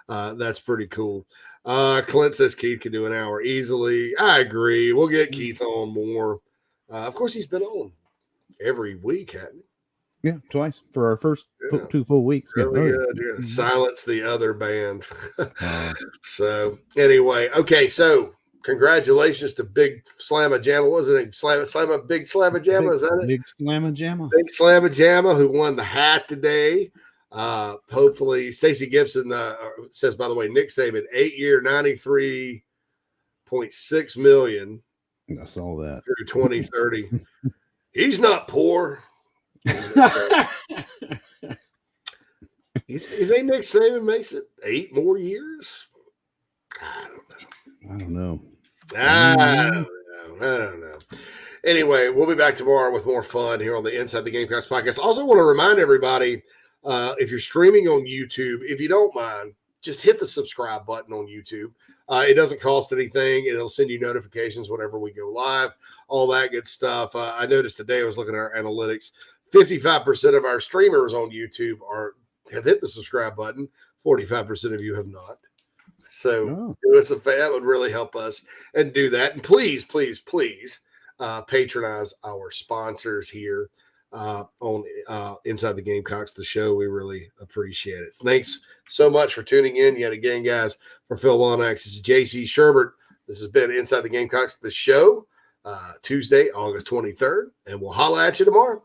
S5: That's pretty cool. Clint says Keith can do an hour easily. I agree. We'll get Keith on more. Of course, he's been on every week, hasn't he?
S6: Yeah, twice for our first 2 full weeks.
S5: Really good. Yeah. Silence the other band. So anyway, okay. So congratulations to Big Slamma Jamma. What was it? Big Slamma Jamma. Is that it?
S6: Big Slamma Jamma.
S5: Big Slamma Jamma, who won the hat today. Hopefully, Stacey Gibson says, by the way, Nick Saban, 8-year, $93.6 million.
S6: I saw that
S5: through 2030. He's not poor. You think Nick Saban makes it 8 more years? I don't know. I don't know. Anyway, we'll be back tomorrow with more fun here on the Inside the Gamecocks podcast. Also want to remind everybody, if you're streaming on YouTube, if you don't mind, just hit the subscribe button on YouTube. It doesn't cost anything. It'll send you notifications whenever we go live, all that good stuff. I noticed today I was looking at our analytics. 55% of our streamers on YouTube have hit the subscribe button. 45% of you have not. So do us a favor. That would really help us, and do that. And please, please, please patronize our sponsors here on Inside the Gamecocks, the show. We really appreciate it. Thanks so much for tuning in yet again, guys. For Phil Wallnax, this is JC Sherbert. This has been Inside the Gamecocks, the show, Tuesday, August 23rd, and we'll holla at you tomorrow.